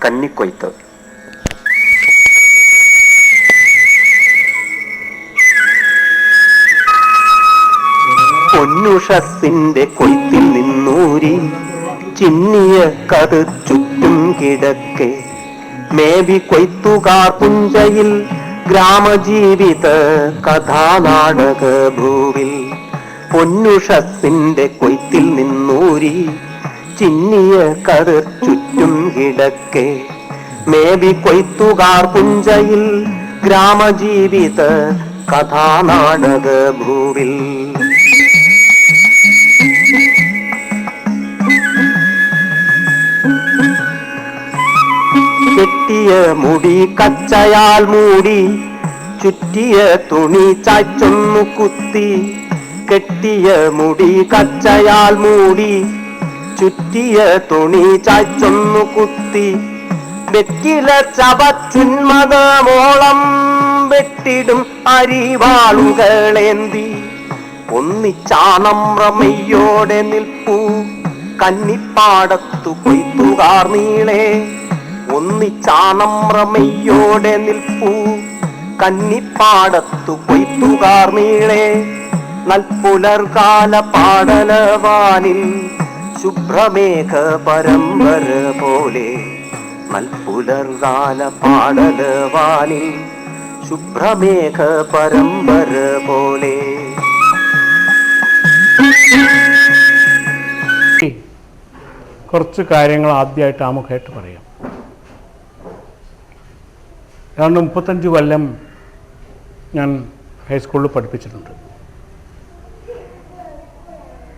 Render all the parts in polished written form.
കന്നിക്കൊയ്ത്ത്. പൊന്നുഷസിന്റെ കൊയ്ത്തിൽ നിന്നൂരി ചിന്നിയ കത് ചുറ്റും കിടക്കെ മേബി കൊയ്ത്തുകാർ പുഞ്ചയിൽ ഗ്രാമജീവിത കഥാനാടക ഭൂവിൽ. പൊന്നുഷസിന്റെ കൊയ്ത്തിൽ നിന്നൂരി ചിന്നിയ കത് ചുറ്റും കിടക്കെ മേബി കൊയ്ത്തുകാർ പുഞ്ചയിൽ ഗ്രാമജീവിത കഥാനാടക ഭൂവിൽ. കെട്ടിയ മുടി കച്ചയാൽ മൂടി ചുറ്റിയ തുണി ചായ്ച്ചൊന്നു കുത്തി. കെട്ടിയ മുടി കച്ചയാൽ മൂടി ചുറ്റിയ തുണി ചായ്ച്ചൊന്നു കുത്തി. വെറ്റില ചവച്ചുന്മതമോളം വെട്ടിടും അരിവാളുകളേന്തി. ഒന്നിച്ചാണമ്രമയ്യോടെ നിൽപ്പൂ കന്നിപ്പാടത്തു കൊയ്ത്തുകാർ നീളെ. ഒന്നിച്ചാണമ്രമയ്യോടെ നിൽപ്പൂ കന്നിപ്പാടത്തു കൊയ്ത്തുകാർ നീളെ. നൽപുലർകാല പാടലവാനിൽ ശുഭ്രമേഘ പരമ്പര പോലെ. നൽപുലർകാല പാടലവാനിൽ ശുഭ്രമേഘ പരമ്പര പോലെ. കുറച്ച് കാര്യങ്ങൾ ആദ്യമായിട്ട് ആമുഖമായിട്ട് പറയാം. കാരണം 35 കൊല്ലം ഞാൻ ഹൈസ്കൂളിൽ പഠിപ്പിച്ചിട്ടുണ്ട്.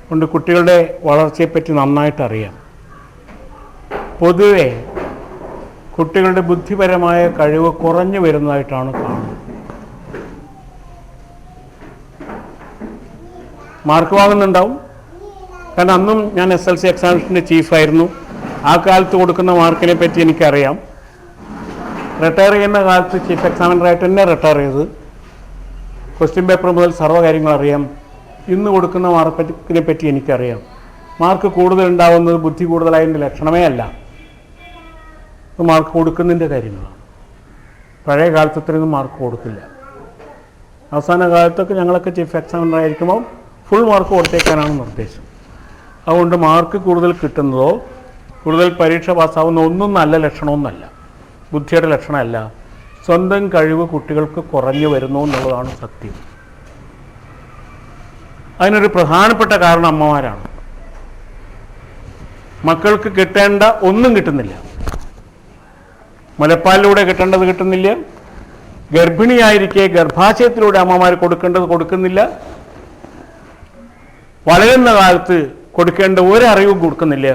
അതുകൊണ്ട് കുട്ടികളുടെ വളർച്ചയെപ്പറ്റി നന്നായിട്ട് അറിയാം. പൊതുവെ കുട്ടികളുടെ ബുദ്ധിപരമായ കഴിവ് കുറഞ്ഞു വരുന്നതായിട്ടാണ് കാണുന്നത്. മാർക്ക് വാങ്ങുന്നുണ്ടാവും. കാരണം അന്നും ഞാൻ SLC എക്സാമിനേഷൻ്റെ ചീഫായിരുന്നു. ആ കാലത്ത് കൊടുക്കുന്ന മാർക്കിനെ പറ്റി എനിക്കറിയാം. റിട്ടയർ ചെയ്യുന്ന കാലത്ത് ചീഫ് എക്സാമിനറായിട്ട് തന്നെ റിട്ടയർ ചെയ്ത് ക്വസ്റ്റ്യൻ പേപ്പർ മുതൽ സർവ്വ കാര്യങ്ങൾ അറിയാം. ഇന്ന് കൊടുക്കുന്ന മാർക്കിനെ പറ്റി എനിക്കറിയാം. മാർക്ക് കൂടുതലുണ്ടാവുന്നത് ബുദ്ധി കൂടുതലായതിൻ്റെ ലക്ഷണമേ അല്ല, മാർക്ക് കൊടുക്കുന്നതിൻ്റെ കാര്യങ്ങളാണ്. പഴയ കാലത്ത് ഇത്രയൊന്നും മാർക്ക് കൊടുക്കില്ല. അവസാന കാലത്തൊക്കെ ഞങ്ങളൊക്കെ ചീഫ് എക്സാമിനറായിരിക്കുമ്പോൾ ഫുൾ മാർക്ക് കൊടുത്തേക്കാനാണ് നിർദ്ദേശം. അതുകൊണ്ട് മാർക്ക് കൂടുതൽ കിട്ടുന്നതോ കൂടുതൽ പരീക്ഷ പാസ്സാവുന്ന ഒന്നും നല്ല ലക്ഷണമൊന്നുമല്ല, ബുദ്ധിയുടെ ലക്ഷണമല്ല. സ്വന്തം കഴിവ് കുട്ടികൾക്ക് കുറഞ്ഞു വരുന്നു എന്നുള്ളതാണ് സത്യം. അതിനൊരു പ്രധാനപ്പെട്ട കാരണം അമ്മമാരാണ്. മക്കൾക്ക് കിട്ടേണ്ട ഒന്നും കിട്ടുന്നില്ല. മുലപ്പാലിലൂടെ കിട്ടേണ്ടത് കിട്ടുന്നില്ല. ഗർഭിണിയായിരിക്കെ ഗർഭാശയത്തിലൂടെ അമ്മമാർ കൊടുക്കേണ്ടത് കൊടുക്കുന്നില്ല. വളരുന്ന കാലത്ത് കൊടുക്കേണ്ട ഒരറിവും കൊടുക്കുന്നില്ല.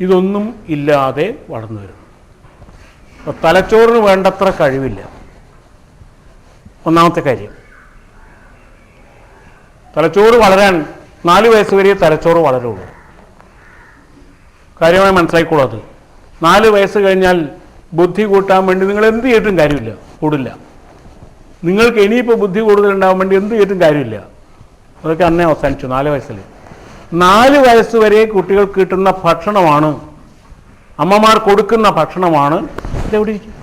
ഇതൊന്നും ഇല്ലാതെ വളർന്നു വരുന്നു. അപ്പോൾ തലച്ചോറിന് വേണ്ടത്ര കഴിവില്ല. ഒന്നാമത്തെ കാര്യം, തലച്ചോറ് വളരാൻ 4 വയസ്സ് വരെ തലച്ചോറ് വളരുള്ളൂ. കാര്യമായി മനസ്സിലായിക്കോളൂ. അത് 4 വയസ്സ് കഴിഞ്ഞാൽ ബുദ്ധി കൂട്ടാൻ വേണ്ടി നിങ്ങൾ എന്ത് ചെയ്തിട്ടും കാര്യമില്ല, കൂടില്ല. നിങ്ങൾക്ക് ഇനിയിപ്പോൾ ബുദ്ധി കൂടുതലുണ്ടാകാൻ വേണ്ടി എന്ത് ചെയ്തിട്ടും കാര്യമില്ല. അതൊക്കെ അന്നേ അവസാനിച്ചു 4 വയസ്സിൽ. 4 വയസ്സ് വരെ കുട്ടികൾക്ക് കിട്ടുന്ന ഭക്ഷണമാണ്, അമ്മമാർ കൊടുക്കുന്ന ഭക്ഷണമാണ്, ഇതെവിടെ ഇരിക്കും,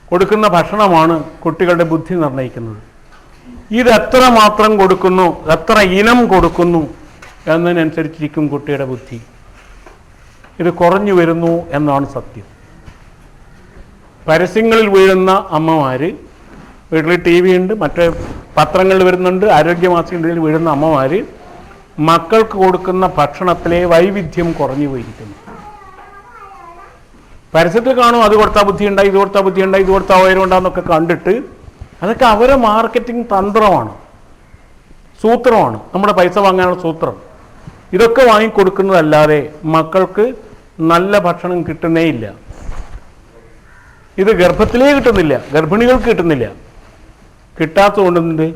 കൊടുക്കുന്ന ഭക്ഷണമാണ് കുട്ടികളുടെ ബുദ്ധി നിർണ്ണയിക്കുന്നത്. ഇതെത്ര മാത്രം കൊടുക്കുന്നു, എത്ര ഇനം കൊടുക്കുന്നു എന്നതിനനുസരിച്ചിരിക്കും കുട്ടിയുടെ ബുദ്ധി. ഇത് കുറഞ്ഞു വരുന്നു എന്നാണ് സത്യം. പരസ്യങ്ങളിൽ വീഴുന്ന അമ്മമാർ, വീട്ടിൽ TV ഉണ്ട്, മറ്റേ പത്രങ്ങളിൽ വരുന്നുണ്ട്, ആരോഗ്യമാസികകളിൽ വീഴുന്ന അമ്മമാർ മക്കൾക്ക് കൊടുക്കുന്ന ഭക്ഷണത്തിലെ വൈവിധ്യം കുറഞ്ഞു പോയിരിക്കുന്നു. പരസ്യത്തിൽ കാണും അത് കൊടുത്താൽ ബുദ്ധിയുണ്ടായി, ഇത് കൊടുത്താൽ ബുദ്ധിയുണ്ടായി, ഇത് കൊടുത്താൽ ഉയരമുണ്ടാന്നൊക്കെ കണ്ടിട്ട് അതൊക്കെ അവരെ മാർക്കറ്റിംഗ് തന്ത്രമാണ്, സൂത്രമാണ്, നമ്മുടെ പൈസ വാങ്ങാനുള്ള സൂത്രം. ഇതൊക്കെ വാങ്ങിക്കൊടുക്കുന്നതല്ലാതെ മക്കൾക്ക് നല്ല ഭക്ഷണം കിട്ടുന്നേ ഇല്ല. ഇത് ഗർഭത്തിലേ കിട്ടുന്നില്ല, ഗർഭിണികൾക്ക് കിട്ടുന്നില്ല. കിട്ടാത്തതുകൊണ്ടുണ്ട്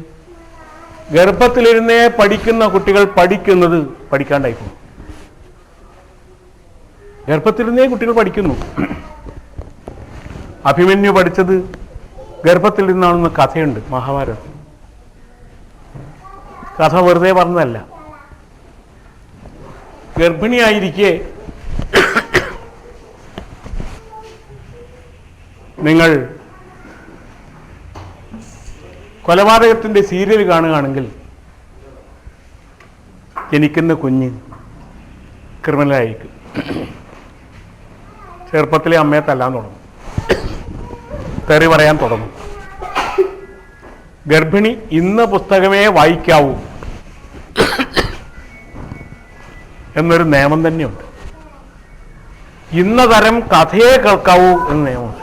ഗർഭത്തിലിരുന്നേ പഠിക്കുന്ന കുട്ടികൾ പഠിക്കുന്നത് പഠിക്കാണ്ടായിപ്പോകും. ഗർഭത്തിലിരുന്നേ കുട്ടികൾ പഠിക്കുന്നു. അഭിമന്യു പഠിച്ചത് ഗർഭത്തിൽ നിന്നാണെന്ന് കഥയുണ്ട് മഹാഭാരതം. കഥ വെറുതെ പറഞ്ഞതല്ല. ഗർഭിണിയായിരിക്കെ നിങ്ങൾ കൊലപാതകത്തിൻ്റെ സീരിയൽ കാണുകയാണെങ്കിൽ ജനിക്കുന്ന കുഞ്ഞ് ക്രിമിനലായിരിക്കും. ചെറുപ്പത്തിലെ അമ്മയെ തല്ലാൻ തുടങ്ങും, തെറി പറയാൻ തുടങ്ങും. ഗർഭിണി ഇന്ന പുസ്തകമേ വായിക്കാവൂ എന്നൊരു നിയമം തന്നെയുണ്ട്. ഇന്ന തരം കഥയെ കേൾക്കാവൂ എന്ന് നിയമമുണ്ട്.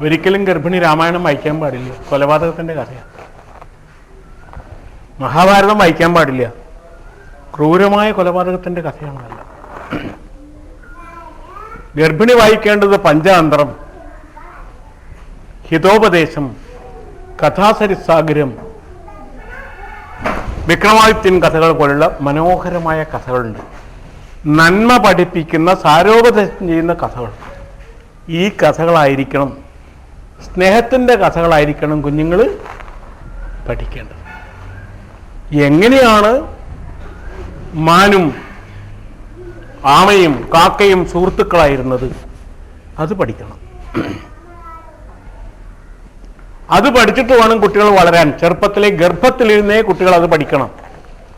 ഒരിക്കലും ഗർഭിണി രാമായണം വായിക്കാൻ പാടില്ല, കൊലപാതകത്തിൻ്റെ കഥയാണ്. മഹാഭാരതം വായിക്കാൻ പാടില്ല, ക്രൂരമായ കൊലപാതകത്തിൻ്റെ കഥയാണല്ല. ഗർഭിണി വായിക്കേണ്ടത് പഞ്ചതന്ത്രം, ഹിതോപദേശം, കഥാസരിസാഗരം, വിക്രമാദിത്യൻ കഥകൾ പോലുള്ള മനോഹരമായ കഥകളുണ്ട്. നന്മ പഠിപ്പിക്കുന്ന, സാരോപദേശം ചെയ്യുന്ന കഥകൾ. ഈ കഥകളായിരിക്കണം, സ്നേഹത്തിൻ്റെ കഥകളായിരിക്കണം കുഞ്ഞുങ്ങൾ പഠിക്കേണ്ടത്. എങ്ങനെയാണ് മാനും ആമയും കാക്കയും സുഹൃത്തുക്കളായിരുന്നത് അത് പഠിക്കണം. അത് പഠിച്ചിട്ട് വേണം കുട്ടികൾ വളരാൻ. ചെറുപ്പത്തിലെ ഗർഭത്തിലിരുന്നേ കുട്ടികൾ അത് പഠിക്കണം.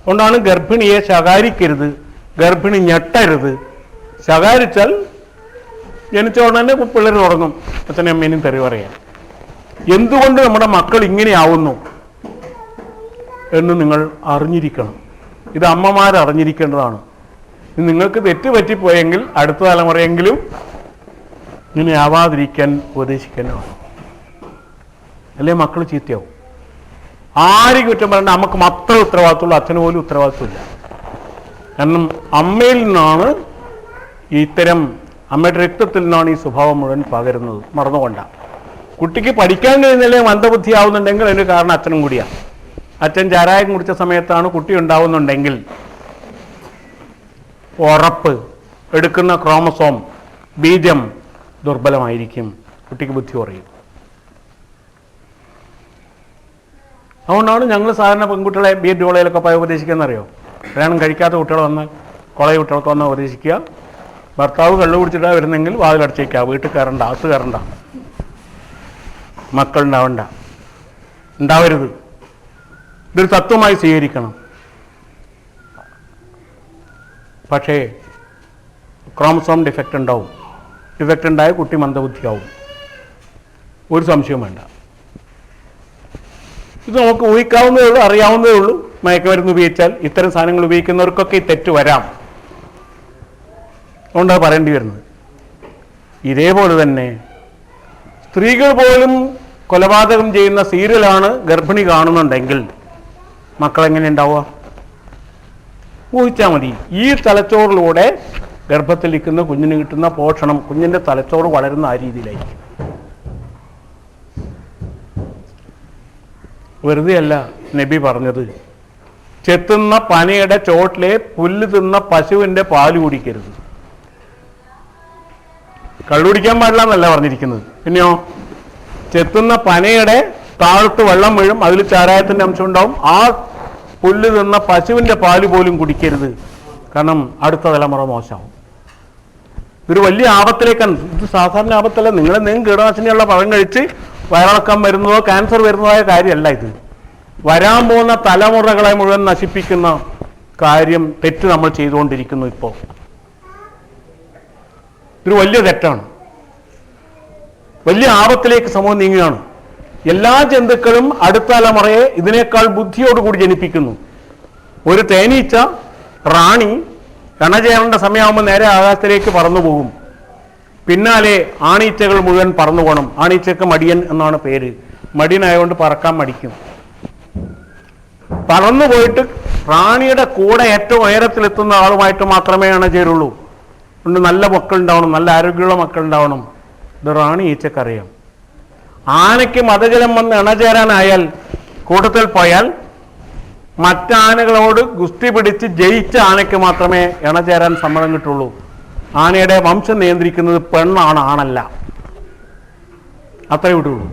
അതുകൊണ്ടാണ് ഗർഭിണിയെ ശകാരിക്കരുത്, ഗർഭിണി ഞെട്ടരുത്. ശകാരിച്ചാൽ ജനിച്ച ഉടനെ പിള്ളേർ തുടങ്ങും അച്ഛനും അമ്മേനും തെറി പറയാൻ. എന്തുകൊണ്ട് നമ്മുടെ മക്കൾ ഇങ്ങനെയാവുന്നു എന്ന് നിങ്ങൾ അറിഞ്ഞിരിക്കണം. ഇത് അമ്മമാർ അറിഞ്ഞിരിക്കേണ്ടതാണ്. നിങ്ങൾക്ക് തെറ്റ് പറ്റിപ്പോയെങ്കിൽ അടുത്ത തലമുറയെങ്കിലും ഇങ്ങനെ ആവാതിരിക്കാൻ ഉപദേശിക്കാനാണ്. അല്ലേ മക്കൾ ചീത്തയാവും. ആരും കുറ്റം പറയണ്ട, നമുക്ക് മാത്രമേ ഉത്തരവാദിത്തമുള്ളൂ, അച്ഛന് പോലും ഉത്തരവാദിത്തമില്ല. കാരണം അമ്മയിൽ നിന്നാണ് ഇത്തരം, അമ്മയുടെ രക്തത്തിൽ നിന്നാണ് ഈ സ്വഭാവം മുഴുവൻ പകരുന്നത്. മറന്നുകൊണ്ട കുട്ടിക്ക് പഠിക്കാൻ കഴിയുന്നില്ലേ മന്ദബുദ്ധി ആവുന്നുണ്ടെങ്കിൽ അതിന് കാരണം അച്ഛനും കൂടിയാണ്. അച്ഛൻ ചാരായം കുടിച്ച സമയത്താണ് കുട്ടി ഉണ്ടാവുന്നുണ്ടെങ്കിൽ ഉറപ്പ് എടുക്കുന്ന ക്രോമസോം ബീജം ദുർബലമായിരിക്കും, കുട്ടിക്ക് ബുദ്ധി കുറയും. അതുകൊണ്ടാണ് ഞങ്ങൾ സാധാരണ പെൺകുട്ടികളെ ബി.എഡ് കോളേജിലൊക്കെ പോയി ഉപദേശിക്കുകയെന്നറിയോ? കല്യാണം കഴിക്കാത്ത കുട്ടികൾ വന്നാൽ, കോളേജ് കുട്ടികൾക്ക് വന്നാൽ ഉപദേശിക്കുക, ഭർത്താവ് കള്ളു കുടിച്ചിട്ടാണ് വരുന്നെങ്കിൽ വാതിലടച്ചേക്കുക, വീട്ടിൽ കയറണ്ട, അകത്ത് കയറണ്ട, മക്കളുണ്ടാവണ്ട, ഉണ്ടാവരുത്. ഇതൊരു തത്വമായി സ്വീകരിക്കണം. പക്ഷേ ക്രോമസോം ഡിഫക്റ്റ് ഉണ്ടാവും. ഡിഫക്റ്റ് ഉണ്ടായ കുട്ടി മന്ദബുദ്ധിയാവും, ഒരു സംശയവും വേണ്ട. ഇത് നമുക്ക് ഊഹിക്കാവുന്നതേ ഉള്ളൂ, അറിയാവുന്നതേ ഉള്ളൂ. മയക്കുമരുന്ന് ഉപയോഗിച്ചാൽ, ഇത്തരം സാധനങ്ങൾ ഉപയോഗിക്കുന്നവർക്കൊക്കെ ഈ തെറ്റ് വരാം. അതുകൊണ്ടാണ് പറയേണ്ടി വരുന്നത്. ഇതേപോലെ തന്നെ സ്ത്രീകൾ പോലും കൊലപാതകം ചെയ്യുന്ന സീരിയലാണ് ഗർഭിണി കാണുന്നുണ്ടെങ്കിൽ മക്കളെങ്ങനെ ഉണ്ടാവുക? ഊഹിച്ചാൽ മതി. ഈ തലച്ചോറിലൂടെ ഗർഭത്തിലിരിക്കുന്ന കുഞ്ഞിന് കിട്ടുന്ന പോഷണം, കുഞ്ഞിൻ്റെ തലച്ചോറ് വളരുന്ന ആ രീതിയിലായിരിക്കും. വെറുതെയല്ല നബി പറഞ്ഞത്, ചെത്തുന്ന പനയുടെ ചോട്ടിലെ പുല്ല് തിന്ന പശുവിൻ്റെ പാല് കുടിക്കരുത്. കള്ളുടിക്കാൻ പാടില്ല എന്നല്ല പറഞ്ഞിരിക്കുന്നത്. പിന്നെയോ, ചെത്തുന്ന പനയുടെ താഴത്ത് വെള്ളം വീഴും, അതിൽ ചാരായത്തിൻ്റെ അംശം ഉണ്ടാവും. ആ പുല്ല് തിന്ന പശുവിൻ്റെ പാല് പോലും കുടിക്കരുത്, കാരണം അടുത്ത തലമുറ മോശമാവും. ഇതൊരു വലിയ ആപത്തിലേക്കാണ്. ഇത് സാധാരണ ആപത്തല്ല. നിങ്ങളെന്തെങ്കിലും കീടനാശിനിയുള്ള പഴം കഴിച്ച് വയറിളക്കം വരുന്നതോ ക്യാൻസർ വരുന്നതായ കാര്യമല്ല ഇത്. വരാൻ പോകുന്ന തലമുറകളെ മുഴുവൻ നശിപ്പിക്കുന്ന കാര്യം, തെറ്റ് നമ്മൾ ചെയ്തുകൊണ്ടിരിക്കുന്നു ഇപ്പോൾ. ഇതൊരു വലിയ തെറ്റാണ്. വലിയ ആപത്തിലേക്ക് സമൂഹം നീങ്ങുകയാണ്. എല്ലാ ജന്തുക്കളും അടുത്ത തലമുറയെ ഇതിനേക്കാൾ ബുദ്ധിയോടുകൂടി ജനിപ്പിക്കുന്നു. ഒരു തേനീച്ച, റാണി ഇണചേരേണ്ട സമയമാകുമ്പോൾ നേരെ ആകാശത്തിലേക്ക് പറന്നു പോകും. പിന്നാലെ ആണീച്ചകൾ മുഴുവൻ പറന്നു പോകണം. ആണീച്ചക്ക് മടിയൻ എന്നാണ് പേര്. മടിയനായതുകൊണ്ട് പറക്കാൻ മടിക്കും. പറന്നു പോയിട്ട് റാണിയുടെ കൂടെ ഏറ്റവും ഉയരത്തിലെത്തുന്ന ആളുമായിട്ട് മാത്രമേ ഇണചേരുള്ളൂ. അതുകൊണ്ട് നല്ല മക്കളുണ്ടാവണം, നല്ല ആരോഗ്യമുള്ള മക്കളുണ്ടാവണം. ഇത് റാണി ഈച്ചക്കറിയാം. ആനയ്ക്ക് മതജലം വന്ന് ഇണചേരാനായാൽ, കൂട്ടത്തിൽ പോയാൽ മറ്റാനകളോട് ഗുസ്തി പിടിച്ച് ജയിച്ച ആനയ്ക്ക് മാത്രമേ ഇണചേരാൻ സമ്മതം കിട്ടുള്ളൂ. ആനയുടെ വംശം നിയന്ത്രിക്കുന്നത് പെണ്ണാണ്, ആണല്ല. അത്രേ വിട്ടുള്ളൂ.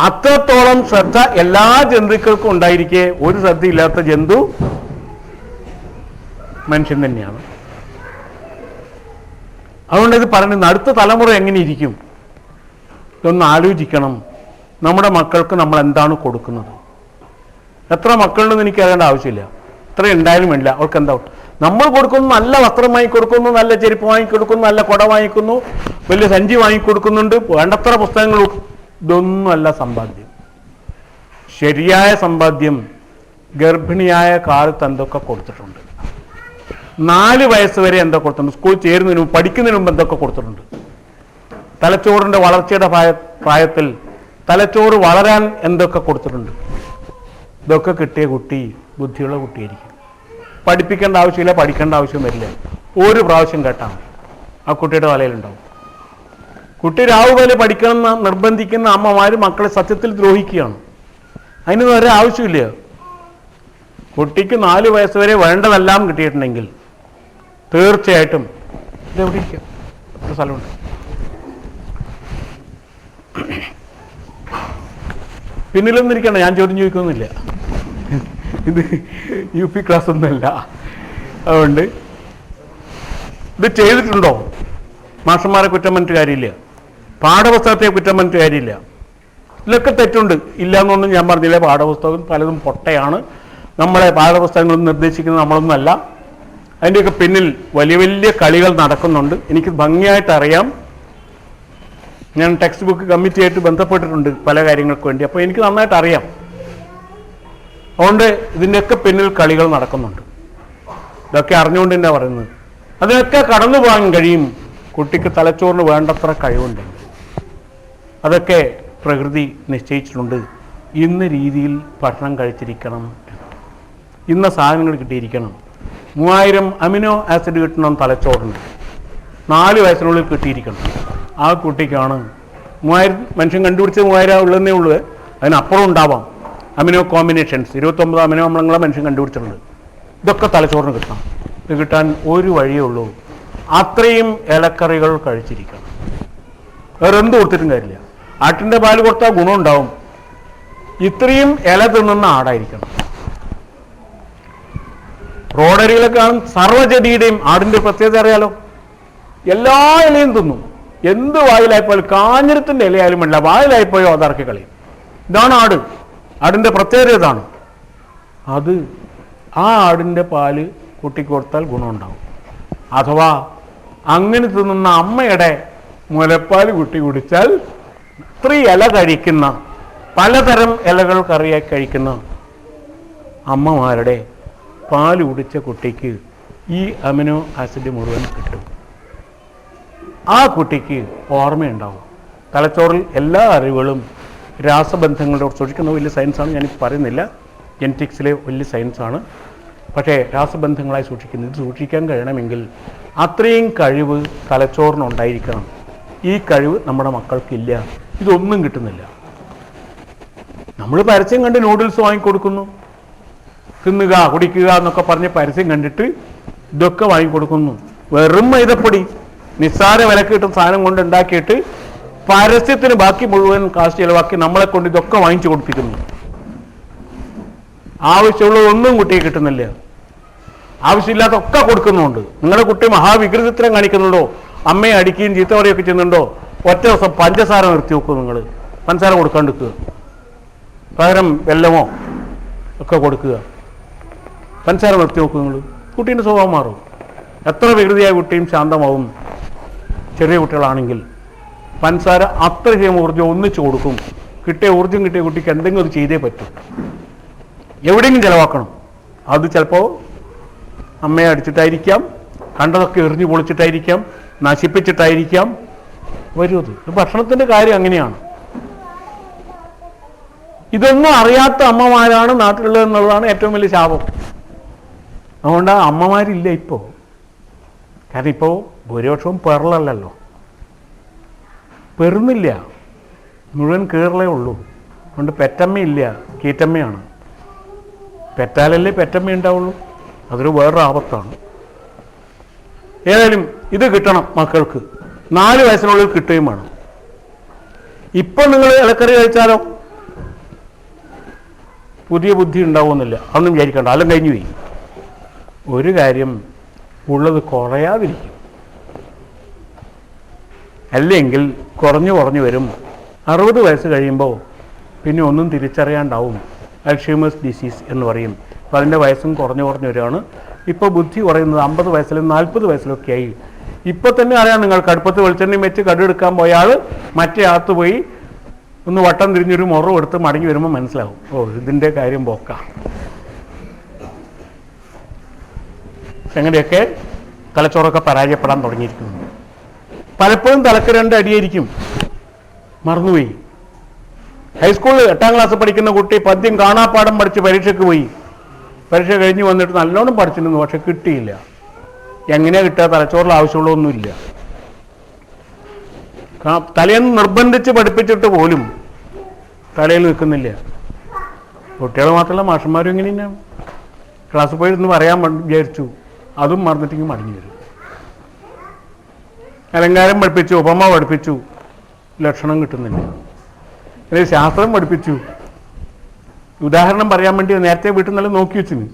അത്രത്തോളം ശ്രദ്ധ എല്ലാ ജന്തുക്കൾക്കും ഉണ്ടായിരിക്കെ ഒരു ശ്രദ്ധയില്ലാത്ത ജന്തു മനുഷ്യൻ തന്നെയാണ്. അതുകൊണ്ട് ഇത് പറയുന്നത് അടുത്ത തലമുറ എങ്ങനെ ഇരിക്കും ഇതൊന്ന് ആലോചിക്കണം. നമ്മുടെ മക്കൾക്ക് നമ്മൾ എന്താണ് കൊടുക്കുന്നത്? എത്ര മക്കളുണ്ടെന്ന് എനിക്ക് അറിയേണ്ട ആവശ്യമില്ല, എത്ര ഉണ്ടായാലും വേണ്ട. അവർക്ക് എന്താ നമ്മൾ കൊടുക്കുന്നു? നല്ല വസ്ത്രം വാങ്ങിക്കൊടുക്കുന്നു, നല്ല ചെരുപ്പ് വാങ്ങിക്കൊടുക്കുന്നു, നല്ല കുട വാങ്ങിക്കുന്നു, വലിയ സഞ്ചി വാങ്ങിക്കൊടുക്കുന്നുണ്ട്, വേണ്ടത്ര പുസ്തകങ്ങൾ. ഇതൊന്നുമല്ല സമ്പാദ്യം. ശരിയായ സമ്പാദ്യം ഗർഭിണിയായ കാലത്ത് എന്തൊക്കെ കൊടുത്തിട്ടുണ്ട്, 4 വയസ്സ് വരെ എന്തൊക്കെ കൊടുത്തിട്ടുണ്ട്, സ്കൂൾ ചേരുന്നതിന് മുമ്പ് പഠിക്കുന്നതിന് മുമ്പ് എന്തൊക്കെ കൊടുത്തിട്ടുണ്ട്, തലച്ചോറിൻ്റെ വളർച്ചയുടെ പ്രായത്തിൽ തലച്ചോറ് വളരാൻ എന്തൊക്കെ കൊടുത്തിട്ടുണ്ട്. ഇതൊക്കെ കിട്ടിയ കുട്ടി ബുദ്ധിയുള്ള കുട്ടിയായിരിക്കും. പഠിപ്പിക്കേണ്ട ആവശ്യമില്ല, പഠിക്കേണ്ട ആവശ്യം വരില്ല. ഒരു പ്രാവശ്യം കേട്ടാൽ ആ കുട്ടിയുടെ തലയിലുണ്ടാവും. കുട്ടി രാവുപോലെ പഠിക്കണമെന്ന് നിർബന്ധിക്കുന്ന അമ്മമാർ മക്കളെ സത്യത്തിൽ ദ്രോഹിക്കുകയാണ്. അതിനൊന്നും ഒരാവശ്യമില്ല. കുട്ടിക്ക് 4 വയസ്സ് വരെ വേണ്ടതെല്ലാം കിട്ടിയിട്ടുണ്ടെങ്കിൽ തീർച്ചയായിട്ടും ഇതെവിടെ ഇരിക്കാം, ഒരു സ്ഥലമുണ്ട്. പിന്നിലൊന്നും ഇരിക്കണം, ഞാൻ ചോദ്യം ചോദിക്കുന്നില്ല. ഇത് UP ക്ലാസ് ഒന്നുമല്ല. അതുകൊണ്ട് ഇത് ചെയ്തിട്ടുണ്ടോ? മാഷന്മാരെ കുറ്റം പറഞ്ഞിട്ട് കാര്യമില്ല, പാഠപുസ്തകത്തെ കുറ്റം പറഞ്ഞിട്ട് കാര്യമില്ല. ഇതിലൊക്കെ തെറ്റുണ്ട്, ഇല്ല എന്നൊന്നും ഞാൻ പറഞ്ഞില്ല. പാഠപുസ്തകം പലതും പൊട്ടയാണ്. നമ്മളെ പാഠപുസ്തകങ്ങൾ നിർദ്ദേശിക്കുന്നത് നമ്മളൊന്നുമല്ല. അതിൻ്റെയൊക്കെ പിന്നിൽ വലിയ വലിയ കളികൾ നടക്കുന്നുണ്ട്. എനിക്ക് ഭംഗിയായിട്ട് അറിയാം. ഞാൻ ടെക്സ്റ്റ് ബുക്ക് കമ്മിറ്റിയായിട്ട് ബന്ധപ്പെട്ടിട്ടുണ്ട് പല കാര്യങ്ങൾക്ക് വേണ്ടി. അപ്പോൾ എനിക്ക് നന്നായിട്ട് അറിയാം. അതുകൊണ്ട് ഇതിൻ്റെയൊക്കെ പിന്നിൽ കളികൾ നടക്കുന്നുണ്ട്. ഇതൊക്കെ അറിഞ്ഞുകൊണ്ട് തന്നെ പറയുന്നത്. അതിനൊക്കെ കടന്നു പോകാൻ കഴിയും കുട്ടിക്ക് തലച്ചോറിന് വേണ്ടത്ര കഴിവുണ്ടെങ്കിൽ. അതൊക്കെ പ്രകൃതി നിശ്ചയിച്ചിട്ടുണ്ട്. ഇന്ന രീതിയിൽ ഭക്ഷണം കഴിച്ചിരിക്കണം, ഇന്ന സാധനങ്ങൾ കിട്ടിയിരിക്കണം. 3000 അമിനോ ആസിഡ് കിട്ടണം തലച്ചോറിന്, 4 വയസ്സിനുള്ളിൽ കിട്ടിയിരിക്കണം. ആ കുട്ടിക്കാണ് 3000 മനുഷ്യൻ കണ്ടുപിടിച്ചത് 3000 ഉള്ളതേ ഉള്ളൂ. അതിനപ്പുറം ഉണ്ടാവാം അമിനോ കോമ്പിനേഷൻസ്. 29 അമിനോ അമ്ലങ്ങളെ മനുഷ്യൻ കണ്ടുപിടിച്ചിട്ടുണ്ട്. ഇതൊക്കെ തലച്ചോറിന് കിട്ടണം. ഇത് കിട്ടാൻ ഒരു വഴിയേ ഉള്ളൂ, അത്രയും ഇലക്കറികൾ കഴിച്ചിരിക്കണം. വേറെ എന്ത് കൊടുത്തിട്ടും കാര്യമില്ല. ആട്ടിൻ്റെ പാല് കൊടുത്താൽ ഗുണമുണ്ടാവും. ഇത്രയും ഇല തിന്നുന്ന ആടായിരിക്കണം. റോഡരികളൊക്കെ കാണും സർവ്വജടിയുടെയും. ആടിൻ്റെ പ്രത്യേകത അറിയാലോ, എല്ലാ ഇലയും തിന്നും. എന്ത് വായിലായിപ്പോയാലും, കാഞ്ഞിരത്തിൻ്റെ ഇലയായാലും വേണ്ട, വായിലായിപ്പോയോ അതറക്കി കളയും. ഇതാണ് ആട്. ആടിൻ്റെ പ്രത്യേകത ഇതാണ്. അത് ആ ആടിൻ്റെ പാല് കുട്ടിക്ക് കൊടുത്താൽ ഗുണമുണ്ടാവും. അഥവാ അങ്ങനെ തിന്നുന്ന അമ്മയുടെ മുലപ്പാൽ കുട്ടി കുടിച്ചാൽ ഇത്രയും ഇല കഴിക്കുന്ന, പലതരം ഇലകൾ കറിയായി കഴിക്കുന്ന അമ്മമാരുടെ പാല് കുടിച്ച കുട്ടിക്ക് ഈ അമിനോ ആസിഡ് മുഴുവൻ കിട്ടും. ആ കുട്ടിക്ക് ഓർമ്മയുണ്ടാവും. തലച്ചോറിൽ എല്ലാ അറിവുകളും രാസബന്ധങ്ങളോട് സൂക്ഷിക്കുന്ന വലിയ സയൻസാണ്, ഞാനിപ്പോൾ പറയുന്നില്ല. ജെനറ്റിക്സിലെ വലിയ സയൻസാണ്. പക്ഷേ രാസബന്ധങ്ങളായി സൂക്ഷിക്കുന്നത്, ഇത് സൂക്ഷിക്കാൻ കഴിയണമെങ്കിൽ അത്രയും കഴിവ് തലച്ചോറിനുണ്ടായിരിക്കണം. ഈ കഴിവ് നമ്മുടെ മക്കൾക്കില്ല. ഇതൊന്നും കിട്ടുന്നില്ല. നമ്മൾ പരസ്യം കണ്ട് നൂഡിൽസ് വാങ്ങിക്കൊടുക്കുന്നു, തിന്നുക കുടിക്കുക എന്നൊക്കെ പറഞ്ഞ് പരസ്യം കണ്ടിട്ട് ഇതൊക്കെ വാങ്ങിക്കൊടുക്കുന്നു. വെറും മൈദപ്പൊടി നിസ്സാര വിലക്ക് കിട്ടുന്ന സാധനം കൊണ്ട് ഉണ്ടാക്കിയിട്ട് പരസ്യത്തിന് ബാക്കി മുഴുവൻ കാശ് ചിലവാക്കി നമ്മളെ കൊണ്ട് ഇതൊക്കെ വാങ്ങിച്ചു കൊടുപ്പിക്കുന്നു. ആവശ്യമുള്ളതൊന്നും കുട്ടിയെ കിട്ടുന്നില്ല. ആവശ്യമില്ലാത്തൊക്കെ കൊടുക്കുന്നുണ്ട്. നിങ്ങളുടെ കുട്ടി മഹാവികൃതിത്വം കാണിക്കുന്നുണ്ടോ, അമ്മയെ അടിക്കുകയും ചീത്ത പറയുകയൊക്കെ ചെയ്യുന്നുണ്ടോ, ഒറ്റ ദിവസം പഞ്ചസാര നിർത്തി വെക്കും. നിങ്ങൾ പഞ്ചസാര കൊടുക്കാണ്ടിരിക്കുക, പകരം വെല്ലമോ ഒക്കെ കൊടുക്കുക. പഞ്ചസാര നിർത്തി നോക്കുക. നിങ്ങൾ കുട്ടീൻ്റെ സ്വഭാവം മാറും. എത്ര വികൃതിയായ കുട്ടിയും ശാന്തമാവും. ചെറിയ കുട്ടികളാണെങ്കിൽ പഞ്ചസാര അത്രയും ഊർജ്ജം ഒന്നിച്ചു കൊടുക്കും. കിട്ടിയ ഊർജ്ജം കിട്ടിയ കുട്ടിക്ക് എന്തെങ്കിലും അത് ചെയ്തേ പറ്റും. എവിടെയെങ്കിലും ചിലവാക്കണം. അത് ചിലപ്പോൾ അമ്മയെ അടിച്ചിട്ടായിരിക്കാം, കണ്ടതൊക്കെ എറിഞ്ഞു പൊളിച്ചിട്ടായിരിക്കാം, നശിപ്പിച്ചിട്ടായിരിക്കാം വരുന്നത്. ഭക്ഷണത്തിൻ്റെ കാര്യം അങ്ങനെയാണ്. ഇതൊന്നും അറിയാത്ത അമ്മമാരാണ് നാട്ടിലുള്ളത് എന്നുള്ളതാണ് ഏറ്റവും വലിയ ശാപം. അതുകൊണ്ട് അമ്മമാരില്ല ഇപ്പോൾ. കാരണം ഇപ്പോൾ ഭൂരിപക്ഷവും പെറലല്ലോ, പെറുന്നില്ല, മുഴുവൻ കീറലേ ഉള്ളൂ. അതുകൊണ്ട് പെറ്റമ്മയില്ല, കീറ്റമ്മയാണ്. പെറ്റാലല്ലേ പെറ്റമ്മ ഉണ്ടാവുള്ളൂ. അതൊരു വേറൊരു ആപത്താണ്. ഏതായാലും ഇത് കിട്ടണം മക്കൾക്ക്. 4 വയസ്സിനുള്ളിൽ കിട്ടുകയും വേണം. ഇപ്പം നിങ്ങൾ ഇലക്കറി കഴിച്ചാലോ പുതിയ ബുദ്ധി ഉണ്ടാവുമെന്നില്ല, അതൊന്നും വിചാരിക്കണ്ട. അതെല്ലാം കഴിഞ്ഞു പോയി. ഒരു കാര്യം, ഉള്ളത് കുറയാതിരിക്കും. അല്ലെങ്കിൽ കുറഞ്ഞു വരും. 60 വയസ്സ് കഴിയുമ്പോൾ പിന്നെ ഒന്നും തിരിച്ചറിയാണ്ടാവും. അൽഷൈമേഴ്സ് ഡിസീസ് എന്ന് പറയും. അപ്പോൾ അതിൻ്റെ വയസ്സും കുറഞ്ഞു വരികയാണ്. ഇപ്പോൾ ബുദ്ധി കുറയുന്നത് 50 വയസ്സിലും 40 വയസ്സിലൊക്കെ ആയി. ഇപ്പോൾ തന്നെ അറിയാം, നിങ്ങൾ കടുപ്പത്ത് വെളിച്ചെണ്ണയും വെച്ച് കടുവെടുക്കാൻ പോയാൽ മറ്റേ അകത്ത് പോയി ഒന്ന് വട്ടം തിരിഞ്ഞൊരു മുറവ് എടുത്ത് മടങ്ങി വരുമ്പോൾ മനസ്സിലാവും, ഓ ഇതിൻ്റെ കാര്യം പോക്കാം. അങ്ങനെയൊക്കെ തലച്ചോറൊക്കെ പരാജയപ്പെടാൻ തുടങ്ങിയിരിക്കുന്നു. പലപ്പോഴും തലക്ക് 2 അടിയായിരിക്കും, മറന്നുപോയി. ഹൈസ്കൂളിൽ 8ാം ക്ലാസ് പഠിക്കുന്ന കുട്ടി പദ്യം കാണാപ്പാഠം പഠിച്ച് പരീക്ഷയ്ക്ക് പോയി. പരീക്ഷ കഴിഞ്ഞ് വന്നിട്ട് നല്ലോണം പഠിച്ചിരുന്നു, പക്ഷെ കിട്ടിയില്ല. എങ്ങനെയാ കിട്ടുക? തലച്ചോറിൽ ആവശ്യമുള്ളതൊന്നുമില്ല. തലേന്ന് നിർബന്ധിച്ച് പഠിപ്പിച്ചിട്ട് പോലും തലയിൽ നിൽക്കുന്നില്ല. കുട്ടികൾ മാത്രമല്ല, മാഷന്മാരും ഇങ്ങനെ തന്നെയാണ്. ക്ലാസ്സിൽ പോയിരുന്ന് പറയാൻ വിചാരിച്ചു, അതും മറന്നിട്ടെങ്കിൽ മടങ്ങി വരും. അലങ്കാരം പഠിപ്പിച്ചു, ഉപമ പഠിപ്പിച്ചു, ലക്ഷണം കിട്ടുന്നില്ല. അല്ലെങ്കിൽ ശാസ്ത്രം പഠിപ്പിച്ചു, ഉദാഹരണം പറയാൻ വേണ്ടി നേരത്തെ വീട്ടിൽ നിന്നെല്ലാം നോക്കി വെച്ചിന്,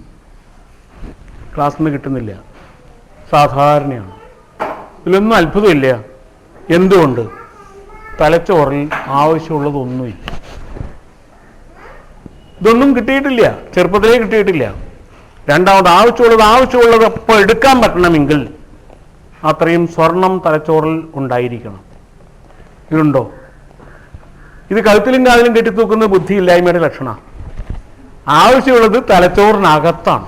ക്ലാസ്സിൽ നിന്ന് കിട്ടുന്നില്ല. സാധാരണയാണ്. ഇതിലൊന്നും അത്ഭുതമില്ല. എന്തുകൊണ്ട്? തലച്ചോറിൽ ആവശ്യമുള്ളതൊന്നുമില്ല. ഇതൊന്നും കിട്ടിയിട്ടില്ല, ചെറുപ്പത്തിലേ കിട്ടിയിട്ടില്ല. രണ്ടാമത് ആവശ്യമുള്ളത് അപ്പോൾ എടുക്കാൻ പറ്റണമെങ്കിൽ അത്രയും സ്വർണം തലച്ചോറിൽ ഉണ്ടായിരിക്കണം. ഇതുണ്ടോ? ഇത് കഴുത്തിലും കാതിലും കെട്ടിത്തൂക്കുന്ന ബുദ്ധിയില്ലായ്മയുടെ ലക്ഷണമാണ്. ആവശ്യമുള്ളത് തലച്ചോറിനകത്താണ്.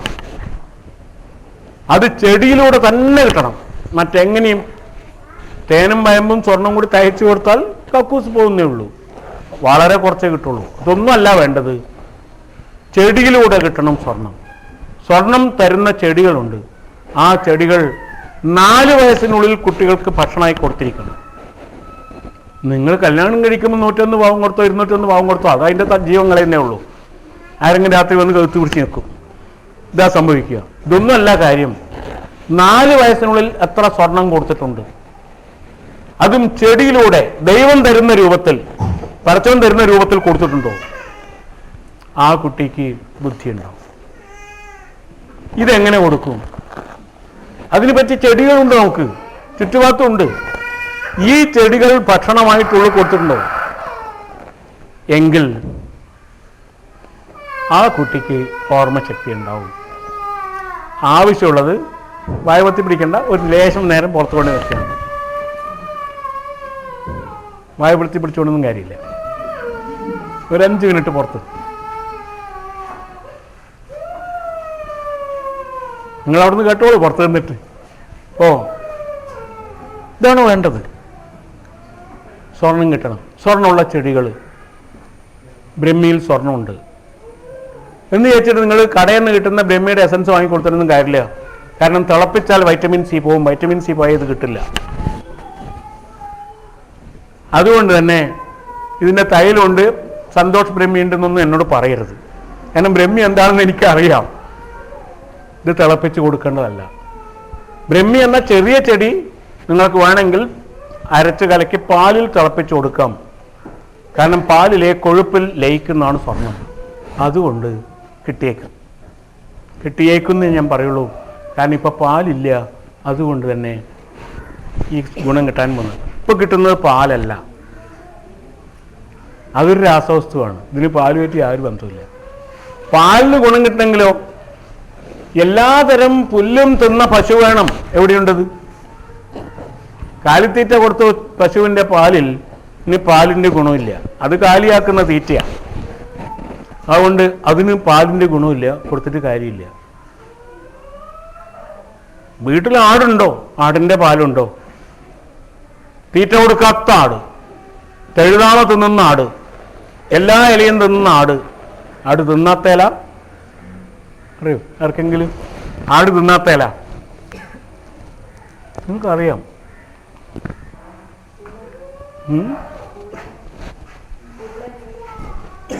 അത് ചെടിയിലൂടെ തന്നെ കിട്ടണം. മറ്റെങ്ങനെയും തേനും വയമ്പും സ്വർണം കൂടി തയ്ച്ചു കൊടുത്താൽ കക്കൂസ് പോകുന്നേ ഉള്ളൂ, വളരെ കുറച്ചേ കിട്ടുള്ളൂ. അതൊന്നും അല്ല വേണ്ടത്, ചെടിയിലൂടെ കിട്ടണം സ്വർണം. സ്വർണം തരുന്ന ചെടികളുണ്ട്. ആ ചെടികൾ 4 വയസ്സിനുള്ളിൽ കുട്ടികൾക്ക് ഭക്ഷണമായി കൊടുത്തിരിക്കണം. നിങ്ങൾ കല്യാണം കഴിക്കുമ്പോൾ 101 പാവം കൊടുത്തോ 201 പാവം കൊടുത്തോ, അത് അതിൻ്റെ ജീവൻ കളയുന്നേ ഉള്ളൂ. ആരെങ്കിലും രാത്രി വന്ന് കഴുത്ത് പിടിച്ച് നിൽക്കും. ഇതാ സംഭവിക്കുക. ഇതൊന്നും അല്ല കാര്യം. 4 വയസ്സിനുള്ളിൽ എത്ര സ്വർണം കൊടുത്തിട്ടുണ്ട്? അതും ചെടിയിലൂടെ ദൈവം തരുന്ന രൂപത്തിൽ, പടച്ചവൻ തരുന്ന രൂപത്തിൽ കൊടുത്തിട്ടുണ്ടോ? ആ കുട്ടിക്ക് ബുദ്ധിയുണ്ടാവും. ഇതെങ്ങനെ കൊടുക്കും? അതിന് പറ്റിയ ചെടികളുണ്ട്, നമുക്ക് ചുറ്റുഭാഗത്തുണ്ട്. ഈ ചെടികൾ ഭക്ഷണമായിട്ടുള്ള കൊടുത്തിട്ടുണ്ടോ? എങ്കിൽ ആ കുട്ടിക്ക് ഓർമ്മശക്തി ഉണ്ടാവും. ആവശ്യമുള്ളത് വായവത്തി പിടിക്കേണ്ട, ഒരു ലേശം നേരം പുറത്തു കൊണ്ട് വെച്ചാണ്. വായവൃത്തി പിടിച്ചുകൊണ്ടൊന്നും കാര്യമില്ല. ഒരു 5 മിനിറ്റ് പുറത്ത്. നിങ്ങൾ അവിടുന്ന് കേട്ടോളൂ, പുറത്ത് നിന്നിട്ട്. ഓ ഇതാണോ വേണ്ടത്? സ്വർണം കിട്ടണം. സ്വർണ്ണമുള്ള ചെടികൾ, ബ്രഹ്മിയിൽ സ്വർണ്ണമുണ്ട് എന്ന് ചോദിച്ചിട്ട് നിങ്ങൾ കടയിൽ നിന്ന് കിട്ടുന്ന ബ്രഹ്മിയുടെ എസൻസ് വാങ്ങിക്കൊടുത്തിട്ടൊന്നും കാര്യമില്ല. കാരണം തിളപ്പിച്ചാൽ വൈറ്റമിൻ സി പോവും. വൈറ്റമിൻ സി പോയത് കിട്ടില്ല. അതുകൊണ്ട് തന്നെ ഇതിൻ്റെ തൈലുണ്ട്, സന്തോഷ് ബ്രഹ്മി ഉണ്ടെന്നൊന്നും എന്നോട് പറയരുത്. കാരണം ബ്രഹ്മി എന്താണെന്ന് എനിക്കറിയാം. ഇത് തിളപ്പിച്ച് കൊടുക്കേണ്ടതല്ല. ബ്രഹ്മി എന്ന ചെറിയ ചെടി നിങ്ങൾക്ക് വേണമെങ്കിൽ അരച്ച് കലക്കി പാലിൽ തിളപ്പിച്ച് കൊടുക്കാം. കാരണം പാലിലെ കൊഴുപ്പിൽ ലയിക്കുന്നതാണ് സ്വർണം. അതുകൊണ്ട് കിട്ടിയേക്കുന്നേ ഞാൻ പറയുള്ളൂ. കാരണം ഇപ്പോൾ പാലില്ല, അതുകൊണ്ട് തന്നെ ഈ ഗുണം കിട്ടാൻ വന്നത്. ഇപ്പോൾ കിട്ടുന്നത് പാലല്ല, അതൊരു രാസവസ്തുവാണ്. ഇതിന് പാല് പറ്റി യാതൊരു ബന്ധമില്ല. പാലിന് ഗുണം കിട്ടണമെങ്കിലോ എല്ലാതരം പുല്ലും തിന്ന പശു വേണം. എവിടെയുണ്ടത്? കാലിത്തീറ്റ കൊടുത്ത പശുവിൻ്റെ പാലിൽ ഇനി പാലിൻ്റെ ഗുണമില്ല, അത് കാലിയാക്കുന്ന തീറ്റയാണ്. അതുകൊണ്ട് അതിന് പാലിൻ്റെ ഗുണമില്ല, കൊടുത്തിട്ട് കാര്യമില്ല. വീട്ടിൽ ആടുണ്ടോ? ആടിൻ്റെ പാലുണ്ടോ? തീറ്റ കൊടുക്കാത്ത ആട്, തെഴുതാള തിന്നുന്ന ആട്, എല്ലാ ഇലയും തിന്നുന്ന ആട്. ആട് തിന്നാത്ത ഇല അറിയോ ആർക്കെങ്കിലും? ആട് തിന്നാത്ത ഇല നിങ്ങൾക്കറിയാം.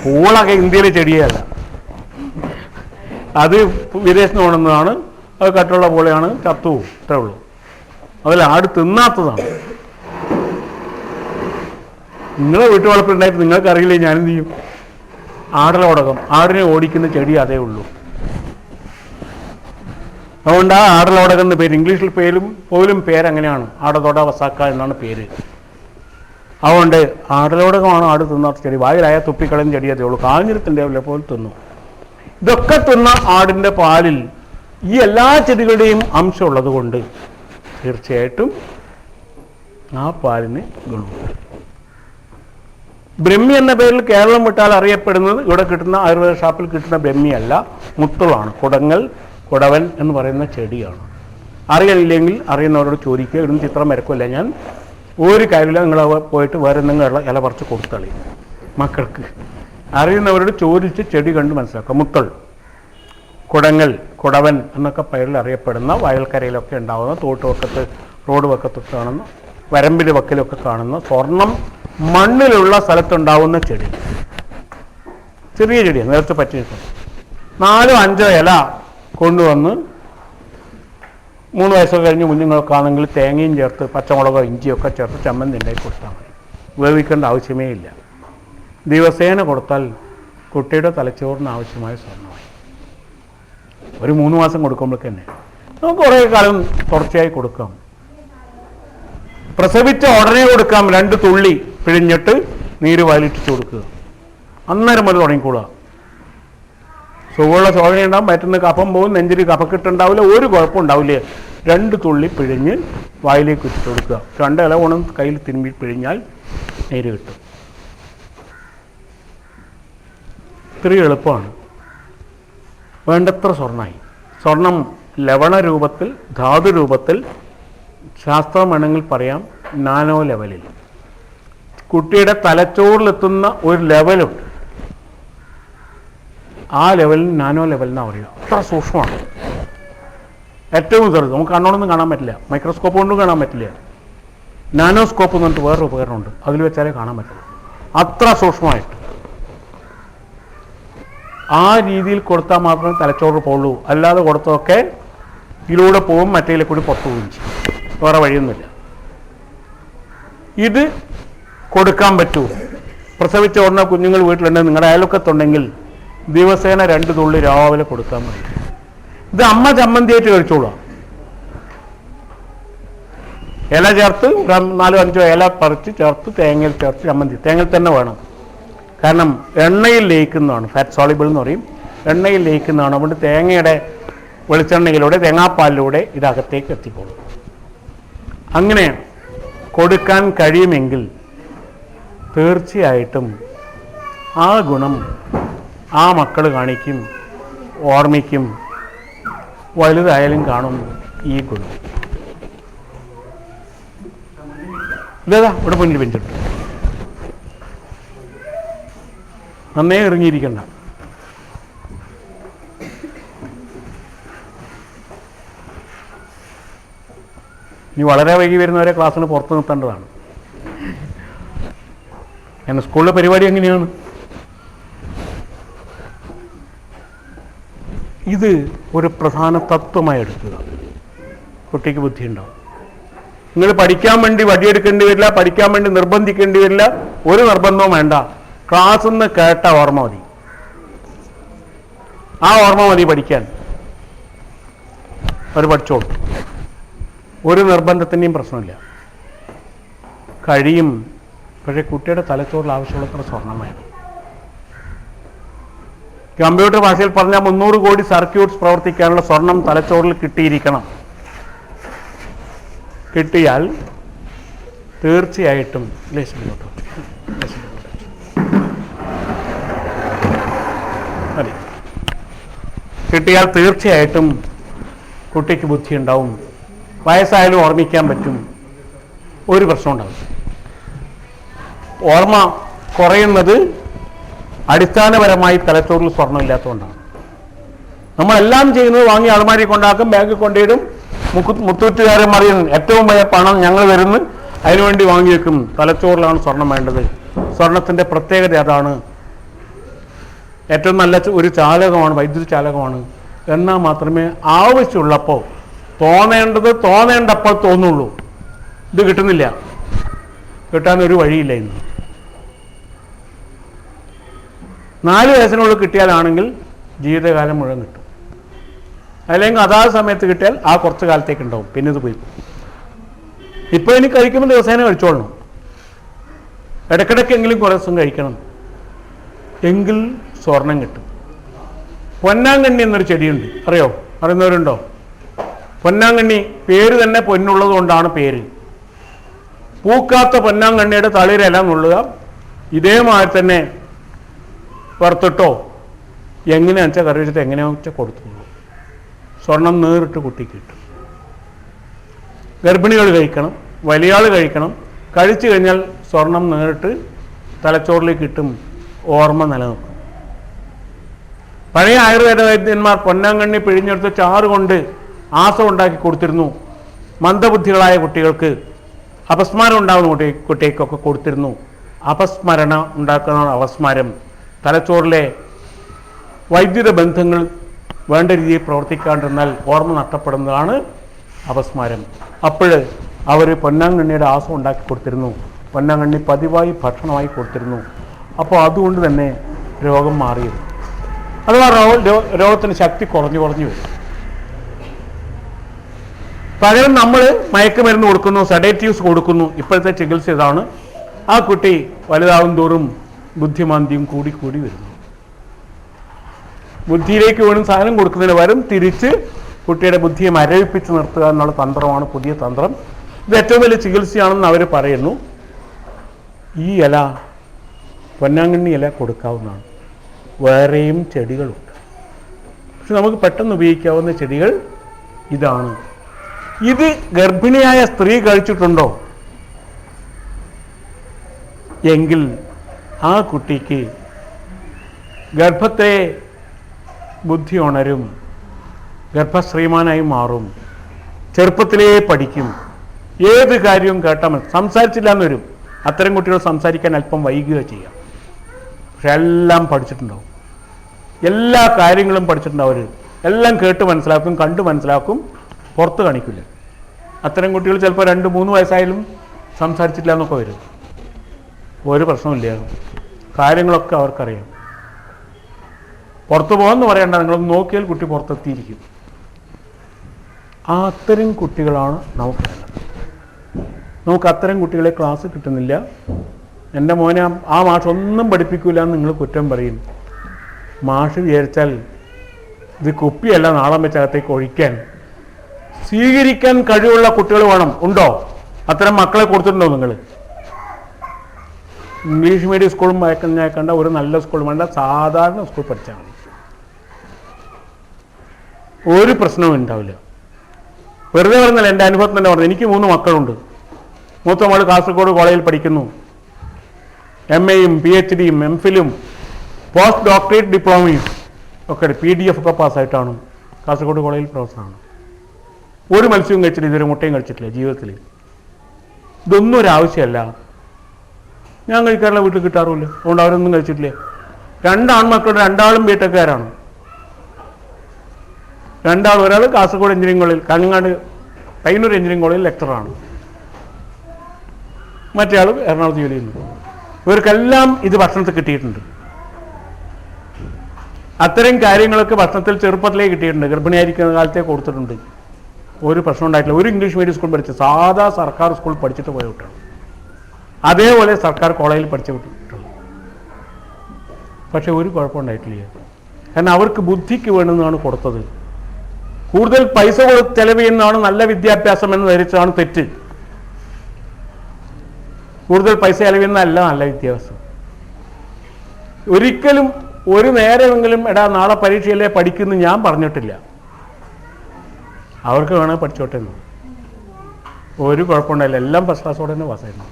പൂളൊക്കെ ഇന്ത്യയിലെ ചെടിയല്ല, അത് വിദേശത്ത് കൊണ്ടുവന്നതാണ്. അത് കട്ടുള്ള പൂളയാണ്, ചത്തു ഇത്രേ ഉള്ളൂ. അതിൽ ആട് തിന്നാത്തതാണ്. നിങ്ങളെ വീട്ടുവളപ്പിലുണ്ടായിട്ട് നിങ്ങൾക്കറിയില്ലേ, ഞാനെന്ത് ചെയ്യും? ആടലോടകം, ആടിനെ ഓടിക്കുന്ന ചെടി അതേ ഉള്ളൂ. അതുകൊണ്ട് ആ ആടലോടകം എന്ന പേര്, ഇംഗ്ലീഷിൽ പോലും പേരങ്ങനെയാണ്, ആടതൊട വസാക്ക എന്നാണ് പേര്. അതുകൊണ്ട് ആടലോടകമാണ് ആട് തിന്നാത്ത ചെടി, വായിലായ തുപ്പിക്കളയും ചെടി അതേ ഉള്ളൂ, കാഞ്ഞിരത്തിൻ്റെ പോലെ തിന്നു. ഇതൊക്കെ തിന്ന ആടിൻ്റെ പാലിൽ ഈ എല്ലാ ചെടികളുടെയും അംശമുള്ളത് കൊണ്ട് തീർച്ചയായിട്ടും ആ പാലിന് ഗുണമുണ്ട്. ബ്രഹ്മി എന്ന പേരിൽ കേരളം വിട്ടാൽ അറിയപ്പെടുന്നത് ഇവിടെ കിട്ടുന്ന ആയുർവേദ ഷാപ്പിൽ കിട്ടുന്ന ബ്രഹ്മിയല്ല, മുത്തുകളാണ്. കുടവൻ എന്ന് പറയുന്ന ചെടിയാണ്. അറിയില്ലെങ്കിൽ അറിയുന്നവരോട് ചോദിക്കുക. ഇടുന്ന ചിത്രം വരക്കുമല്ല ഞാൻ, ഒരു കാര്യമില്ല, നിങ്ങൾ പോയിട്ട് വേറെ എന്തെങ്കിലും ഇല പറിച്ച് കൊടുത്തളി മക്കൾക്ക്. അറിയുന്നവരോട് ചോദിച്ച് ചെടി കണ്ട് മനസ്സിലാക്കുക. മുത്തൾ, കുടവൻ എന്നൊക്കെ പേരിൽ അറിയപ്പെടുന്ന വയൽക്കരയിലൊക്കെ ഉണ്ടാകുന്ന, തോട്ടുവക്കത്ത് റോഡ് വക്കത്തൊക്കെ കാണുന്ന, വരമ്പിൻ്റെ വക്കിലൊക്കെ കാണുന്ന, സ്വർണം മണ്ണിലുള്ള സ്ഥലത്തുണ്ടാവുന്ന ചെടി, ചെറിയ ചെടിയാണ്, നേരത്തെ പറ്റി നിൽക്കും. 4-5 ഇല കൊണ്ടുവന്ന് 3 വയസ്സൊക്കെ കഴിഞ്ഞ് കുഞ്ഞുങ്ങളൊക്കെ ആണെങ്കിൽ തേങ്ങയും ചേർത്ത് പച്ചമുളകോ ഇഞ്ചിയൊക്കെ ചേർത്ത് ചമ്മന്തി ഉണ്ടാക്കി കൊടുത്താൽ മതി. വേവിക്കേണ്ട ആവശ്യമേ ഇല്ല. ദിവസേന കൊടുത്താൽ കുട്ടിയുടെ തലച്ചോറിന് ആവശ്യമായ സ്വർണ്ണമായി. ഒരു 3 മാസം കൊടുക്കുമ്പോഴേക്ക് തന്നെ നമുക്ക് കുറേ കാലം തുടർച്ചയായി കൊടുക്കാം. പ്രസവിച്ച ഉടനെ കൊടുക്കാം. 2 തുള്ളി പിഴിഞ്ഞിട്ട് നീര് വാലിട്ടിച്ച് കൊടുക്കുക. അന്നേരം മുതൽ തുടങ്ങിക്കൂടുക. സുഖമുള്ള ശോധന ഉണ്ടാവും, വയറ്റുന്ന കഫം പോകും, നെഞ്ചിൽ കഫക്കെട്ടുണ്ടാവില്ല, ഒരു കുഴപ്പം ഉണ്ടാവില്ല. 2 തുള്ളി പിഴിഞ്ഞ് വായിലേക്ക് വെച്ചിട്ട് കൊടുക്കുക. 2 ഇല ഗുണം കയ്യിൽ തിരുമ്പി പിഴിഞ്ഞാൽ നീര് കിട്ടും. ഇത്രയും എളുപ്പമാണ്. വേണ്ടത്ര സ്വർണ്ണമായി. സ്വർണം ലവണ രൂപത്തിൽ, ധാതു രൂപത്തിൽ, ശാസ്ത്രം വേണമെങ്കിൽ പറയാം നാനോ ലെവലിൽ. കുട്ടിയുടെ തലച്ചോറിലെത്തുന്ന ഒരു ലെവലുണ്ട്. ആ ലെവലിന് നാനോ ലെവൽ എന്നാണ് പറയുക. അത്ര സൂക്ഷ്മമാണ്. ഏറ്റവും ചെറുത്, നമുക്ക് കണ്ണോടൊന്നും കാണാൻ പറ്റില്ല, മൈക്രോസ്കോപ്പ് കൊണ്ടും കാണാൻ പറ്റില്ല. നാനോസ്കോപ്പ് എന്ന് പറഞ്ഞിട്ട് വേറൊരു ഉപകരണമുണ്ട്, അതിൽ വെച്ചാലേ കാണാൻ പറ്റുള്ളൂ. അത്ര സൂക്ഷ്മമായിട്ട് ആ രീതിയിൽ കൊടുത്താൽ മാത്രമേ തലച്ചോറ് പോകുള്ളൂ. അല്ലാതെ കൊടുത്തതൊക്കെ ഇതിലൂടെ പോകും, മറ്റേതിലെ കൂടി പുറത്തു പോവുകയും ചെയ്യും. വേറെ വഴിയൊന്നുമില്ല. ഇത് കൊടുക്കാൻ പറ്റൂ. പ്രസവിച്ച ഉടനെ കുഞ്ഞുങ്ങൾ വീട്ടിലുണ്ടെങ്കിൽ, നിങ്ങളുടെ അയൽവക്കത്തുണ്ടെങ്കിൽ ദിവസേന 2 തുള്ളി രാവിലെ കൊടുക്കാൻ മതി. ഇത് അമ്മ ചമ്മന്തിയായിട്ട് കഴിച്ചോളാം. ഇല ചേർത്ത് 4-5 ഇല പറിച്ച് ചേർത്ത് തേങ്ങയിൽ ചേർത്ത് ചമ്മന്തി. തേങ്ങയിൽ തന്നെ വേണം, കാരണം എണ്ണയിൽ ലയിക്കുന്നതാണ്. ഫാറ്റ് സോളിബിൾ എന്ന് പറയും. എണ്ണയിൽ ലയിക്കുന്നതാണ്. അതുകൊണ്ട് തേങ്ങയുടെ വെളിച്ചെണ്ണയിലൂടെ, തേങ്ങാപ്പാലിലൂടെ ഇതകത്തേക്ക് എത്തിക്കോളും. അങ്ങനെ കൊടുക്കാൻ കഴിയുമെങ്കിൽ തീർച്ചയായിട്ടും ആ ഗുണം ആ മക്കൾ കാണിക്കും, ഓർമ്മിക്കും. വലുതായാലും കാണും ഈ ഗുണം. ഇതാ ഇവിടെ മുന്നിൽ വെച്ചിട്ട് നന്നേ ഇറങ്ങിയിരിക്കണ്ട. ഇനി വളരെ വൈകി വരുന്നവരെ ക്ലാസ്സിന് പുറത്ത് നിർത്തേണ്ടതാണ്. കാരണം സ്കൂളിലെ പരിപാടി എങ്ങനെയാണ്? ഇത് ഒരു പ്രധാന തത്വമായി എടുക്കുക. കുട്ടിക്ക് ബുദ്ധിയുണ്ടാവും. നിങ്ങൾ പഠിക്കാൻ വേണ്ടി വടിയെടുക്കേണ്ടി വരില്ല, പഠിക്കാൻ വേണ്ടി നിർബന്ധിക്കേണ്ടി വരില്ല, ഒരു നിർബന്ധവും വേണ്ട. ക്ലാസ്സിൽ നിന്ന് കേട്ട ഓർമ്മ മതി. ആ ഓർമ്മ മതി പഠിക്കാൻ. അവർ പഠിച്ചോളൂ. ഒരു നിർബന്ധത്തിൻ്റെയും പ്രശ്നമില്ല. കഴിയും. പക്ഷേ കുട്ടിയുടെ തലച്ചോറിൽ ആവശ്യമുള്ളത്ര സ്വർണ്ണം വേണം. കമ്പ്യൂട്ടർ ഭാഷയിൽ പറഞ്ഞാൽ 300 കോടി സർക്യൂട്ട്സ് പ്രവർത്തിക്കാനുള്ള സ്വർണം തലച്ചോറിൽ കിട്ടിയിരിക്കണം. കിട്ടിയാൽ തീർച്ചയായിട്ടും കിട്ടിയാൽ തീർച്ചയായിട്ടും കുട്ടിക്ക് ബുദ്ധി ഉണ്ടാവും. വയസ്സായാലും ഓർമ്മിക്കാൻ പറ്റും. ഒരു പ്രശ്നം ഉണ്ടാവും. ഓർമ്മ കുറയുന്നത് അടിസ്ഥാനപരമായി തലച്ചോറിൽ സ്വർണ്ണം ഇല്ലാത്തതുകൊണ്ടാണ്. നമ്മളെല്ലാം ചെയ്യുന്നത് വാങ്ങി അളമാരി കൊണ്ടാക്കും, ബാങ്കിൽ കൊണ്ടിടും. മുത്തൂറ്റുകാരൻ പറയും ഏറ്റവും വലിയ പണം ഞങ്ങൾ തരുന്നു, അതിനുവേണ്ടി വാങ്ങി വെക്കും. തലച്ചോറിലാണ് സ്വർണം വേണ്ടത്. സ്വർണത്തിൻ്റെ പ്രത്യേകത അതാണ്. ഏറ്റവും നല്ല ഒരു ചാലകമാണ്, വൈദ്യുത ചാലകമാണ്. എന്നാൽ മാത്രമേ ആവശ്യമുള്ളപ്പോൾ തോന്നേണ്ടപ്പോൾ തോന്നുള്ളൂ. ഇത് കിട്ടുന്നില്ല. കിട്ടാനൊരു വഴിയില്ല ഇന്ന്. 4 വയസ്സിനുള്ളിൽ കിട്ടിയാലാണെങ്കിൽ ജീവിതകാലം മുഴുവൻ കിട്ടും. അല്ലെങ്കിൽ അതാത് സമയത്ത് കിട്ടിയാൽ ആ കുറച്ച് കാലത്തേക്ക് ഉണ്ടാവും, പിന്നെ ഇത് പോയി. ഇപ്പോൾ എനിക്ക് കഴിക്കുമ്പോൾ ദിവസേന കഴിച്ചോളണം. ഇടയ്ക്കിടയ്ക്കെങ്കിലും കുറേ ദിവസം കഴിക്കണം, എങ്കിൽ സ്വർണം കിട്ടും. പൊന്നാങ്കണ്ണി എന്നൊരു ചെടിയുണ്ട്, അറിയുന്നവരുണ്ടോ? പൊന്നാങ്കണ്ണി പേര് തന്നെ പൊന്നുള്ളത് കൊണ്ടാണ് പേര്. പൂക്കാത്ത പൊന്നാങ്കണ്ണിയുടെ തളിരെല്ലാം നുള്ളുക, ഇതേമാതിരി തന്നെ വറുത്തിട്ടോ എങ്ങനെയാണെന്ന് വെച്ചാൽ കറി വെച്ചിട്ട് എങ്ങനെയാണെന്ന് വെച്ചാൽ കൊടുത്തു. സ്വർണം നേരിട്ട് കുട്ടിക്ക് കിട്ടും. ഗർഭിണികൾ കഴിക്കണം, വലിയ ആൾ കഴിക്കണം. കഴിച്ചു കഴിഞ്ഞാൽ സ്വർണം നേരിട്ട് തലച്ചോറിലേക്ക് കിട്ടും, ഓർമ്മ നിലനിൽക്കും. പഴയ ആയുർവേദ വൈദ്യന്മാർ പൊന്നാങ്കണ്ണി പിഴിഞ്ഞെടുത്ത് ചാറ് കൊണ്ട് ആസം ഉണ്ടാക്കി കൊടുത്തിരുന്നു. മന്ദബുദ്ധികളായ കുട്ടികൾക്ക്, അപസ്മാരം ഉണ്ടാകുന്ന കുട്ടികൾക്കൊക്കെ കൊടുത്തിരുന്നു. അപസ്മരണ ഉണ്ടാക്കുന്ന അപസ്മാരം, തലച്ചോറിലെ വൈദ്യുത ബന്ധങ്ങൾ വേണ്ട രീതിയിൽ പ്രവർത്തിക്കാണ്ടിരുന്നാൽ ഓർമ്മ നഷ്ടപ്പെടുന്നതാണ് അപസ്മാരം. അപ്പോൾ അവർ പൊന്നാങ്കണ്ണിയുടെ ആസം ഉണ്ടാക്കി കൊടുത്തിരുന്നു. പൊന്നാങ്കണ്ണി പതിവായി ഭക്ഷണമായി കൊടുത്തിരുന്നു. അപ്പോൾ അതുകൊണ്ട് തന്നെ രോഗം മാറിയത്. അഥവാ രോഗത്തിന് ശക്തി കുറഞ്ഞു വരും. പകരം നമ്മൾ മയക്കുമരുന്ന് കൊടുക്കുന്നു, സെഡേറ്റീവ്സ് കൊടുക്കുന്നു. ഇപ്പോഴത്തെ ചികിത്സ ഇതാണ്. ആ കുട്ടി വലുതാവും തോറും ബുദ്ധിമാന്ദ്യം കൂടി വരുന്നു. ബുദ്ധിയിലേക്ക് വേണം സാധനം കൊടുക്കുന്നതിന് പകരം തിരിച്ച് കുട്ടിയുടെ ബുദ്ധിയെ മരവിപ്പിച്ച് നിർത്തുക എന്നുള്ള തന്ത്രമാണ് പുതിയ തന്ത്രം. ഇത് ഏറ്റവും വലിയ ചികിത്സയാണെന്ന് അവർ പറയുന്നു. ഈ ഇല, പൊന്നാങ്കണ്ണി ഇല കൊടുക്കാവുന്നതാണ്. വേറെയും ചെടികളുണ്ട്, പക്ഷെ നമുക്ക് പെട്ടെന്ന് ഉപയോഗിക്കാവുന്ന ചെടികൾ ഇതാണ്. ഇത് ഗർഭിണിയായ സ്ത്രീ കഴിച്ചിട്ടുണ്ടോ എങ്കിൽ ആ കുട്ടിക്ക് ഗർഭത്തെ ബുദ്ധി ഉണരും, ഗർഭശ്രീമാനായി മാറും, ചെറുപ്പത്തിലേ പഠിക്കും. ഏത് കാര്യവും കേട്ടാൽ സംസാരിച്ചില്ല എന്ന് വരും. അത്തരം കുട്ടികൾ സംസാരിക്കാൻ അല്പം വൈകുക ചെയ്യാം, പക്ഷെ എല്ലാം പഠിച്ചിട്ടുണ്ടാവും. എല്ലാ കാര്യങ്ങളും പഠിച്ചിട്ടുണ്ടാവും. അവർ എല്ലാം കേട്ട് മനസ്സിലാക്കും, കണ്ടു മനസ്സിലാക്കും, പുറത്ത് കാണിക്കില്ല. അത്തരം കുട്ടികൾ ചിലപ്പോൾ 2-3 വയസ്സായാലും സംസാരിച്ചില്ല എന്നൊക്കെ വരും. ഒരു പ്രശ്നമില്ല, കാര്യങ്ങളൊക്കെ അവർക്കറിയാം. പുറത്ത് പോകാമെന്ന് പറയണ്ട, നിങ്ങളൊന്ന് നോക്കിയാൽ കുട്ടി പുറത്തെത്തിയിരിക്കും. അത്തരം കുട്ടികളാണ് നമുക്ക് വേണ്ടത്. നമുക്ക് അത്തരം കുട്ടികളെ ക്ലാസ് കിട്ടുന്നില്ല. എൻ്റെ മോനെ ആ മാഷ് ഒന്നും പഠിപ്പിക്കില്ല എന്ന് നിങ്ങൾ കുറ്റം പറയും. മാഷ് വിചാരിച്ചാൽ ഇത് കുപ്പിയല്ല നാളം വെച്ചകത്തേക്ക് ഒഴിക്കാൻ സ്വീകരിക്കാൻ കഴിവുള്ള കുട്ടികൾ വേണം. ഉണ്ടോ? അത്തരം മക്കളെ കൊടുത്തിട്ടുണ്ടോ നിങ്ങൾ? ഇംഗ്ലീഷ് മീഡിയം സ്കൂളും അയക്കണ്ട, ഒരു നല്ല സ്കൂളും വേണ്ട, സാധാരണ സ്കൂൾ പഠിച്ചാൽ മതി. ഒരു പ്രശ്നവും ഉണ്ടാവില്ല. വെറുതെ പറഞ്ഞാൽ എൻ്റെ അനുഭവത്തിൽ തന്നെ പറഞ്ഞു. എനിക്ക് 3 മക്കളുണ്ട്. മൂത്ത മകൾ കാസർഗോഡ് കോളേജിൽ പഠിക്കുന്നു. MA-യും PhD-യും MPhil-ഉം പോസ്റ്റ് ഡോക്ടറേറ്റ് ഡിപ്ലോമയും ഒക്കെ PDF ഒക്കെ പാസ്സായിട്ടാണ് കാസർഗോഡ് കോളേജിൽ പ്രൊഫസറാണ്. ഒരു മത്സ്യവും കഴിച്ചിട്ടില്ല, ഇതൊരു മുട്ടയും കഴിച്ചിട്ടില്ല ജീവിതത്തിൽ. ഇതൊന്നും ഒരാവശ്യമല്ല. ഞാൻ കഴിക്കാറില്ല, വീട്ടിൽ കിട്ടാറുമില്ല, അതുകൊണ്ട് അവരൊന്നും കഴിച്ചിട്ടില്ല. 2 ആൺമക്കളുടെ 2 ബിടെക്കുകാരാണ്. 2 ഒരാൾ കാസർഗോഡ് എഞ്ചിനീയറിംഗ് കോളേജിൽ, കാഞ്ഞങ്ങാട് പയ്യന്നൂർ എഞ്ചിനീയറിംഗ് കോളേജിൽ ലെക്ചറാണ്. മറ്റേ ആൾ എറണാകുളത്ത് ജോലി ചെയ്യുന്നു. ഇവർക്കെല്ലാം ഇത് ഭക്ഷണത്തിൽ കിട്ടിയിട്ടുണ്ട്. അത്തരം കാര്യങ്ങളൊക്കെ ഭക്ഷണത്തിൽ ചെറുപ്പത്തിലേ കിട്ടിയിട്ടുണ്ട്. ഗർഭിണിയായിരിക്കുന്ന കാലത്തേ കൊടുത്തിട്ടുണ്ട്. ഒരു പ്രശ്നം ഉണ്ടായിട്ടില്ല. ഒരു ഇംഗ്ലീഷ് മീഡിയം സ്കൂൾ പഠിച്ച, സാധാ സർക്കാർ സ്കൂൾ പഠിച്ചിട്ട് പോയ കുട്ടിയാണ്. അതേപോലെ സർക്കാർ കോളേജിൽ പഠിച്ച കുട്ടികൾ. പക്ഷെ ഒരു കുഴപ്പമുണ്ടായിട്ടില്ല. കാരണം അവർക്ക് ബുദ്ധിക്ക് വേണമെന്നാണ് കൊടുത്തത്. കൂടുതൽ പൈസ ചെലവ് ചെയ്യുന്നതാണ് നല്ല വിദ്യാഭ്യാസം എന്ന് ധരിച്ചതാണ് തെറ്റ്. കൂടുതൽ പൈസ ചെലവ് ചെയ്യുന്നതല്ല നല്ല വിദ്യാഭ്യാസം. ഒരിക്കലും ഒരു നേരമെങ്കിലും നാളെ പരീക്ഷയിലെ പഠിക്കുന്നു ഞാൻ പറഞ്ഞിട്ടില്ല. അവർക്ക് വേണമെങ്കിൽ പഠിച്ചോട്ടെ എന്ന്. ഒരു കുഴപ്പമുണ്ടായില്ല. എല്ലാം ഫസ്റ്റ് ക്ലാസ്സോടെ തന്നെ പാസ്സായിരുന്നു.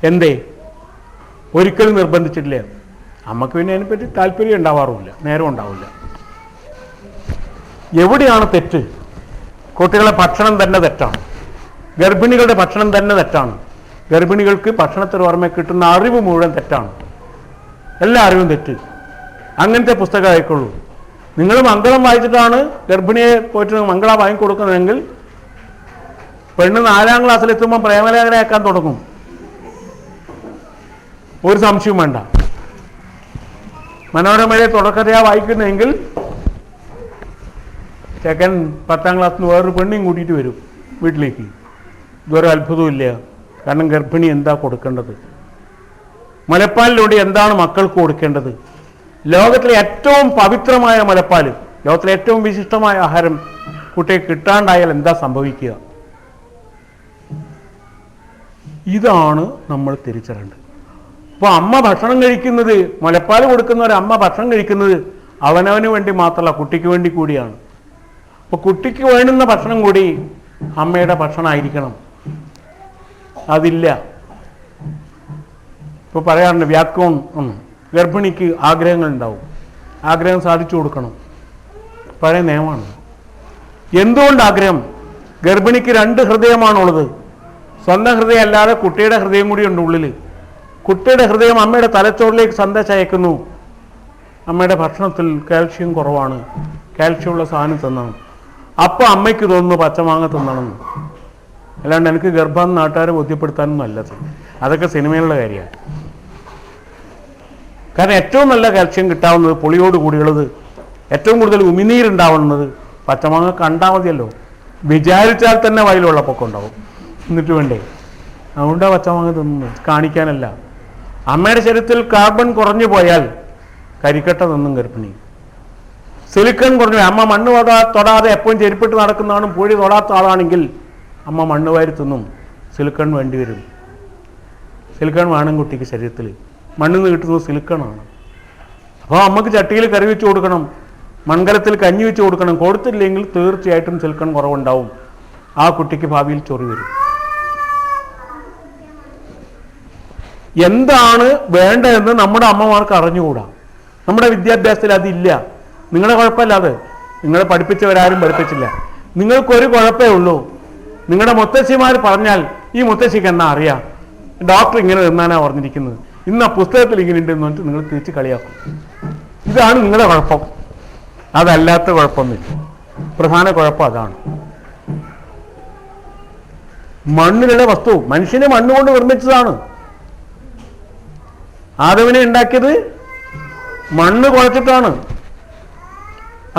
എന്തേ? ഒരിക്കലും നിർബന്ധിച്ചിട്ടില്ല. നമുക്ക് പിന്നെ അതിനെപ്പറ്റി താല്പര്യം ഉണ്ടാവാറുമില്ല, നേരം ഉണ്ടാവില്ല. എവിടെയാണ് തെറ്റ്? കുട്ടികളെ ഭക്ഷണം തന്നെ തെറ്റാണ്. ഗർഭിണികളുടെ ഭക്ഷണം തന്നെ തെറ്റാണ്. ഗർഭിണികൾക്ക് ഭക്ഷണത്തിന് ഓർമ്മ കിട്ടുന്ന അറിവ് മുഴുവൻ തെറ്റാണ്. എല്ലാ അറിവും തെറ്റ്. അങ്ങനത്തെ പുസ്തകം ആയിക്കോളൂ. നിങ്ങൾ മംഗളം വായിച്ചിട്ടാണ് ഗർഭിണിയെ പോയിട്ട് മംഗള വാങ്ങിക്കൊടുക്കുന്നതെങ്കിൽ പെണ്ണ് 4ാം ക്ലാസ്സിലെത്തുമ്പോൾ പ്രേമലേഖനയാക്കാൻ തുടങ്ങും. ഒരു സംശയവും വേണ്ട. മനോരമയിലെ തുടക്കതയാ വായിക്കുന്നതെങ്കിൽ ചെക്കൻ 10ാം ക്ലാസ്സിൽ നിന്ന് വേറൊരു പെണ്ണിയും കൂട്ടിയിട്ട് വരും വീട്ടിലേക്ക്. ഇതൊരു അത്ഭുതമില്ല. കാരണം ഗർഭിണി എന്താ കൊടുക്കേണ്ടത്, മുലപ്പാലിലൂടെ എന്താണ് മക്കൾക്ക് കൊടുക്കേണ്ടത്. ലോകത്തിലെ ഏറ്റവും പവിത്രമായ മുലപ്പാൽ, ലോകത്തിലെ ഏറ്റവും വിശിഷ്ടമായ ആഹാരം കുട്ടിയെ കിട്ടാണ്ടായാൽ എന്താ സംഭവിക്കുക? ഇതാണ് നമ്മൾ തിരിച്ചറിയേണ്ടത്. അപ്പോൾ അമ്മ ഭക്ഷണം കഴിക്കുന്നത്, മുലപ്പാൽ കൊടുക്കുന്ന ഒരു അമ്മ ഭക്ഷണം കഴിക്കുന്നത് അവനവന് വേണ്ടി മാത്രമല്ല, കുട്ടിക്ക് വേണ്ടി കൂടിയാണ്. അപ്പോൾ കുട്ടിക്ക് വേണ്ടുന്ന ഭക്ഷണം കൂടി അമ്മയുടെ ഭക്ഷണമായിരിക്കണം. അതില്ല. ഇപ്പോൾ പറയാറുണ്ട് വ്യാക്കോൺ, ഗർഭിണിക്ക് ആഗ്രഹങ്ങൾ ഉണ്ടാവും, ആഗ്രഹം സാധിച്ചു കൊടുക്കണം. പഴയ നിയമമാണ്. എന്തുകൊണ്ട് ആഗ്രഹം? ഗർഭിണിക്ക് 2 ഹൃദയമാണുള്ളത്. സ്വന്തം ഹൃദയം അല്ലാതെ കുട്ടിയുടെ ഹൃദയം കൂടി ഉണ്ട് ഉള്ളിൽ. കുട്ടിയുടെ ഹൃദയം അമ്മയുടെ തലച്ചോറിലേക്ക് സന്ദേശം അയക്കുന്നു, അമ്മയുടെ ഭക്ഷണത്തിൽ കാൽഷ്യം കുറവാണ്, കാൽഷ്യമുള്ള സാധനം തിന്നണം. അപ്പോൾ അമ്മയ്ക്ക് തോന്നുന്നു പച്ചമാങ്ങ തിന്നണം. അല്ലാണ്ട് എനിക്ക് ഗർഭം നാട്ടുകാരെ ബോധ്യപ്പെടുത്താനൊന്നും അല്ലത്. അതൊക്കെ സിനിമയിലുള്ള കാര്യമാണ്. കാരണം ഏറ്റവും നല്ല കാൽഷ്യം കിട്ടാവുന്നത്, പുളിയോട് കൂടിയുള്ളത്, ഏറ്റവും കൂടുതൽ ഉമിനീരുണ്ടാവുന്നത് പച്ചമാങ്ങ കണ്ടാൽ മതിയല്ലോ. വിചാരിച്ചാൽ തന്നെ വയലുള്ളപ്പൊക്കെ ഉണ്ടാവും. എന്നിട്ട് വേണ്ടേ? അതുകൊണ്ടാണ് പച്ചമാങ്ങ തിന്നുന്നത്, കാണിക്കാനല്ല. അമ്മയുടെ ശരീരത്തിൽ കാർബൺ കുറഞ്ഞു പോയാൽ കരിക്കട്ട തിന്നും ഗർഭിണി. സിലിക്കൺ കുറഞ്ഞു, അമ്മ മണ്ണ് തൊടാതെ എപ്പോഴും ചെരുപ്പിട്ട് നടക്കുന്നതാണ്, പൂഴി തൊടാത്ത ആളാണെങ്കിൽ അമ്മ മണ്ണ് വാരി തിന്നും. സിലിക്കൺ വേണ്ടി വരും. സിലിക്കൺ വേണം കുട്ടിക്ക് ശരീരത്തിൽ. മണ്ണിൽ നിന്ന് കിട്ടുന്നത് സിലിക്കണാണ്. അപ്പോൾ അമ്മക്ക് ചട്ടിയിൽ കറി വെച്ച് കൊടുക്കണം, മൺകലത്തിൽ കഞ്ഞി വെച്ച് കൊടുക്കണം. കൊടുത്തില്ലെങ്കിൽ തീർച്ചയായിട്ടും സിലിക്കൺ കുറവുണ്ടാവും. ആ കുട്ടിക്ക് ഭാവിയിൽ ചൊറി വരും. എന്താണ് വേണ്ടതെന്ന് നമ്മുടെ അമ്മമാർക്ക് അറിഞ്ഞുകൂടാ. നമ്മുടെ വിദ്യാഭ്യാസത്തിൽ അതില്ല. നിങ്ങളുടെ കുഴപ്പമല്ല അത്, നിങ്ങളെ പഠിപ്പിച്ചവരാരും പഠിപ്പിച്ചില്ല. നിങ്ങൾക്കൊരു കുഴപ്പമേ ഉള്ളൂ. നിങ്ങളുടെ മുത്തശ്ശിമാർ പറഞ്ഞാൽ ഈ മുത്തശ്ശിക്ക് എന്നാ അറിയാം, ഡോക്ടർ ഇങ്ങനെ തിന്നാനാണ് പറഞ്ഞിരിക്കുന്നത്, ഇന്ന് ആ പുസ്തകത്തിൽ ഇങ്ങനെ ഉണ്ടെന്ന് പറഞ്ഞിട്ട് നിങ്ങൾ തിരിച്ച് കളിയാക്കും. ഇതാണ് നിങ്ങളുടെ കുഴപ്പം. അതല്ലാത്ത കുഴപ്പമൊന്നുമില്ല. പ്രധാന കുഴപ്പം അതാണ്. മണ്ണിലുള്ള വസ്തു മനുഷ്യനെ മണ്ണുകൊണ്ട് നിർമ്മിച്ചതാണ്. ആദവിനെ ഉണ്ടാക്കിയത് മണ്ണ് കുഴച്ചിട്ടാണ്.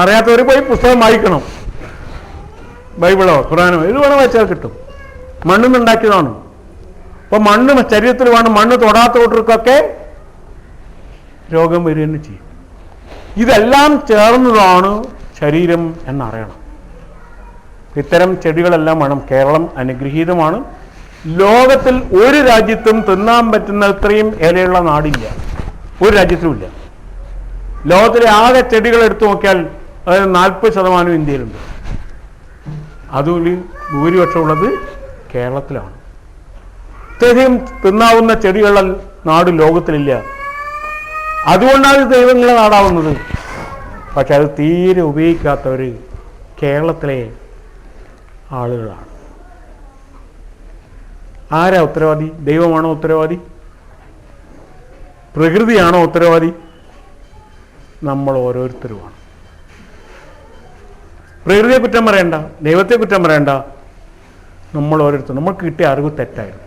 അറിയാത്തവർ പോയി പുസ്തകം വായിക്കണം, ബൈബിളോ ഖുറാനോ ഇത് വേണം വായിച്ചാൽ കിട്ടും. മണ്ണിന്നുണ്ടാക്കിയതാണ്. അപ്പോൾ മണ്ണ് ശരീരത്തിൽ വേണം. മണ്ണ് തൊടാത്ത കൂട്ടർക്കൊക്കെ രോഗം വരികയെന്ന് ചെയ്യും. ഇതെല്ലാം ചേർന്നതാണ് ശരീരം എന്നറിയണം. ഇത്തരം ചെടികളെല്ലാം വേണം. കേരളം അനുഗ്രഹീതമാണ്. ലോകത്തിൽ ഒരു രാജ്യത്തും തിന്നാൻ പറ്റുന്ന ഇത്രയും ഇലയുള്ള നാടില്ല, ഒരു രാജ്യത്തുമില്ല. ലോകത്തിലെ ആകെ ചെടികൾ എടുത്തു നോക്കിയാൽ അതായത് 40% ഇന്ത്യയിലുണ്ട്. അതിൽ ഭൂരിപക്ഷം ഉള്ളത് കേരളത്തിലാണ്. ഇത്രയും തിന്നാവുന്ന ചെടികളുള്ള നാട് ലോകത്തിലില്ല. അതുകൊണ്ടാണ് ദൈവങ്ങളുടെ നാടാവുന്നത്. പക്ഷെ അത് തീരെ ഉപയോഗിക്കാത്തവർ കേരളത്തിലെ ആളുകളാണ്. ആരാ ഉത്തരവാദി? ദൈവമാണോ ഉത്തരവാദി? പ്രകൃതിയാണോ ഉത്തരവാദി? നമ്മൾ ഓരോരുത്തരുമാണ്. പ്രകൃതിയെ കുറ്റം പറയണ്ട, ദൈവത്തെ കുറ്റം പറയണ്ട. നമ്മൾ ഓരോരുത്തരും. നമുക്ക് കിട്ടിയ അറിവ് തെറ്റായിരുന്നു.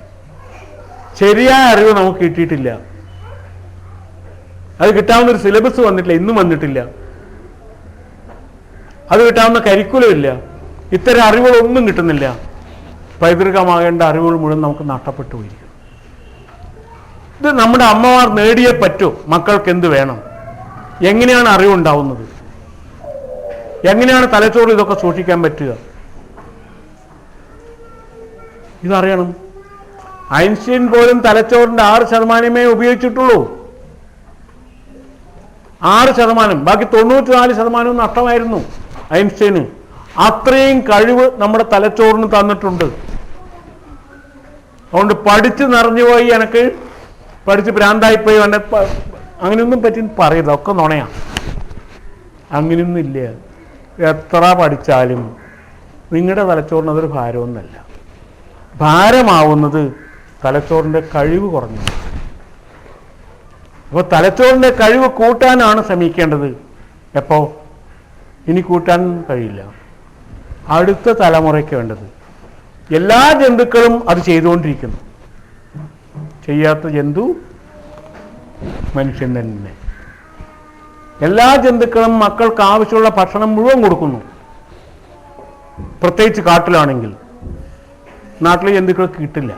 ശരിയായ അറിവ് നമുക്ക് കിട്ടിയിട്ടില്ല. അത് കിട്ടാവുന്നൊരു സിലബസ് വന്നിട്ടില്ല, ഇന്നും വന്നിട്ടില്ല. അത് കിട്ടാവുന്ന കരിക്കുലം ഇല്ല. ഇത്തരം അറിവുകളൊന്നും കിട്ടുന്നില്ല. പൈതൃകമാകേണ്ട അറിവുകൾ മുഴുവൻ നമുക്ക് നഷ്ടപ്പെട്ടു പോയിരിക്കും. ഇത് നമ്മുടെ അമ്മമാർ നേടിയേ പറ്റൂ. മക്കൾക്ക് എന്ത് വേണം? എങ്ങനെയാണ് അറിവുണ്ടാവുന്നത്? എങ്ങനെയാണ് തലച്ചോറ് ഇതൊക്കെ സൂക്ഷിക്കാൻ പറ്റുക? ഇതറിയണം. ഐൻസ്റ്റീൻ പോലും തലച്ചോറിന്റെ 6% ഉപയോഗിച്ചിട്ടുള്ളൂ. 6%. ബാക്കി 94% നഷ്ടമായിരുന്നു ഐൻസ്റ്റീന്. അത്രയും കഴിവ് നമ്മുടെ തലച്ചോറിന് തന്നിട്ടുണ്ട്. അതുകൊണ്ട് പഠിച്ച് നിറഞ്ഞുപോയി, എനിക്ക് പഠിച്ച് ഭ്രാന്തായിപ്പോയി, അങ്ങനെയൊന്നും പറ്റി പറയില്ല. ഒക്കെ നുണയാണ്. അങ്ങനെയൊന്നും ഇല്ല. എത്ര പഠിച്ചാലും നിങ്ങളുടെ തലച്ചോറിന് അതൊരു ഭാരമൊന്നുമല്ല. ഭാരമാവുന്നത് തലച്ചോറിൻ്റെ കഴിവ് കുറഞ്ഞു. അപ്പോൾ തലച്ചോറിൻ്റെ കഴിവ് കൂട്ടാനാണ് ശ്രമിക്കേണ്ടത്. എപ്പോൾ? ഇനി കൂട്ടാൻ കഴിയില്ല. അടുത്ത തലമുറയ്ക്ക് വേണ്ടത്. എല്ലാ ജന്തുക്കളും അത് ചെയ്തുകൊണ്ടിരിക്കുന്നു. ചെയ്യാത്ത ജന്തു മനുഷ്യൻ തന്നെ. എല്ലാ ജന്തുക്കളും മക്കൾക്ക് ആവശ്യമുള്ള ഭക്ഷണം മുഴുവൻ കൊടുക്കുന്നു. പ്രത്യേകിച്ച് കാട്ടിലാണെങ്കിൽ. നാട്ടിലെ ജന്തുക്കൾക്ക് കിട്ടില്ല.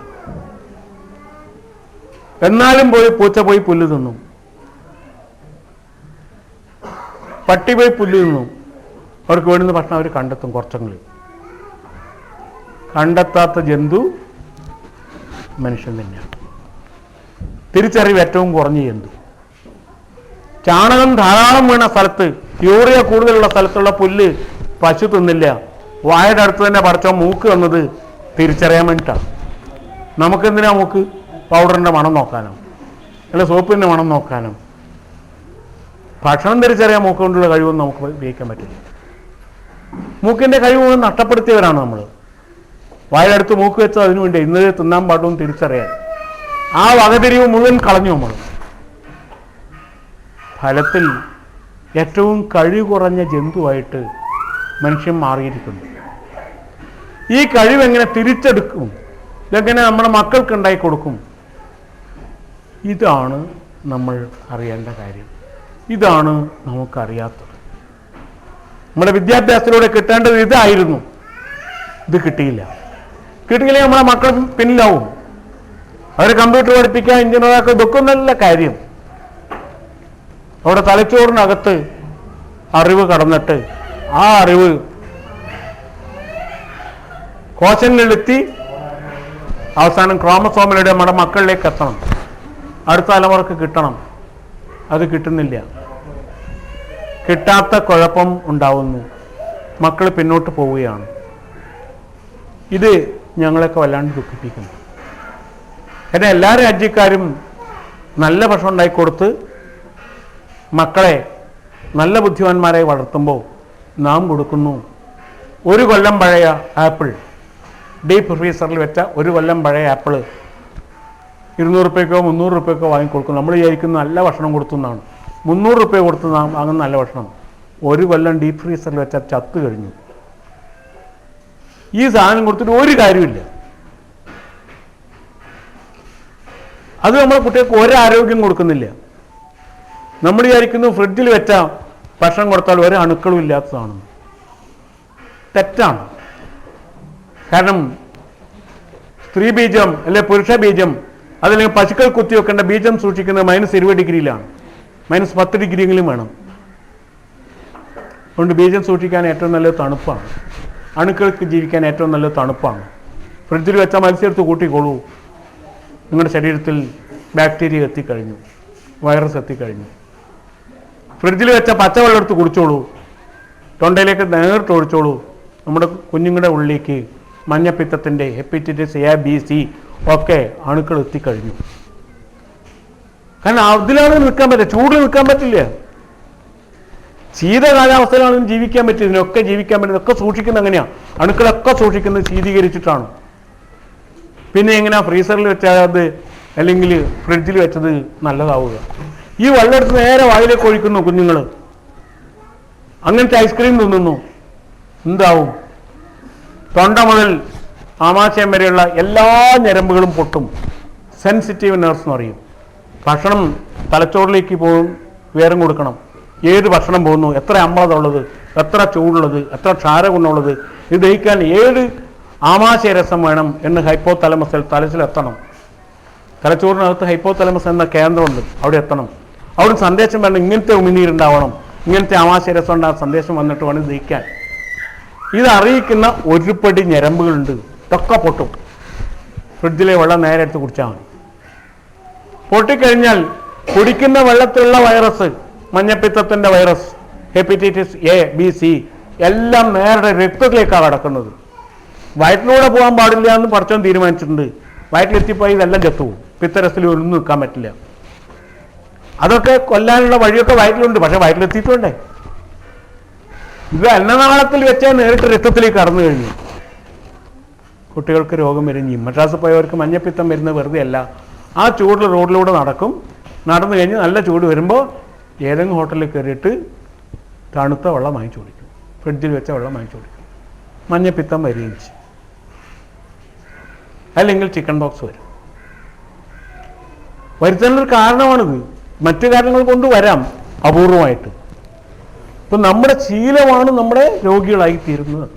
എന്നാലും പൂച്ച പോയി പുല്ല് തിന്നും, പട്ടി പോയി പുല്ല് തിന്നും. അവർക്ക് വേണ്ടുന്ന ഭക്ഷണം അവർ കണ്ടെത്തും. കുറച്ചെങ്കിലും കണ്ടെത്താത്ത ജന്തു മനുഷ്യൻ തന്നെയാണ്. തിരിച്ചറിവ് ഏറ്റവും കുറഞ്ഞ ജന്തു. ചാണകം ധാരാളം വീണ സ്ഥലത്ത്, യൂറിയ കൂടുതലുള്ള സ്ഥലത്തുള്ള പുല്ല് പശു തിന്നില്ല. വായുടെ അടുത്ത് തന്നെ പറിച്ചോ മൂക്ക് വന്നത് തിരിച്ചറിയാൻ വേണ്ടിയിട്ടാണ്. നമുക്കെന്തിനാ മൂക്ക്? പൗഡറിൻ്റെ മണം നോക്കാനോ അല്ല സോപ്പിൻ്റെ മണം നോക്കാനോ? ഭക്ഷണം തിരിച്ചറിയാൻ മൂക്ക് കൊണ്ടുള്ള കഴിവൊന്നും നമുക്ക് ഉപയോഗിക്കാൻ പറ്റില്ല. മൂക്കിൻ്റെ കഴിവ് നഷ്ടപ്പെടുത്തിയവരാണ് നമ്മൾ. വായടുത്ത് മൂക്ക് വെച്ചത് അതിനു വേണ്ടി ഇന്നത് തിന്നാൻ പാടും തിരിച്ചറിയാൻ. ആ വകതിരിവ് മുഴുവൻ കളഞ്ഞു നമ്മൾ. ഫലത്തിൽ ഏറ്റവും കഴിവ് കുറഞ്ഞ ജന്തുവായിട്ട് മനുഷ്യൻ മാറിയിരിക്കുന്നു. ഈ കഴിവെങ്ങനെ തിരിച്ചെടുക്കും? ഇതെങ്ങനെ നമ്മുടെ മക്കൾക്ക് ഉണ്ടായി കൊടുക്കും? ഇതാണ് നമ്മൾ അറിയേണ്ട കാര്യം. ഇതാണ് നമുക്കറിയാത്തത്. നമ്മുടെ വിദ്യാഭ്യാസത്തിലൂടെ കിട്ടേണ്ടത് ഇതായിരുന്നു. ഇത് കിട്ടിയില്ല. കിട്ടിയില്ലെങ്കിൽ നമ്മളെ മക്കൾ പിന്നിലാവും. അവർ കമ്പ്യൂട്ടർ പഠിപ്പിക്കുക, എഞ്ചിനീയറാക്കുക, ഇതൊക്കെ നല്ല കാര്യം. അവിടെ തലച്ചോറിനകത്ത് അറിവ് കടന്നിട്ട് ആ അറിവ് കോശങ്ങളിലെത്തി അവസാനം ക്രോമസോമിലൂടെ നമ്മുടെ മക്കളിലേക്ക് എത്തണം, അടുത്ത തലമുറക്ക് കിട്ടണം. അത് കിട്ടുന്നില്ല. കിട്ടാത്ത കുഴപ്പം ഉണ്ടാവുന്നു. മക്കൾ പിന്നോട്ട് പോവുകയാണ്. ഇത് ഞങ്ങളെയൊക്കെ വല്ലാണ്ട് ദുഃഖിപ്പിക്കുന്നു. കാരണം എല്ലാ രാജ്യക്കാരും നല്ല ഭക്ഷണം ഉണ്ടായിക്കൊടുത്ത് മക്കളെ നല്ല ബുദ്ധിമാന്മാരായി വളർത്തുമ്പോൾ നാം കൊടുക്കുന്നു 1 കൊല്ലം പഴയ ആപ്പിൾ, ഡീപ്പ് ഫ്രീസറിൽ വെച്ച 1 കൊല്ലം പഴയ ആപ്പിൾ 200 രൂപയ്ക്കോ 300 രൂപയ്ക്കോ വാങ്ങിക്കൊടുക്കും. നമ്മൾ വിചാരിക്കുന്ന നല്ല ഭക്ഷണം കൊടുത്തു എന്നാണ്. 300 രൂപ കൊടുത്ത് നാം വാങ്ങുന്ന നല്ല ഭക്ഷണം 1 കൊല്ലം ഡീപ്പ് ഫ്രീസറിൽ വെച്ചാൽ ചത്തു കഴിഞ്ഞു. ഈ സാധനം കൊടുത്തിട്ട് ഒരു കാര്യമില്ല. അത് നമ്മുടെ കുട്ടികൾക്ക് ഒരാരോഗ്യം കൊടുക്കുന്നില്ല. നമ്മൾ വിചാരിക്കുന്നു ഫ്രിഡ്ജിൽ വെച്ച ഭക്ഷണം കൊടുത്താൽ ഒരു അണുക്കളും ഇല്ലാത്തതാണ്. തെറ്റാണ്. കാരണം സ്ത്രീ ബീജം അല്ലെ പുരുഷ ബീജം അതല്ലെങ്കിൽ പശുക്കൾ കുത്തിവെക്കേണ്ട ബീജം സൂക്ഷിക്കുന്നത് -20 ഡിഗ്രിയിലാണ്. -10 ഡിഗ്രിയെങ്കിലും വേണം. അതുകൊണ്ട് ബീജം സൂക്ഷിക്കാൻ ഏറ്റവും നല്ലത് തണുപ്പാണ്. അണുക്കൾക്ക് ജീവിക്കാൻ ഏറ്റവും നല്ലത് തണുപ്പാണ്. ഫ്രിഡ്ജിൽ വെച്ച മത്സ്യമെടുത്ത് കൂട്ടിക്കോളൂ. നിങ്ങളുടെ ശരീരത്തിൽ ബാക്ടീരിയ എത്തിക്കഴിഞ്ഞു, വൈറസ് എത്തിക്കഴിഞ്ഞു. ഫ്രിഡ്ജിൽ വെച്ച പച്ചവെള്ളം എടുത്ത് കുടിച്ചോളൂ, തൊണ്ടയിലേക്ക് നേരിട്ട് ഒഴിച്ചോളൂ. നമ്മുടെ കുഞ്ഞുങ്ങളുടെ ഉള്ളിലേക്ക് മഞ്ഞപ്പിത്തത്തിൻ്റെ ഹെപ്പറ്റൈറ്റിസ് A, B, C ഒക്കെ അണുക്കൾ എത്തിക്കഴിഞ്ഞു. കാരണം അതിലാണ് നിൽക്കാൻ പറ്റില്ല, ചൂടിൽ നിൽക്കാൻ പറ്റില്ല. ശീത കാലാവസ്ഥയിലാണ് ജീവിക്കാൻ പറ്റില്ല. ഇതിനൊക്കെ ജീവിക്കാൻ പറ്റുന്നത് ഒക്കെ സൂക്ഷിക്കുന്നത് അങ്ങനെയാണ്. അണുക്കളൊക്കെ സൂക്ഷിക്കുന്നത് ശീതീകരിച്ചിട്ടാണ്. പിന്നെ എങ്ങനെയാ ഫ്രീസറിൽ വെച്ചത് അല്ലെങ്കിൽ ഫ്രിഡ്ജിൽ വെച്ചത് നല്ലതാവുക? ഈ വെള്ളം എടുത്ത് നേരെ വായിലേക്ക് ഒഴിക്കുന്നു കുഞ്ഞുങ്ങൾ. അങ്ങനത്തെ ഐസ്ക്രീം തിന്നുന്നു. എന്താവും? തൊണ്ട മുതൽ ആമാശയം വരെയുള്ള എല്ലാ ഞരമ്പുകളും പൊട്ടും. സെൻസിറ്റീവ് നെർവ്സ് എന്ന് പറയും. ഭക്ഷണം തലച്ചോറിലേക്ക് പോകും, വേറെ കൊടുക്കണം. ഏത് ഭക്ഷണം പോകുന്നു, എത്ര അമ്ലതയുള്ളത്, എത്ര ചൂടുള്ളത്, എത്ര ക്ഷാരഗുണമുള്ളത്, ഇത് ദഹിക്കാൻ ഏത് ആമാശയരസം വേണം എന്ന് ഹൈപ്പോതലമസിൽ തലച്ചിലെത്തണം. തലച്ചോറിനകത്ത് ഹൈപ്പോതലമസ് എന്ന കേന്ദ്രമുണ്ട്, അവിടെ എത്തണം. അവിടെ സന്ദേശം വേണം, ഇങ്ങനത്തെ ഉമിനീരുണ്ടാവണം, ഇങ്ങനത്തെ ആമാശയരസം ഉണ്ടാകുന്ന സന്ദേശം വന്നിട്ട് വേണം ദഹിക്കാൻ. ഇത് അറിയിക്കുന്ന ഒരുപടി ഞരമ്പുകളുണ്ട്. ഇതൊക്കെ പൊട്ടും. ഫ്രിഡ്ജിലെ വെള്ളം നേരെ എടുത്ത് കുടിച്ചാൽ മതി. പൊട്ടിക്കഴിഞ്ഞാൽ കുടിക്കുന്ന വെള്ളത്തിലുള്ള വൈറസ്, മഞ്ഞപ്പിത്തത്തിൻ്റെ virus, hepatitis A, B, C എല്ലാം നേരെ രക്തത്തിലേക്കാണ് കടക്കുന്നത്. വയറ്റിലൂടെ പോകാൻ പാടില്ല എന്ന് പടച്ചോൻ തീരുമാനിച്ചിട്ടുണ്ട്. വയറ്റിലെത്തിപ്പോയി ഇതെല്ലാം ചത്തുപോകും. പിത്തരസിൽ ഒന്നും നിൽക്കാൻ പറ്റില്ല. അതൊക്കെ കൊല്ലാനുള്ള വഴിയൊക്കെ വയറ്റിലുണ്ട്, പക്ഷെ വയറ്റിലെത്തിയിട്ടുണ്ടേ. ഇത് അന്നനാളത്തിൽ വെച്ചാൽ നേരിട്ട് രക്തത്തിലേക്ക് കടന്നു കഴിഞ്ഞു. കുട്ടികൾക്ക് രോഗം വരും. മദ്രാസ് പോയവർക്ക് മഞ്ഞപ്പിത്തം വരുന്നത് വെറുതെ അല്ല. ആ ചൂടിൽ റോഡിലൂടെ നടന്നു കഴിഞ്ഞ് നല്ല ചൂട് വരുമ്പോൾ ഏതെങ്കിലും ഹോട്ടലിൽ കയറിയിട്ട് തണുത്ത വെള്ളം വാങ്ങിച്ചു കുടിക്കും, ഫ്രിഡ്ജിൽ വെച്ച വെള്ളം വാങ്ങിച്ചു കുടിക്കും. മഞ്ഞപ്പിത്തം വരികയും ചെയ്യും. അല്ലെങ്കിൽ ചിക്കൻ ബോക്സ് വരും. വരുത്താനൊരു കാരണമാണിത്. മറ്റു കാരണങ്ങൾ കൊണ്ട് വരാം അപൂർവമായിട്ട്. ഇപ്പം നമ്മുടെ ശീലമാണ് നമ്മുടെ രോഗികളായി തീരുന്നത്.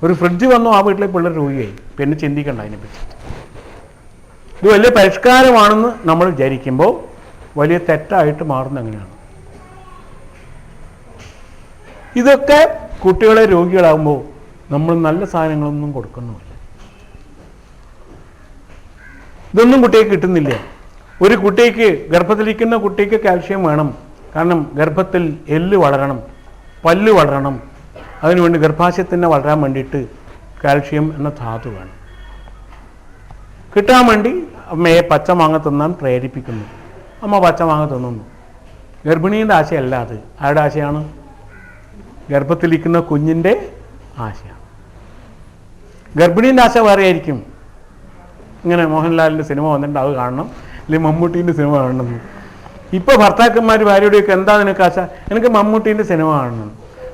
ഒരു ഫ്രിഡ്ജ് വന്നു, ആ വീട്ടിലെ പിള്ളേർ രോഗിയായി. പിന്നെ ചിന്തിക്കണ്ട അതിനെപ്പറ്റി. ഇത് വലിയ പരിഷ്കാരമാണെന്ന് നമ്മൾ വിചാരിക്കുമ്പോൾ വലിയ തെറ്റായിട്ട് മാറുന്ന എങ്ങനെയാണ്? ഇതൊക്കെ കുട്ടികളെ രോഗികളാകുമ്പോൾ നമ്മൾ നല്ല സാധനങ്ങളൊന്നും കൊടുക്കുന്നുമില്ല. ഇതൊന്നും കുട്ടിക്ക് കിട്ടുന്നില്ല. ഒരു കുട്ടിക്ക്, ഗർഭത്തിലിരിക്കുന്ന കുട്ടിക്ക് കാൽഷ്യം വേണം. കാരണം ഗർഭത്തിൽ എല്ല് വളരണം, പല്ല് വളരണം. അതിനുവേണ്ടി ഗർഭാശയത്തിന് വളരാൻ വേണ്ടിയിട്ട് കാൽഷ്യം എന്ന ധാതു വേണം. കിട്ടാൻ വേണ്ടി അമ്മയെ പച്ചമാങ്ങ തിന്നാൻ പ്രേരിപ്പിക്കുന്നു. അമ്മ പച്ചമാങ്ങ തിന്നുന്നു. ഗർഭിണീൻ്റെ ആശയല്ല അത്. ആരുടെ ആശയാണ്? ഗർഭത്തിലിരിക്കുന്ന കുഞ്ഞിൻ്റെ ആശയാണ്. ഗർഭിണീൻ്റെ ആശ വേറെ ആയിരിക്കും. ഇങ്ങനെ മോഹൻലാലിൻ്റെ സിനിമ വന്നിട്ട് അത് കാണണം, അല്ലെങ്കിൽ മമ്മൂട്ടീൻ്റെ സിനിമ കാണണം. ഇപ്പോൾ ഭർത്താക്കന്മാർ ഭാര്യയോടെയൊക്കെ എന്താ നിനക്ക് ആശ? എനിക്ക് മമ്മൂട്ടീൻ്റെ സിനിമ കാണണം.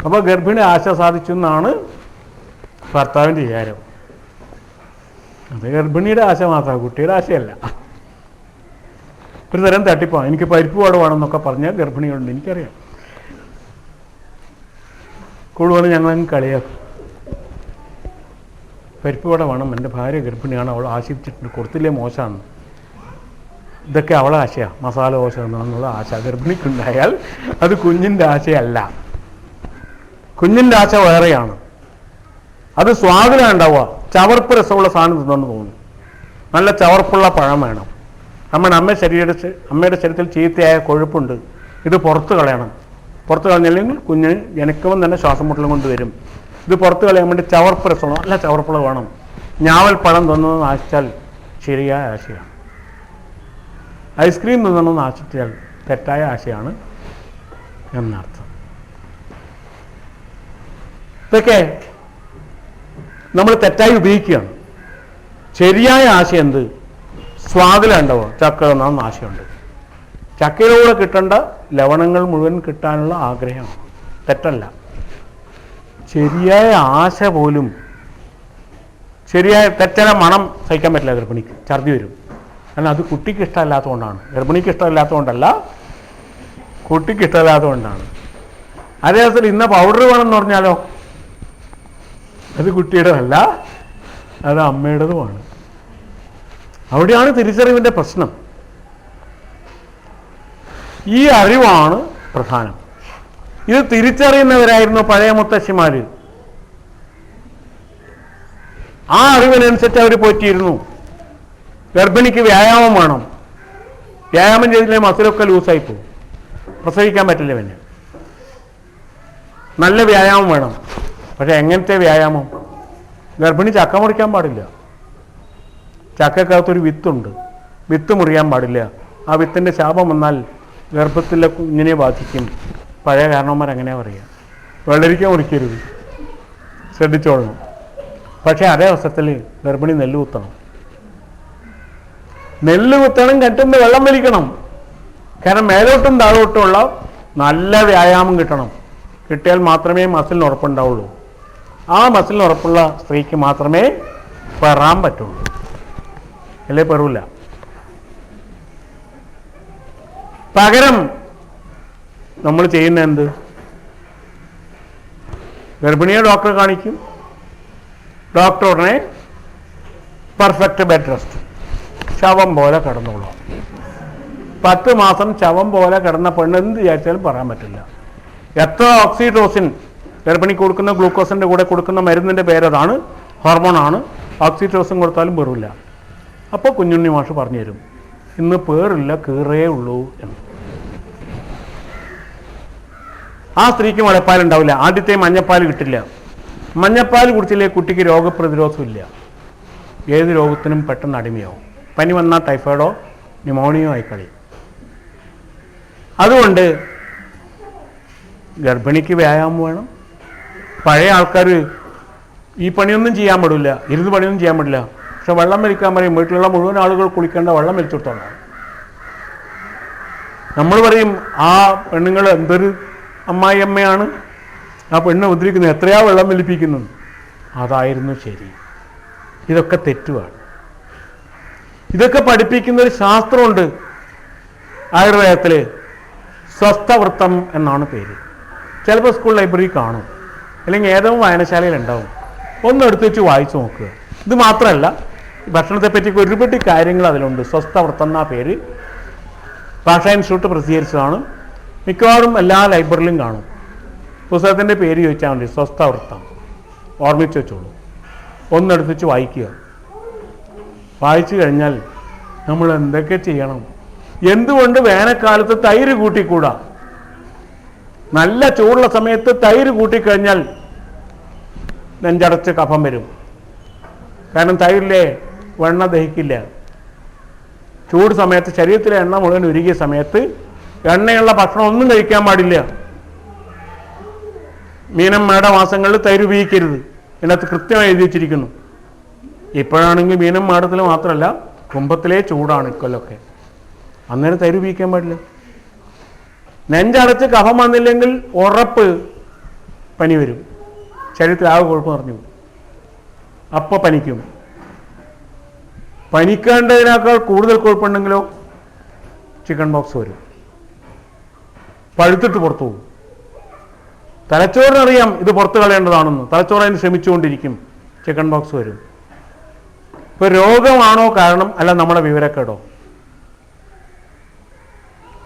അപ്പോൾ ഗർഭിണി ആശ സാധിച്ചു എന്നാണ് ഭർത്താവിൻ്റെ വിചാരം. അത് ഗർഭിണിയുടെ ആശ മാത്രമാണ്, കുട്ടിയുടെ ആശയല്ല. ഒരു തരം തട്ടിപ്പാണ്. എനിക്ക് പരിപ്പ് വട വേണമെന്നൊക്കെ പറഞ്ഞാൽ ഗർഭിണികളുണ്ട്, എനിക്കറിയാം. കൂടുതൽ ഞങ്ങളങ്ങ് കളിയാക്കും. പരിപ്പ് വട വേണം, എൻ്റെ ഭാര്യ ഗർഭിണിയാണ്, അവൾ ആശിച്ചിട്ടുണ്ട്, കൊടുത്തില്ലേ മോശമാണ്. ഇതൊക്കെ അവളെ ആശയാണ്, മസാല ദോശ എന്നുള്ള ആശ ഗർഭിണിക്കുണ്ടായാൽ അത് കുഞ്ഞിൻ്റെ ആശയല്ല. കുഞ്ഞിൻ്റെ ആശ വേറെയാണ്. അത് സ്വാദിലാണ് ഉണ്ടാവുക. ചവർപ്പ് രസമുള്ള സാധനം തിന്നെന്ന് തോന്നുന്നു. നല്ല ചവർപ്പുള്ള പഴം വേണം. അമ്മയുടെ ശരീരത്തിൽ ചീത്തയായ കൊഴുപ്പുണ്ട്, ഇത് പുറത്ത് കളയണം. പുറത്ത് കളഞ്ഞില്ലെങ്കിൽ കുഞ്ഞിന് ജനിക്കുമ്പോൾ തന്നെ ശ്വാസം മുട്ടലും കൊണ്ട് വരും. ഇത് പുറത്ത് കളയാൻ വേണ്ടി ചവർപ്പ് രസമുള്ള നല്ല ചവർപ്പുള്ള വേണം. ഞാവൽ പഴം തിന്നണമെന്ന് ആശിച്ചാൽ ശരിയായ ആശയാണ്. ഐസ്ക്രീം തിന്നണമെന്ന് ആശിച്ചാൽ തെറ്റായ ആശയാണ് എന്നർത്ഥം. ഇതൊക്കെ നമ്മൾ തെറ്റായി ഉപയോഗിക്കുകയാണ്. ശരിയായ ആശയം എന്ത്? സ്വാദിലുണ്ടാവുക. ചക്ക തിന്നാമെന്ന് ആശയമുണ്ട്. ചക്കയിലൂടെ കിട്ടേണ്ട ലവണങ്ങൾ മുഴുവൻ കിട്ടാനുള്ള ആഗ്രഹമാണ്, തെറ്റല്ല. ശരിയായ ആശ പോലും, ശരിയായ തെറ്റായ മണം സഹിക്കാൻ പറ്റില്ല ഗർഭിണിക്ക്, ഛർദി വരും. കാരണം അത് കുട്ടിക്ക് ഇഷ്ടമല്ലാത്തതുകൊണ്ടാണ്. ഗർഭിണിക്ക് ഇഷ്ടമില്ലാത്തതുകൊണ്ടല്ല, കുട്ടിക്ക് ഇഷ്ടമില്ലാത്തതുകൊണ്ടാണ്. അതേ ദിവസത്തിൽ ഇന്ന പൗഡർ വേണമെന്ന് പറഞ്ഞാലോ, അത് കുട്ടിയുടേതല്ല, അത് അമ്മയുടേതുമാണ്. അവിടെയാണ് തിരിച്ചറിവിൻ്റെ പ്രശ്നം. ഈ അറിവാണ് പ്രധാനം. ഇത് തിരിച്ചറിയുന്നവരായിരുന്നു പഴയ മുത്തശ്ശിമാർ. ആ അറിവിനനുസരിച്ച് അവർ പോറ്റിയിരുന്നു. ഗർഭിണിക്ക് വ്യായാമം വേണം. വ്യായാമം ചെയ്തില്ലെങ്കിൽ മസിലൊക്കെ ലൂസായി പോകും, പ്രസവിക്കാൻ പറ്റില്ല. പിന്നെ നല്ല വ്യായാമം വേണം. പക്ഷെ എങ്ങനത്തെ വ്യായാമം? ഗർഭിണി ചക്ക മുറിക്കാൻ പാടില്ല. ചക്കക്കകത്തൊരു വിത്തുണ്ട്, വിത്ത് മുറിയാൻ പാടില്ല. ആ വിത്തിൻ്റെ ശാപം വന്നാൽ ഗർഭത്തിലെ കുഞ്ഞിനെ ബാധിക്കും. പഴയ കാരണവന്മാർ എങ്ങനെയാ പറയുക? വെള്ളരിക്ക മുറിക്കരുത്, ശ്രദ്ധിച്ചോളണം. പക്ഷേ അതേ അവസരത്തിൽ ഗർഭിണി നെല്ല് കുത്തണം. നെല്ല് കുത്തണം, കെട്ടുമ്പോൾ വെള്ളം വലിക്കണം. കാരണം മേലോട്ടും താഴോട്ടുമുള്ള നല്ല വ്യായാമം കിട്ടണം. കിട്ടിയാൽ മാത്രമേ മസിലിന് ഉറപ്പുണ്ടാവുള്ളൂ. ആ മസിലിന് ഉറപ്പുള്ള സ്ത്രീക്ക് മാത്രമേ പെറാൻ പറ്റുള്ളൂ, അല്ലേ പെറൂല. പകരം നമ്മൾ ചെയ്യുന്ന എന്ത്? ഗർഭിണിയെ ഡോക്ടറെ കാണിക്കും. ഡോക്ടർ ഉടനെ പെർഫെക്റ്റ് ബെഡ് റെസ്റ്റ്, ശവം പോലെ കിടന്നോളാം. 10 മാസം ശവം പോലെ കിടന്ന പെണ്ണ് എന്ത് വിചാരിച്ചാലും പറയാൻ പറ്റില്ല. എത്ര ഓക്സിറ്റോസിൻ ഗർഭിണിക്ക് കൊടുക്കുന്ന, ഗ്ലൂക്കോസിൻ്റെ കൂടെ കൊടുക്കുന്ന മരുന്നിൻ്റെ പേരതാണ്, ഹോർമോണാണ്. ഓക്സിറ്റോസിൻ കൊടുത്താലും പേറില്ല. അപ്പോൾ കുഞ്ഞുണ്ണി മാഷ് പറഞ്ഞു തരും, ഇന്ന് പേറില്ല, കീറേ ഉള്ളൂ എന്ന്. ആ സ്ത്രീക്ക് മുലപ്പാലുണ്ടാവില്ല. ആദ്യത്തെ മഞ്ഞപ്പാൽ കിട്ടില്ല. മഞ്ഞപ്പാൽ കുടിച്ചില്ലേ കുട്ടിക്ക് രോഗപ്രതിരോധമില്ല. ഏത് രോഗത്തിനും പെട്ടെന്ന് അടിമയാവും. പനി വന്നാൽ ടൈഫോയിഡോ ന്യൂമോണിയോ ആയി കളയും. അതുകൊണ്ട് ഗർഭിണിക്ക് വ്യായാമം വേണം. പഴയ ആൾക്കാർ ഈ പണിയൊന്നും ചെയ്യാൻ പാടില്ല, ഇരുന്ന് പണിയൊന്നും ചെയ്യാൻ പാടില്ല. പക്ഷെ വെള്ളം വലിക്കാൻ പറയും. വീട്ടിലുള്ള മുഴുവൻ ആളുകൾ കുളിക്കേണ്ട വെള്ളം വലിച്ചെടുത്തോളാം. നമ്മൾ പറയും ആ പെണ്ണുങ്ങൾ എന്തൊരു അമ്മായിയമ്മയാണ്, ആ പെണ്ണ് ഉദ്ധരിക്കുന്നത്, എത്രയാ വെള്ളം വലിപ്പിക്കുന്നത്. അതായിരുന്നു ശരി. ഇതൊക്കെ തെറ്റുമാണ്. ഇതൊക്കെ പഠിപ്പിക്കുന്ന ഒരു ശാസ്ത്രമുണ്ട് ആയുർവേദത്തിൽ, സ്വസ്ഥവൃത്തം എന്നാണ് പേര്. ചിലപ്പോൾ സ്കൂൾ ലൈബ്രറി കാണും, അല്ലെങ്കിൽ ഏതെങ്കിലും വായനശാലയിൽ ഉണ്ടാവും. ഒന്ന് എടുത്ത് വെച്ച് വായിച്ചു നോക്കുക. ഇത് മാത്രമല്ല, ഭക്ഷണത്തെപ്പറ്റി ഒരുപാട് കാര്യങ്ങൾ അതിലുണ്ട്. സ്വസ്ഥവൃത്തം എന്ന പേര് ഭാഷാ ഇൻസ്റ്റിറ്റ്യൂട്ട് പ്രസിദ്ധീകരിച്ചതാണ്. മിക്കവാറും എല്ലാ ലൈബ്രറിയിലും കാണും. പുസ്തകത്തിൻ്റെ പേര് ചോദിച്ചാൽ മതി, സ്വസ്ഥവൃത്തം. ഓർമ്മിച്ച് വെച്ചോളൂ. ഒന്നെടുത്തിച്ച് വായിക്കുക. വായിച്ചു കഴിഞ്ഞാൽ നമ്മൾ എന്തൊക്കെ ചെയ്യണം? എന്തുകൊണ്ട് വേനൽക്കാലത്ത് തൈര് കൂട്ടിക്കൂടാ? നല്ല ചൂടുള്ള സമയത്ത് തൈര് കൂട്ടിക്കഴിഞ്ഞാൽ നെഞ്ചടച്ച് കഫം വരും. കാരണം തൈരിലെ വെണ്ണ ദഹിക്കില്ല. ചൂട് സമയത്ത് ശരീരത്തിലെ എണ്ണ മുഴുവൻ ഉരുകിയ സമയത്ത് എണ്ണയുള്ള ഭക്ഷണം ഒന്നും കഴിക്കാൻ പാടില്ല. മീനം മേടമാസങ്ങളിൽ തൈര് ഉപയോഗിക്കരുത്. ഇതിനകത്ത് കൃത്യമായി എഴുതി വെച്ചിരിക്കുന്നു. ഇപ്പോഴാണെങ്കിൽ മീനം മാടത്തിൽ മാത്രമല്ല, കുംഭത്തിലെ ചൂടാണ് ഇക്കൊല്ലൊക്കെ. അന്നേരം തൈര് ഉപയോഗിക്കാൻ പാടില്ല. നെഞ്ചടച്ച് കഫം വന്നില്ലെങ്കിൽ ഉറപ്പ് പനി വരും. ശരീരത്തിൽ ആകെ കുഴപ്പം നിറഞ്ഞു. അപ്പോൾ പനിക്കും. പനിക്കേണ്ടതിനേക്കാൾ കൂടുതൽ കുഴപ്പമുണ്ടെങ്കിലോ ചിക്കൻ ബോക്സ് വരും. പഴുത്തിട്ട് പുറത്തു പോകും. തലച്ചോറിനറിയാം ഇത് പുറത്ത് കളയേണ്ടതാണെന്ന്. തലച്ചോറ് അതിന് ശ്രമിച്ചുകൊണ്ടിരിക്കും. ചിക്കൻ ബോക്സ് വരും. ഇപ്പോൾ രോഗമാണോ കാരണം, അല്ല നമ്മുടെ വിവരക്കേടോ?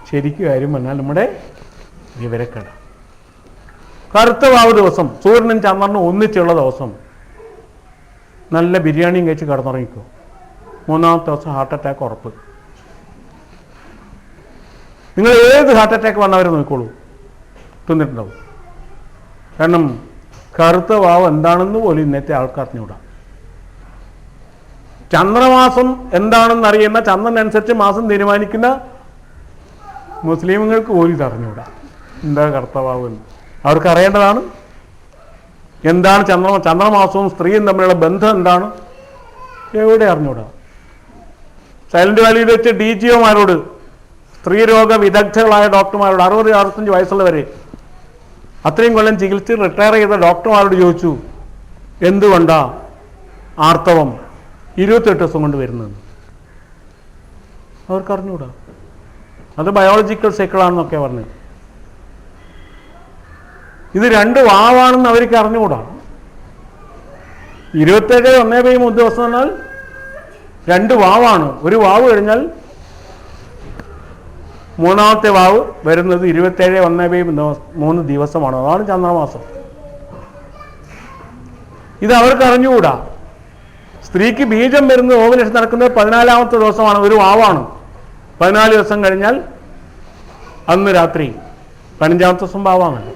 ശരിക്കും കാര്യം പറഞ്ഞാൽ നമ്മുടെ വിവരക്കേട്. കറുത്ത വാവ് ദിവസം, സൂര്യനും ചന്ദ്രനും ഒന്നിച്ചുള്ള ദിവസം നല്ല ബിരിയാണിയും കഴിച്ച് കിടന്നുറങ്ങിക്കോ. മൂന്നാമത്തെ ദിവസം ഹാർട്ട് അറ്റാക്ക് ഉറപ്പ്. നിങ്ങൾ ഏത് ഹാർട്ട് അറ്റാക്ക് വന്നവരെ നോക്കിക്കോളൂ, തിന്നിട്ടുണ്ടാവും. കാരണം കറുത്ത വാവ് എന്താണെന്ന് പോലും ഇന്നത്തെ ആൾക്കാർ അറിഞ്ഞുകൂടാ. ചന്ദ്രമാസം എന്താണെന്ന് അറിയുന്ന, ചന്ദ്രനനുസരിച്ച് മാസം തീരുമാനിക്കുന്ന മുസ്ലിമുകൾക്ക് പോലും ഇത് അറിഞ്ഞുകൂടാ. എന്താ കറുത്ത വാവ് എന്ന് അവർക്ക് അറിയേണ്ടതാണ്. എന്താണ് ചന്ദ്രമാസവും സ്ത്രീയും തമ്മിലുള്ള ബന്ധം എന്താണ് എവിടെ അറിഞ്ഞൂടാ. സൈലന്റ് വാലിയിൽ വെച്ച് DGOമാരോട്, സ്ത്രീരോഗ വിദഗ്ധകളായ ഡോക്ടർമാരോട്, 60-65 വയസ്സുള്ളവരെ അത്രയും കൊല്ലം ചികിത്സിച്ച് റിട്ടയർ ചെയ്ത ഡോക്ടർമാരോട് ചോദിച്ചു, എന്തുകൊണ്ടാ ആർത്തവം 28 ദിവസം കൊണ്ട് വരുന്നതെന്ന്. അവർക്ക് അറിഞ്ഞൂടാ. അത് ബയോളജിക്കൽ സൈക്കിളാണെന്നൊക്കെ പറഞ്ഞു. ഇത് 2 വാവാണെന്ന് അവർക്ക് അറിഞ്ഞുകൂടാ. 27-1 ദിവസം എന്നാൽ 2 വാവാണ്. ഒരു വാവ് കഴിഞ്ഞാൽ മൂന്നാമത്തെ വാവ് വരുന്നത് 27-1 ദിവസമാണ്. അതാണ് ചന്ദ്രമാസം. ഇത് അവർക്ക് അറിഞ്ഞുകൂടാ. സ്ത്രീക്ക് ബീജം വരുന്നത് ഓവുലേഷൻ നടക്കുന്നത് 14-ാമത്തെ ദിവസമാണ്. ഒരു വാവാണ്. 14 ദിവസം കഴിഞ്ഞാൽ അന്ന് രാത്രി 15-ാമത്തെ ദിവസം വാവാണല്ലോ.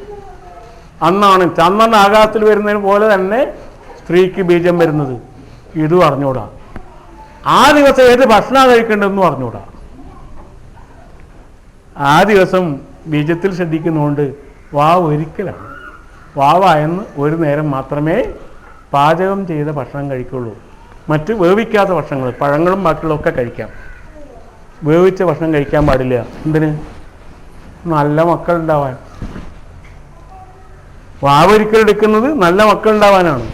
അന്നാണ് ചന്ദ്രൻ ആകാശത്തിൽ വരുന്നതിന് പോലെ തന്നെ സ്ത്രീക്ക് ബീജം വരുന്നത്. ഇതും അറിഞ്ഞൂടാ. ആ ദിവസം ഏത് ഭക്ഷണം കഴിക്കേണ്ടതെന്നും അറിഞ്ഞൂടാ. ആ ദിവസം ബീജത്തിൽ ശ്രദ്ധിക്കുന്നതുകൊണ്ട് വാവ് ഒരിക്കലാണ്. വാവായെന്ന് ഒരു നേരം മാത്രമേ പാചകം ചെയ്ത ഭക്ഷണം കഴിക്കുള്ളൂ. മറ്റ് വേവിക്കാത്ത ഭക്ഷണങ്ങൾ, പഴങ്ങളും ബാക്കിയുള്ളതൊക്കെ കഴിക്കാം. വേവിച്ച ഭക്ഷണം കഴിക്കാൻ പാടില്ല. എന്തിന്? നല്ല മക്കളുണ്ടാവാൻ. വാവൊരിക്കലെടുക്കുന്നത് നല്ല മക്കളുണ്ടാവാനാണ്.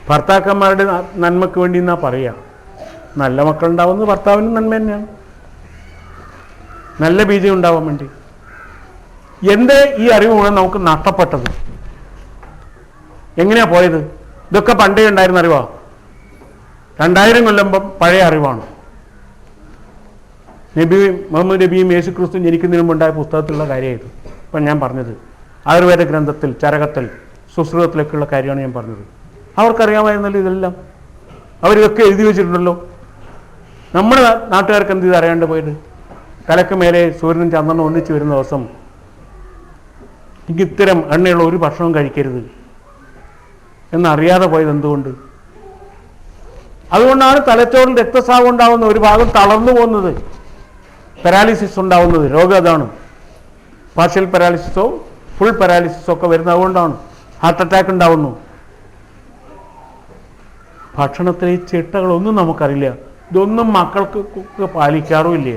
ഭർത്താക്കന്മാരുടെ നന്മയ്ക്ക് വേണ്ടി എന്നാ പറയുക. നല്ല മക്കളുണ്ടാവുന്നത് ഭർത്താവിനും നന്മ തന്നെയാണ്. നല്ല ബീജം ഉണ്ടാവാൻ വേണ്ടി. എന്തേ ഈ അറിവ് മുഴുവൻ നമുക്ക് നഷ്ടപ്പെട്ടത്? എങ്ങനെയാ പോയത്? ഇതൊക്കെ പണ്ടേ ഉണ്ടായിരുന്ന അറിവാ. 2000 കൊല്ലം പഴയ അറിവാണ്. മുഹമ്മദ് നബിയും യേശു ക്രിസ്തു ജനിക്കുന്നതിന് മുമ്പുണ്ടായ പുസ്തകത്തിലുള്ള കാര്യമായത് ഇപ്പം ഞാൻ പറഞ്ഞത്. ആയുർവേദ ഗ്രന്ഥത്തിൽ, ചരകത്തിൽ, സുശ്രുതത്തിലൊക്കെയുള്ള കാര്യമാണ് ഞാൻ പറഞ്ഞത്. അവർക്കറിയാമായിരുന്നല്ലോ ഇതെല്ലാം. അവരിതൊക്കെ എഴുതി വെച്ചിട്ടുണ്ടല്ലോ. നമ്മുടെ നാട്ടുകാർക്ക് എന്ത് ഇത് അറിയാണ്ട് പോയത്? തലക്ക് മേലെ സൂര്യനും ചന്ദ്രനും ഒന്നിച്ച് വരുന്ന ദിവസം എനിക്ക് ഇത്തരം എണ്ണയുള്ള ഒരു ഭക്ഷണവും കഴിക്കരുത് എന്നറിയാതെ പോയത് എന്തുകൊണ്ട്? അതുകൊണ്ടാണ് തലച്ചോറിൽ രക്തസ്രാവം ഉണ്ടാകുന്ന ഒരു ഭാഗം തളർന്നു പോകുന്നത്, പാരാലിസിസ് ഉണ്ടാവുന്നത്. രോഗം അതാണ്. പാർഷ്യൽ പാരാലിസിസോ ഫുൾ പാരാലിസിസോ ഒക്കെ വരുന്നത് അതുകൊണ്ടാണ്. ഹാർട്ട് അറ്റാക്ക് ഉണ്ടാവുന്നു. ഭക്ഷണത്തിലെ ഈ ചിട്ടകളൊന്നും നമുക്കറിയില്ല. ഇതൊന്നും മക്കൾക്ക് പാലിക്കാറുമില്ല.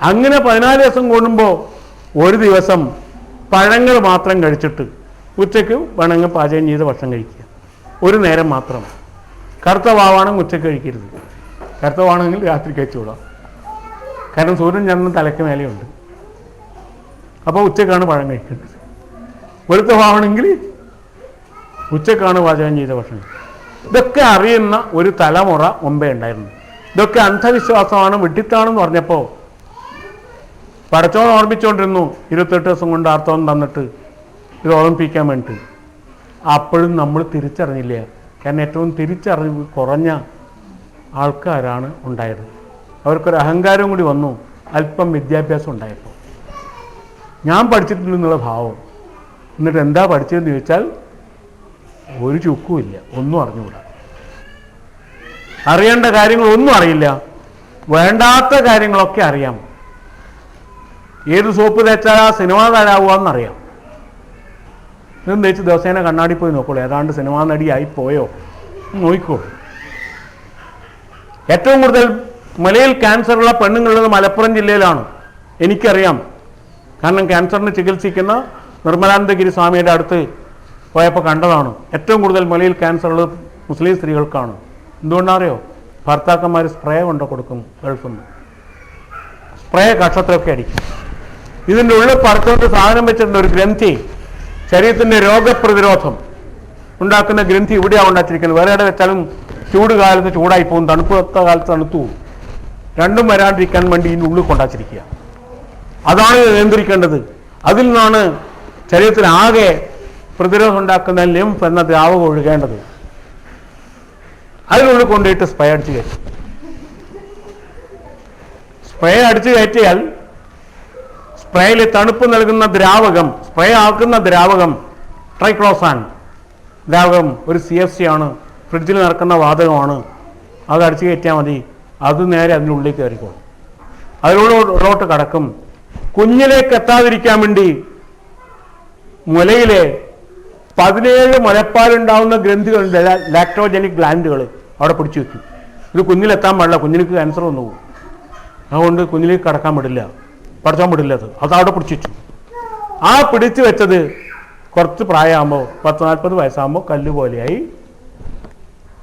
അങ്ങനെ 14 ദിവസം കൂടുമ്പോൾ ഒരു ദിവസം പഴങ്ങൾ മാത്രം കഴിച്ചിട്ട് ഉച്ചയ്ക്ക് വേണമെങ്കിൽ പാചകം ചെയ്ത് ഭക്ഷണം കഴിക്കുക. ഒരു നേരം മാത്രം. കറുത്ത വാവാണെങ്കിൽ ഉച്ചയ്ക്ക് കഴിക്കരുത്. കറുത്ത വാണെങ്കിൽ രാത്രി കഴിച്ചുകൂടാം. കാരണം സൂര്യൻ ചന്ദ്രൻ തലയ്ക്ക് മേലെയുണ്ട്. അപ്പോൾ ഉച്ചക്കാണ് പഴം കഴിക്കേണ്ടത്. വെളുത്ത വാവണമെങ്കിൽ ഉച്ചക്കാണ് പാചകം ചെയ്ത ഭക്ഷണം. ഇതൊക്കെ അറിയുന്ന ഒരു തലമുറ മുമ്പേ ഉണ്ടായിരുന്നു. ഇതൊക്കെ അന്ധവിശ്വാസമാണ്, വിഡ്ഢിത്താണെന്ന് പറഞ്ഞപ്പോൾ പടച്ചോൻ ഓർമ്മിച്ചുകൊണ്ടിരുന്നു 28 ദിവസം കൊണ്ട് ആർത്തവം തന്നിട്ട് ഇത് ഓർമ്മിപ്പിക്കാൻ വേണ്ടിയിട്ട്. അപ്പോഴും നമ്മൾ തിരിച്ചറിഞ്ഞില്ല. കാരണം ഏറ്റവും തിരിച്ചറിവ് കുറഞ്ഞ ആൾക്കാരാണ് ഉണ്ടായത്. അവർക്കൊരു അഹങ്കാരം കൂടി വന്നു, അല്പം വിദ്യാഭ്യാസം ഉണ്ടായപ്പോൾ. ഞാൻ പഠിച്ചിട്ടുണ്ടെന്നുള്ള ഭാവം. എന്നിട്ട് എന്താ പഠിച്ചതെന്ന് ചോദിച്ചാൽ ഒരു ചുക്കുമില്ല, ഒന്നും അറിഞ്ഞുകൂടാ. അറിയേണ്ട കാര്യങ്ങളൊന്നും അറിയില്ല, വേണ്ടാത്ത കാര്യങ്ങളൊക്കെ അറിയാം. ഏത് സോപ്പ് തേച്ചാൽ ആ സിനിമ താരാവുകയെന്നറിയാം. ഇതും തേച്ച് ദിവസേന കണ്ണാടി പോയി നോക്കോളൂ, ഏതാണ്ട് സിനിമാ നടിയായി പോയോ നോക്കിക്കോളൂ. ഏറ്റവും കൂടുതൽ മലയിൽ ക്യാൻസറുള്ള പെണ്ണുങ്ങളുള്ളത് മലപ്പുറം ജില്ലയിലാണ്, എനിക്കറിയാം. കാരണം ക്യാൻസറിന് ചികിത്സിക്കുന്ന നിർമ്മലാനന്ദഗിരി സ്വാമിയുടെ അടുത്ത് പോയപ്പോൾ കണ്ടതാണ്. ഏറ്റവും കൂടുതൽ മലയിൽ ക്യാൻസറുള്ളത് മുസ്ലിം സ്ത്രീകൾക്കാണ്. എന്തുകൊണ്ടാണെന്നറിയോ? ഭർത്താക്കന്മാർ സ്പ്രേ കൊണ്ട് കൊടുക്കും ഗൾഫിൽ നിന്ന്. സ്പ്രേ കക്ഷത്തിലൊക്കെ അടിക്കും. ഇതിൻ്റെ ഉള്ളിൽ പറത്തുകൊണ്ട് സാധനം വെച്ചിട്ടുണ്ട്, ഒരു ഗ്രന്ഥി, ശരീരത്തിൻ്റെ രോഗപ്രതിരോധം ഉണ്ടാക്കുന്ന ഗ്രന്ഥി ഇവിടെയാണ് ഉണ്ടാക്കിയിരിക്കുന്നത്. വേറെ എവിടെ വെച്ചാലും ചൂട് കാലത്ത് ചൂടായി പോകും, തണുപ്പത്ത കാലത്ത് തണുത്തു പോകും. രണ്ടും വരാണ്ടിരിക്കാൻ വേണ്ടി ഇതിൻ്റെ ഉള്ളിൽ കൊണ്ടാച്ചിരിക്കുക. അതാണ് നിയന്ത്രിക്കേണ്ടത്. അതിൽ നിന്നാണ് ശരീരത്തിന് ആകെ പ്രതിരോധം ഉണ്ടാക്കുന്ന ലിംഫ് എന്ന ദ്രാവകം ഒഴുകേണ്ടത്. അതിനുള്ളിൽ കൊണ്ടുപോയിട്ട് സ്പ്രേ അടിച്ച് കയറ്റും. സ്പ്രേ അടിച്ച് കയറ്റിയാൽ സ്പ്രേയിൽ തണുപ്പ് നൽകുന്ന ദ്രാവകം, സ്പ്രേ ആക്കുന്ന ദ്രാവകം ട്രൈക്ലോസാൻ ദ്രാവകം ഒരു CFC ആണ്, ഫ്രിഡ്ജിൽ നടക്കുന്ന വാതകമാണ്. അത് അടിച്ചു കയറ്റിയാൽ മതി, അത് നേരെ അതിനുള്ളിൽ കയറിക്കോളും, അതിനുള്ളിലോട്ട് കടക്കും. കുഞ്ഞിലേക്ക് എത്താതിരിക്കാൻ വേണ്ടി മുലയിലെ 17 മുലപ്പാലുണ്ടാവുന്ന ഗ്രന്ഥികളുണ്ട്, ലാക്ടോജനിക് ഗ്ലാൻഡുകൾ അവിടെ പിടിച്ചു വെക്കും. ഇത് കുഞ്ഞിലെത്താൻ പാടില്ല, കുഞ്ഞിലേക്ക് ക്യാൻസർ വന്നു പോകും. അതുകൊണ്ട് കുഞ്ഞിലേക്ക് കടക്കാൻ വിടില്ല, പഠിച്ചാൻ വിടില്ല. അത് അവിടെ പിടിച്ചു വെച്ചു. ആ പിടിച്ചു വെച്ചത് കുറച്ച് പ്രായമാകുമ്പോൾ 40-40 വയസ്സാകുമ്പോൾ കല്ല് പോലെയായി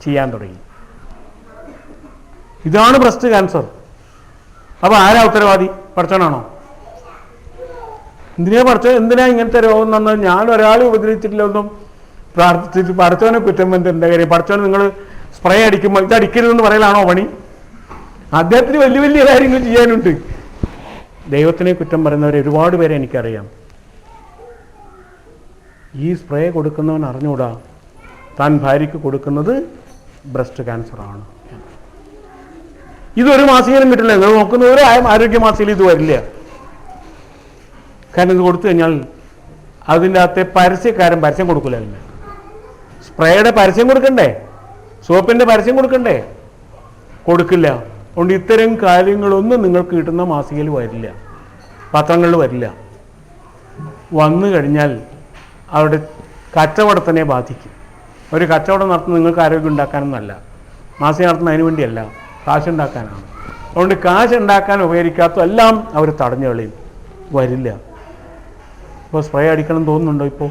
ചെയ്യാൻ തുടങ്ങി. ഇതാണ് ബ്രസ്റ്റ് ക്യാൻസർ. അപ്പോൾ ആരാ ഉത്തരവാദി? പഠിച്ചവനാണോ? എന്തിനാ ഇങ്ങനത്തെ രോഗം തന്നാൽ? ഞാൻ ഒരാളെ ഉപദ്രവിച്ചിട്ടില്ല, ഒന്നും പ്രാർത്ഥിച്ചിട്ട് പഠിച്ചവനെ കുറ്റം വന്നിട്ട് എന്താ കാര്യം? പഠിച്ചവനെ നിങ്ങൾ സ്പ്രേ അടിക്കുമ്പോൾ ഇത് അടിക്കരുതെന്ന് പറയലാണോ പണി? അദ്ദേഹത്തിന് വലിയ വലിയ കാര്യങ്ങൾ ചെയ്യാനുണ്ട്. ദൈവത്തിനെ കുറ്റം പറയുന്നവരെ ഒരുപാട് പേരെ എനിക്കറിയാം. ഈ സ്പ്രേ കൊടുക്കുന്നവൻ അറിഞ്ഞുകൂടാ താൻ ഭാര്യയ്ക്ക് കൊടുക്കുന്നത് ബ്രസ്റ്റ് ക്യാൻസറാണ്. ഇതൊരു മാസികയിലും കിട്ടില്ല. നിങ്ങൾ നോക്കുന്ന ഒരു ആരോഗ്യ മാസികയിൽ ഇത് വരില്ല. കാരണം ഇത് കൊടുത്തു കഴിഞ്ഞാൽ അതിൻ്റെ അകത്തെ പരസ്യക്കാരൻ പരസ്യം കൊടുക്കില്ല. അതിന് സ്പ്രേയുടെ പരസ്യം കൊടുക്കണ്ടേ, സോപ്പിൻ്റെ പരസ്യം കൊടുക്കണ്ടേ? കൊടുക്കില്ല. അതുകൊണ്ട് ഇത്തരം കാര്യങ്ങളൊന്നും നിങ്ങൾക്ക് കിട്ടുന്ന മാസികയിൽ വരില്ല, പത്രങ്ങളിൽ വരില്ല. വന്നു കഴിഞ്ഞാൽ അവിടെ കച്ചവടത്തിനെ ബാധിക്കും. ഒരു കച്ചവടം നടത്തുന്നത് നിങ്ങൾക്ക് ആരോഗ്യം ഉണ്ടാക്കാനൊന്നല്ല, മാസിക നടത്തുന്നത് അതിനു വേണ്ടിയല്ല, കാശുണ്ടാക്കാനാണ്. അതുകൊണ്ട് കാശുണ്ടാക്കാൻ ഉപകരിക്കാത്ത എല്ലാം അവർ തടഞ്ഞു കളയും, വരില്ല. ഇപ്പോൾ സ്പ്രേ അടിക്കണം തോന്നുന്നുണ്ടോ? ഇപ്പോൾ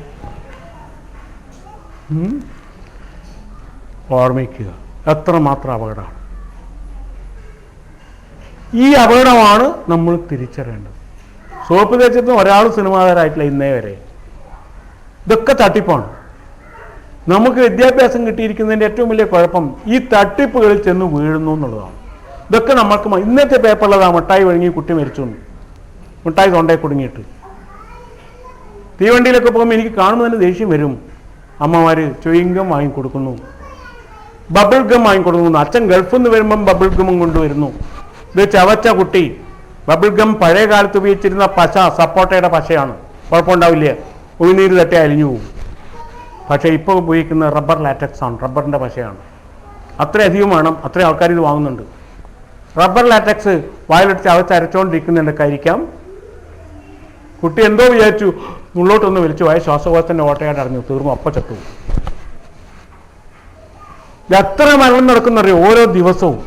ഓർമ്മിക്കുക എത്രമാത്രം അപകടമാണ്. ഈ അപകടമാണ് നമ്മൾ തിരിച്ചറിയേണ്ടത്. സോപ്പ് തേച്ചിട്ടും ഒരാൾ സിനിമാകാരായിട്ടില്ല ഇന്നേ വരെ. ഇതൊക്കെ തട്ടിപ്പാണ്. നമുക്ക് വിദ്യാഭ്യാസം കിട്ടിയിരിക്കുന്നതിൻ്റെ ഏറ്റവും വലിയ കുഴപ്പം ഈ തട്ടിപ്പുകളിൽ ചെന്ന് വീഴുന്നു എന്നുള്ളതാണ്. ഇതൊക്കെ നമ്മൾക്ക് ഇന്നത്തെ പേപ്പറിലതാണ് മിഠായി വഴങ്ങി കുട്ടി മരിച്ചു, മിഠായി തൊണ്ടയിൽ കുടുങ്ങിയിട്ട്. തീവണ്ടിയിലൊക്കെ പോകുമ്പോൾ എനിക്ക് കാണുമ്പോൾ തന്നെ ദേഷ്യം വരും. അമ്മമാർ ചുയിങ്കം വാങ്ങിക്കൊടുക്കുന്നു, ബബിൾ ഗം വാങ്ങിക്കൊടുക്കുന്നു. അച്ഛൻ ഗൾഫിൽ നിന്ന് വരുമ്പം ബബിൾ ഗമ്മും കൊണ്ടുവരുന്നു. ഇത് ചവച്ച കുട്ടി. ബബിൾ ഗം പഴയ കാലത്ത് ഉപയോഗിച്ചിരുന്ന പശ സപ്പോട്ടയുടെ പശയാണ്, കുഴപ്പമുണ്ടാവില്ല, ഉമിനീര് തട്ടി അലിഞ്ഞു പോകും. പക്ഷേ ഇപ്പോൾ ഉപയോഗിക്കുന്ന റബ്ബർ ലാറ്റക്സ് ആണ്, റബ്ബറിൻ്റെ പശയാണ്. അത്രയധികം വേണം, അത്രയും ആൾക്കാർ ഇത് വാങ്ങുന്നുണ്ട്. റബ്ബർ ലാറ്റക്സ് വായിലെടുത്ത് അരച്ചുകൊണ്ടിരിക്കുന്നുണ്ടൊക്കെയായിരിക്കാം. കുട്ടി എന്തോ വിചാരിച്ചു, ഉള്ളോട്ടൊന്ന് വലിച്ചു പോയ ശ്വാസകോശത്തിൻ്റെ ഓട്ടയായിട്ട് അടഞ്ഞു, തീർന്നു, അപ്പം ചത്തു. എത്ര മരണം നടക്കുന്നറിയോ ഓരോ ദിവസവും.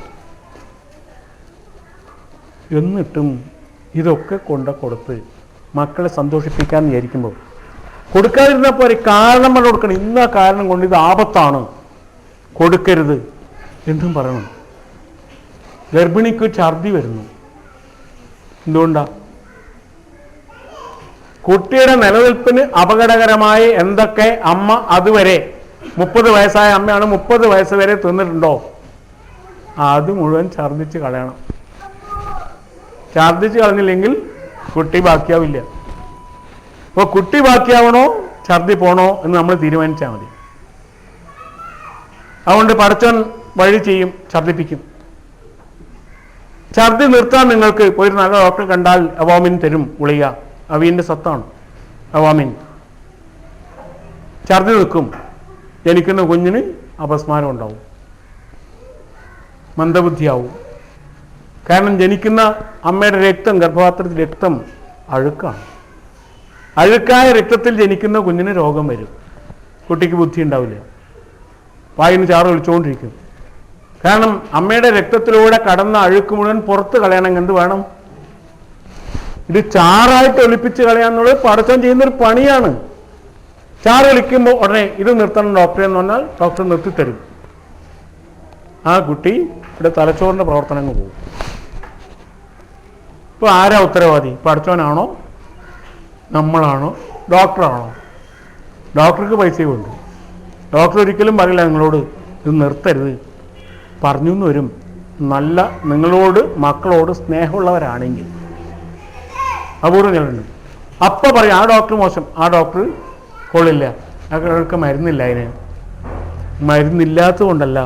എന്നിട്ടും ഇതൊക്കെ കൊടുത്ത് മക്കളെ സന്തോഷിപ്പിക്കാൻ വിചാരിക്കുമ്പോൾ കൊടുക്കാതിരുന്നപ്പോൾ ഒരു കാരണം കൊണ്ട് കൊടുക്കണം. ഇന്ന കാരണം കൊണ്ട് ഇത് ആപത്താണ്, കൊടുക്കരുത് എന്നും പറയണം. ഗർഭിണിക്ക് ഛർദി വരുന്നു, എന്തുകൊണ്ടാ? കുട്ടിയുടെ നിലനിൽപ്പിന് അപകടകരമായ എന്തൊക്കെ അമ്മ അതുവരെ 30 വയസ്സായ അമ്മയാണ് 30 വയസ്സ് വരെ തിന്നിട്ടുണ്ടോ? അത് മുഴുവൻ ഛർദ്ദിച്ച് കളയണം. ഛർദ്ദിച്ച് കളഞ്ഞില്ലെങ്കിൽ കുട്ടി ബാക്കിയാവില്ല. അപ്പോൾ കുട്ടി ബാക്കിയാവണോ ഛർദ്ദി പോണോ എന്ന് നമ്മൾ തീരുമാനിച്ചാൽ മതി. അതുകൊണ്ട് പടച്ചോൻ വഴി ചെയ്യും, ഛർദ്ദിപ്പിക്കും. ഛർദ്ദി നിർത്താൻ നിങ്ങൾക്ക് പോയി നല്ല ഡോക്ടറെ കണ്ടാൽ അവോമിൻ തരും ഗുളിക. അവീൻ്റെ സത്താണ് അവോമിൻ. ഛർദ്ദി നിൽക്കും. ജനിക്കുന്ന കുഞ്ഞിന് അപസ്മാരം ഉണ്ടാവും, മന്ദബുദ്ധിയാവും. കാരണം ജനിക്കുന്ന അമ്മയുടെ രക്തം, ഗർഭപാത്രത്തിൽ രക്തം അഴുക്കാണ്. അഴുക്കായ രക്തത്തിൽ ജനിക്കുന്ന കുഞ്ഞിന് രോഗം വരും. കുട്ടിക്ക് ബുദ്ധി ഉണ്ടാവില്ല, വായിന്ന് ചാറ് ഒളിച്ചുകൊണ്ടിരിക്കും. കാരണം അമ്മയുടെ രക്തത്തിലൂടെ കടന്ന അഴുക്ക് മുഴുവൻ പുറത്ത് കളയണമെങ്കിൽ എന്ത് വേണം? ഇത് ചാറായിട്ട് ഒലിപ്പിച്ച് കളയാന്നുള്ളത് പടച്ചോൻ ചെയ്യുന്നൊരു പണിയാണ്. ചാറ് ഒലിക്കുമ്പോൾ ഉടനെ ഇത് നിർത്തണം ഡോക്ടറെ എന്ന് പറഞ്ഞാൽ ഡോക്ടർ നിർത്തിത്തരും. ആ കുട്ടി ഇവിടെ തലച്ചോറിൻ്റെ പ്രവർത്തനങ്ങൾ പോകും. ഇപ്പോൾ ആരാ ഉത്തരവാദി? പടച്ചോനാണോ, നമ്മളാണോ, ഡോക്ടറാണോ? ഡോക്ടർക്ക് പൈസയുണ്ട്. ഡോക്ടർ ഒരിക്കലും പറയില്ല നിങ്ങളോട് ഇത് നിർത്തരുത്. പറഞ്ഞു എന്ന് വരും. നല്ല നിങ്ങളോട് മക്കളോട് സ്നേഹമുള്ളവരാണെങ്കിൽ അപൂർവം ചിലരുണ്ട്. അപ്പം പറയും ആ ഡോക്ടർ മോശം, ആ ഡോക്ടർ കൊള്ളില്ല, അയാൾക്ക് മരുന്നില്ല. അതിന് മരുന്നില്ലാത്തത് കൊണ്ടല്ല,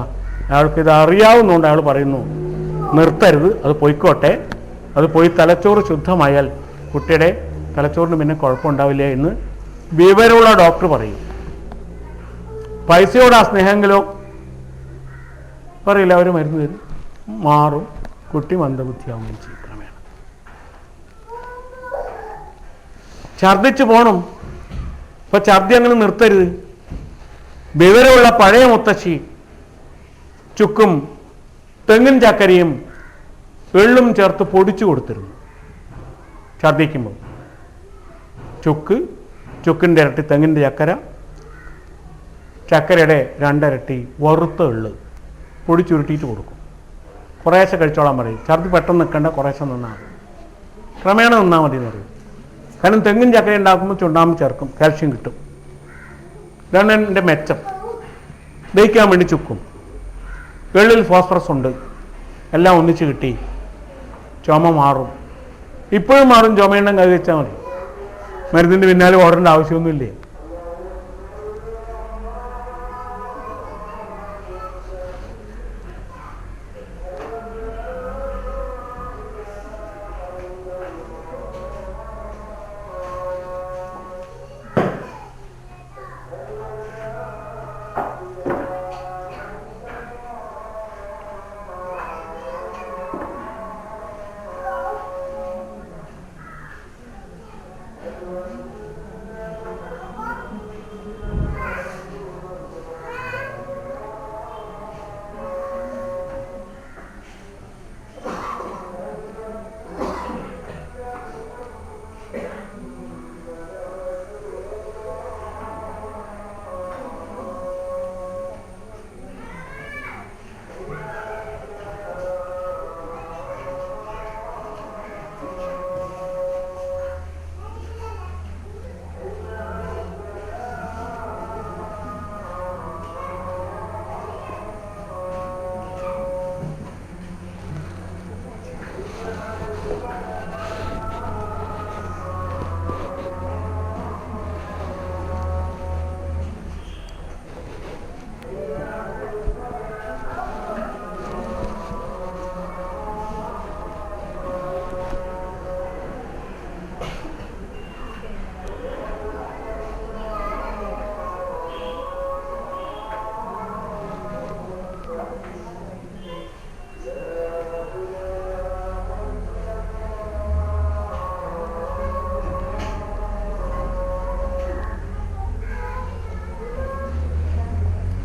അയാൾക്ക് ഇത് അറിയാവുന്നതുകൊണ്ട് അയാൾ പറയുന്നു നിർത്തരുത്, അത് പൊയ്ക്കോട്ടെ. അത് പോയി തലച്ചോറ് ശുദ്ധമായാൽ കുട്ടിയുടെ തലച്ചോറിന് പിന്നെ കുഴപ്പമുണ്ടാവില്ല എന്ന് വിവരമുള്ള ഡോക്ടർ പറയും. പൈസയോട് ആ സ്നേഹമെങ്കിലോ പറയില്ല, അവർ മരുന്ന് തരും, മാറും, കുട്ടി മന്ദബുദ്ധിയാവുകയും ചെയ്യും. ക്രമേണ ഛർദ്ദിച്ച് പോകണം. ഇപ്പം ഛർദ്ദി അങ്ങനെ നിർത്തരുത്. വിവരമുള്ള പഴയ മുത്തശ്ശി ചുക്കും തെങ്ങിൻ ചക്കരയും എള്ളും ചേർത്ത് പൊടിച്ചു കൊടുത്തിരുന്നു. ഛർദ്ദിക്കുമ്പോൾ ചുക്കിൻ്റെ ഇരട്ടി തെങ്ങിൻ്റെ ചക്കര, ചക്കരയുടെ 2 ഇരട്ടി വറുത്ത എള്ള് പൊടിച്ചുരുട്ടിയിട്ട് കൊടുക്കും. കുറേശ്ശെ കഴിച്ചോളാൻ പറയും. ഛർദ്ദി പെട്ടെന്ന് നിൽക്കേണ്ട, കുറേശ്ശെ നിന്നാൽ മതി, ക്രമേണ നിന്നാൽ മതി എന്ന് പറയും. കാരണം തെങ്ങിൻ ചക്കര ഉണ്ടാക്കുമ്പോൾ ചുണ്ണാമ്പ് ചേർക്കും, കാൽഷ്യം കിട്ടും. ഇതാണ് എൻ്റെ മെച്ചം. ദഹിക്കാൻ വേണ്ടി ചുക്കും. എള്ളിൽ ഫോസ്ഫറസ് ഉണ്ട്. എല്ലാം ഒന്നിച്ച് കിട്ടി, ചുമ മാറും. ഇപ്പോഴും മാറും. ചുമയെണ്ണം കൈ വെച്ചാൽ മതി. മരുന്നിൻ്റെ പിന്നാലെ ഓടേണ്ട ആവശ്യമൊന്നുമില്ലേ.